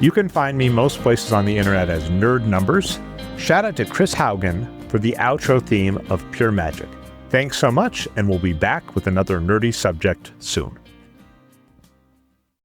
You can find me most places on the internet as Nerd Numbers. Shout out to Chris Haugen for the outro theme of Pure Magic. Thanks so much, and we'll be back with another nerdy subject soon.